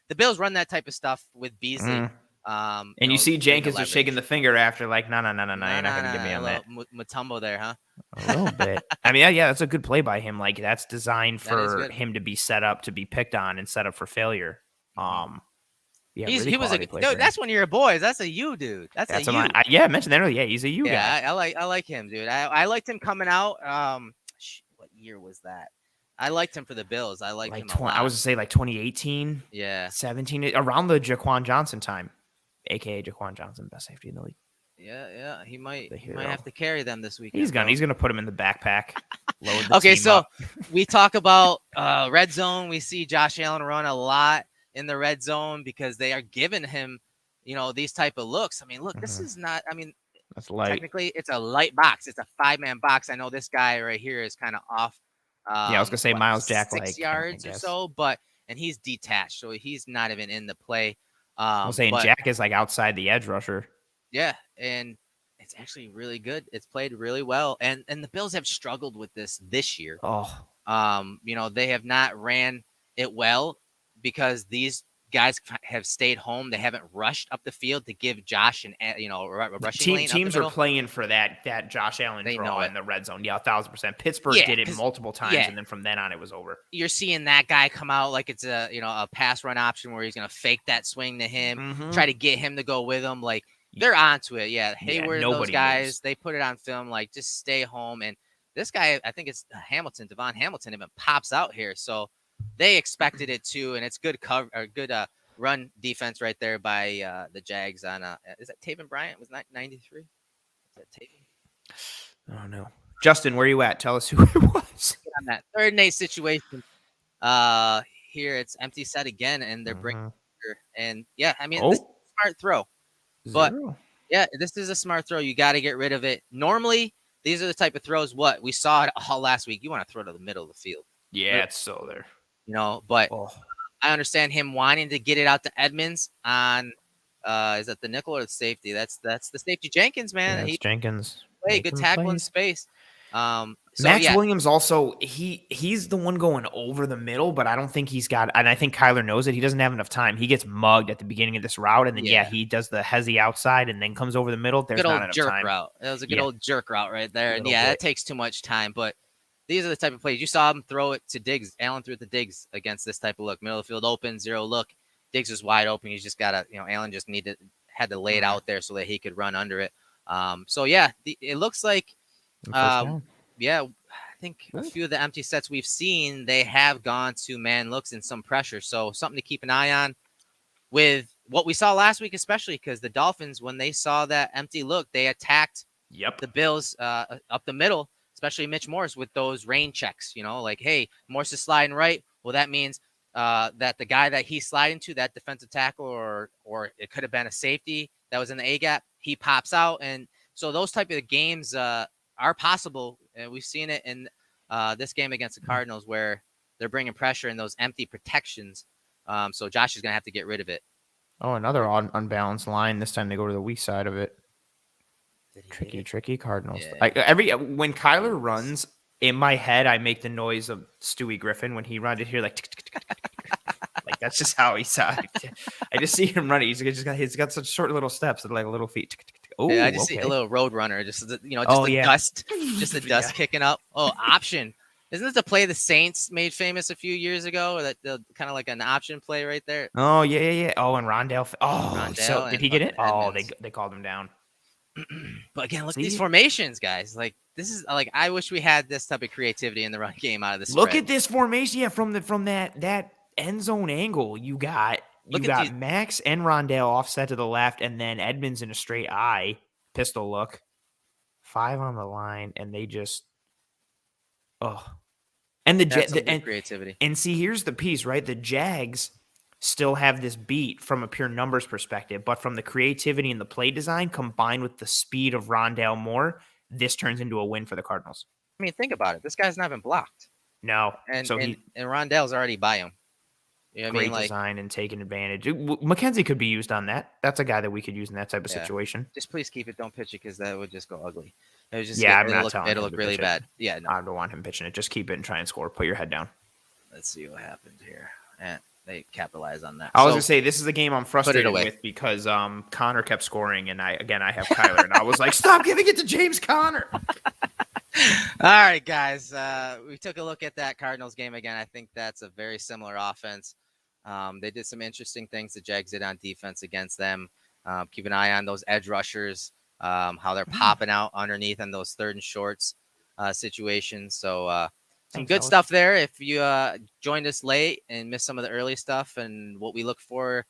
Speaker 1: the Bills run that type of stuff with Beasley.
Speaker 2: And you see Jenkins just shaking the finger after, like, no, you're not going to get me on that.
Speaker 1: Mutombo there, huh?
Speaker 2: A little bit. I mean, yeah, that's a good play by him. Like, that's designed for him to be set up to be picked on and set up for failure. Yeah,
Speaker 1: he was dude. That's one of your boys. That's a you, dude. That's a you.
Speaker 2: I mentioned that earlier. Yeah, he's a you
Speaker 1: guy. I like him, dude. I liked him coming out. What year was that? I liked him for the Bills. I liked him a lot.
Speaker 2: I was to say like 2018.
Speaker 1: Yeah,
Speaker 2: 17, around the Jaquan Johnson time, aka Jaquan Johnson, best safety in the league.
Speaker 1: Yeah. He might have to carry them this weekend.
Speaker 2: He's gonna put him in the backpack.
Speaker 1: Okay, so we talk about red zone. We see Josh Allen run a lot in the red zone because they are giving him, these type of looks. I mean, look, this is not. I mean,
Speaker 2: that's light.
Speaker 1: Technically, it's a light box. It's a 5-man box. I know this guy right here is kind of off.
Speaker 2: I was gonna say Miles Jack
Speaker 1: 6 yards or so, and he's detached, so he's not even in the play.
Speaker 2: I was saying Jack is like outside the edge rusher.
Speaker 1: Yeah, and it's actually really good. It's played really well, and the Bills have struggled with this year. They have not ran it well because these guys have stayed home. They haven't rushed up the field to give Josh a rushing lane.
Speaker 2: Teams are playing for that Josh Allen draw in the red zone. Yeah, 1,000%. Pittsburgh did it multiple times, and then from then on, it was over.
Speaker 1: You're seeing that guy come out like it's a pass run option where he's going to fake that swing to him, try to get him to go with him. Like they're onto it. Yeah, Hayward, those guys, they put it on film. Like just stay home. And this guy, I think it's Devon Hamilton, even pops out here. So they expected it too, and it's good cover or good run defense right there by the Jags on is that Taven Bryant? Was that 93? Is that Taven?
Speaker 2: Oh no. Justin, where are you at? Tell us who it was.
Speaker 1: On that 3rd and 8 situation. Here it's empty set again, and they're bringing and yeah, I mean this is a smart throw. But yeah, this is a smart throw. You got to get rid of it. Normally, these are the type of throws what we saw it all last week. You want to throw to the middle of the field.
Speaker 2: Yeah, it's so there.
Speaker 1: But I understand him wanting to get it out to Edmonds on is that the nickel or the safety? That's the safety Jenkins, man.
Speaker 2: Yeah, Jenkins.
Speaker 1: Play good tackle in space.
Speaker 2: Max Williams also he's the one going over the middle, but I don't think he's got, and I think Kaiir knows it. He doesn't have enough time. He gets mugged at the beginning of this route, and then he does the hezzy outside and then comes over the middle. There's not enough
Speaker 1: jerk
Speaker 2: time.
Speaker 1: Route. That was a good old jerk route right there. And that takes too much time. But these are the type of plays. You saw him throw it to Diggs. Allen threw it to Diggs against this type of look. Middle of the field open, zero look. Diggs was wide open. He's just got to, Allen just had to lay it out there so that he could run under it. It looks like, I think a few of the empty sets we've seen, they have gone to man looks and some pressure. So something to keep an eye on with what we saw last week, especially because the Dolphins, when they saw that empty look, they attacked the Bills up the middle, especially Mitch Morse with those rain checks, like, hey, Morse is sliding right. Well, that means that the guy that he's sliding to, that defensive tackle, or it could have been a safety that was in the A gap, he pops out. And so those type of games are possible. And we've seen it in this game against the Cardinals where they're bringing pressure in those empty protections. So Josh is going to have to get rid of it.
Speaker 2: Oh, another unbalanced line. This time they go to the weak side of it. Tricky Cardinals.
Speaker 1: Yeah.
Speaker 2: When Kaiir runs in my head, I make the noise of Stewie Griffin when he runs it here, like, like that's just how he sounds. I just see him running. He's got such short little steps and like little feet. Oh,
Speaker 1: Yeah, I just see
Speaker 2: okay.
Speaker 1: a little road runner, just the
Speaker 2: yeah.
Speaker 1: dust, just the dust
Speaker 2: Yeah.
Speaker 1: kicking up. Oh, option. Isn't this the play the Saints made famous a few years ago? Or that the kind of like an option play right there.
Speaker 2: Oh yeah. Oh, and Rondell. Oh, so
Speaker 1: Rondell
Speaker 2: did
Speaker 1: and
Speaker 2: he get it?
Speaker 1: fucking
Speaker 2: Oh,
Speaker 1: Edmonds.
Speaker 2: they called him down.
Speaker 1: But again, look at these
Speaker 2: See?
Speaker 1: formations, guys. Like this is like I wish we had this type of creativity in the run game out of the spread.
Speaker 2: Look at this formation. Yeah, from that end zone angle, you got Max and Rondell offset to the left, and then Edmonds in a straight eye pistol look. 5 on the line, and they just and the
Speaker 1: creativity.
Speaker 2: And see, here's the piece, right? The Jags still have this beat from a pure numbers perspective, but from the creativity and the play design combined with the speed of Rondell Moore, this turns into a win for the Cardinals.
Speaker 1: I mean, think about it. This guy's not been blocked.
Speaker 2: No,
Speaker 1: and
Speaker 2: so
Speaker 1: and Rondell's already by him. You know what I mean? Like
Speaker 2: design and taking advantage. McKenzie could be used on that. That's a guy that we could use in that type of situation.
Speaker 1: Just please keep it. Don't pitch it because that would just go ugly. It was just it'll look really bad. Yeah, no.
Speaker 2: I don't want him pitching it. Just keep it and try and score. Put your head down.
Speaker 1: Let's see what happens here. And they capitalize on that.
Speaker 2: I was gonna say this is a game I'm frustrated with because Connor kept scoring, and I have Kaiir, and I was like, stop giving it to James Conner.
Speaker 1: All right, guys. We took a look at that Cardinals game again. I think that's a very similar offense. They did some interesting things the Jags did on defense against them. Keep an eye on those edge rushers, how they're popping out underneath on those 3rd and shorts situations. So some good stuff there. If you joined us late and missed some of the early stuff and what we look for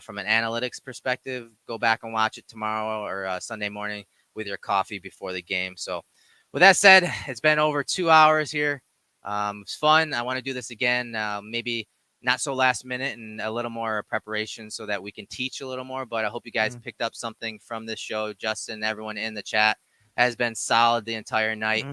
Speaker 1: from an analytics perspective, go back and watch it tomorrow or Sunday morning with your coffee before the game. So with that said, it's been over 2 hours here. It's fun. I want to do this again, maybe not so last minute and a little more preparation so that we can teach a little more. But I hope you guys picked up something from this show. Justin, everyone in the chat has been solid the entire night.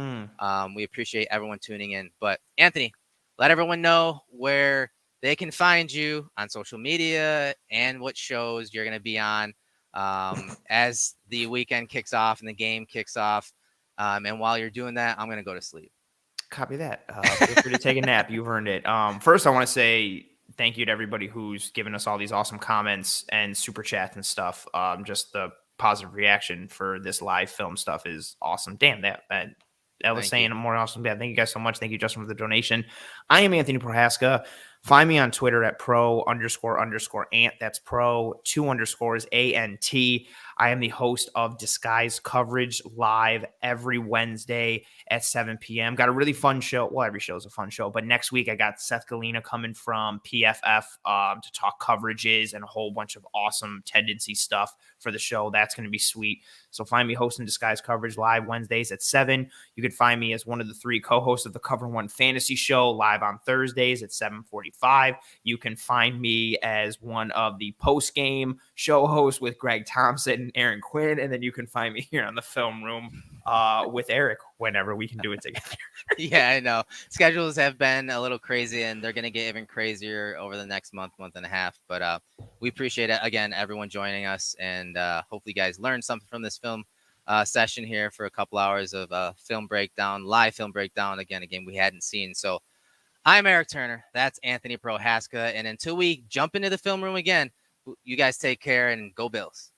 Speaker 1: We appreciate everyone tuning in. But Anthony, let everyone know where they can find you on social media and what shows you're going to be on as the weekend kicks off and the game kicks off. And while you're doing that, I'm going to go to sleep.
Speaker 2: Copy that. Feel free to take a nap. You've earned it. First, I want to say thank you to everybody who's given us all these awesome comments and super chats and stuff. Just the positive reaction for this live film stuff is awesome. Damn, that was saying more awesome. Yeah, thank you guys so much. Thank you, Justin, for the donation. I am Anthony Prohaska. Find me on Twitter at pro__ant. That's pro2_ANT. I am the host of Disguise Coverage live every Wednesday at 7 p.m. Got a really fun show. Well, every show is a fun show, but next week I got Seth Galina coming from PFF to talk coverages and a whole bunch of awesome tendency stuff for the show. That's going to be sweet. So find me hosting Disguise Coverage live Wednesdays at 7. You can find me as one of the 3 co-hosts of the Cover One Fantasy Show live on Thursdays at 7:45. You can find me as one of the post-game show hosts with Greg Thompson and Aaron Quinn, and then you can find me here on the film room with Erik whenever we can do it together.
Speaker 1: Yeah, I know. Schedules have been a little crazy, and they're going to get even crazier over the next month and a half. But we appreciate it, again, everyone joining us, and hopefully you guys learned something from this film session here for a couple hours of film breakdown, live film breakdown, again, we hadn't seen. So I'm Erik Turner. That's Anthony Prohaska. And until we jump into the film room again, you guys take care and go Bills.